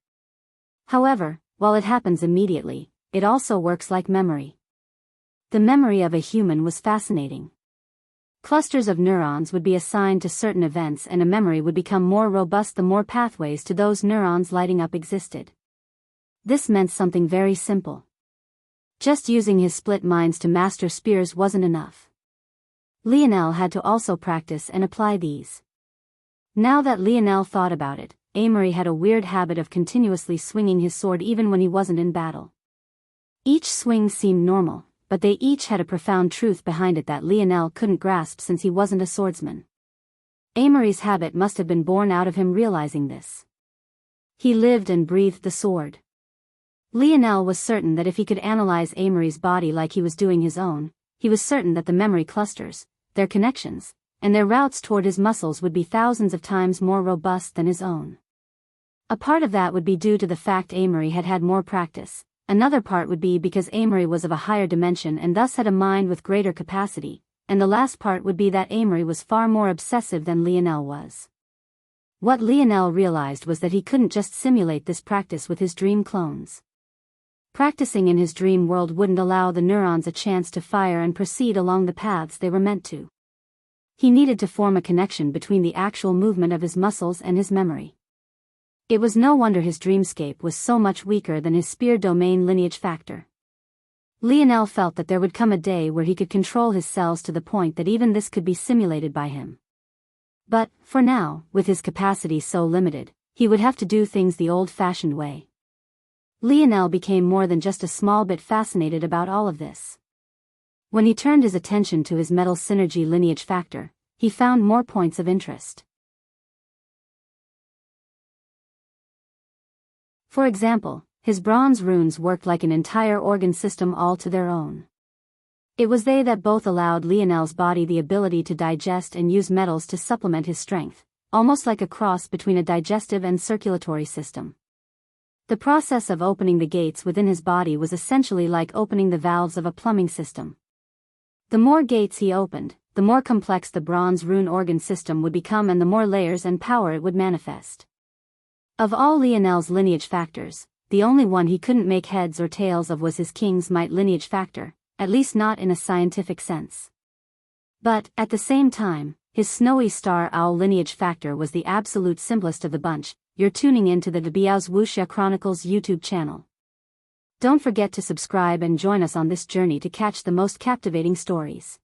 However, while it happens immediately, it also works like memory. The memory of a human was fascinating. Clusters of neurons would be assigned to certain events and a memory would become more robust the more pathways to those neurons lighting up existed. This meant something very simple. Just using his split minds to master spears wasn't enough. Lionel had to also practice and apply these. Now that Lionel thought about it, Amory had a weird habit of continuously swinging his sword even when he wasn't in battle. Each swing seemed normal, but they each had a profound truth behind it that Lionel couldn't grasp since he wasn't a swordsman. Amory's habit must have been born out of him realizing this. He lived and breathed the sword. Lionel was certain that if he could analyze Amory's body like he was doing his own, he was certain that the memory clusters, their connections, and their routes toward his muscles would be thousands of times more robust than his own. A part of that would be due to the fact Amory had had more practice. Another part would be because Amory was of a higher dimension and thus had a mind with greater capacity, and the last part would be that Amory was far more obsessive than Lionel was. What Lionel realized was that he couldn't just simulate this practice with his dream clones. Practicing in his dream world wouldn't allow the neurons a chance to fire and proceed along the paths they were meant to. He needed to form a connection between the actual movement of his muscles and his memory. It was no wonder his dreamscape was so much weaker than his spear domain lineage factor. Lionel felt that there would come a day where he could control his cells to the point that even this could be simulated by him. But, for now, with his capacity so limited, he would have to do things the old-fashioned way. Lionel became more than just a small bit fascinated about all of this. When he turned his attention to his metal synergy lineage factor, he found more points of interest. For example, his bronze runes worked like an entire organ system all to their own. It was they that both allowed Lionel's body the ability to digest and use metals to supplement his strength, almost like a cross between a digestive and circulatory system. The process of opening the gates within his body was essentially like opening the valves of a plumbing system. The more gates he opened, the more complex the bronze rune organ system would become and the more layers and power it would manifest. Of all Lionel's lineage factors, the only one he couldn't make heads or tails of was his King's Might lineage factor, at least not in a scientific sense. But, at the same time, his Snowy Star Owl lineage factor was the absolute simplest of the bunch. You're tuning in to the Biyao's Wuxia Chronicles YouTube channel. Don't forget to subscribe and join us on this journey to catch the most captivating stories.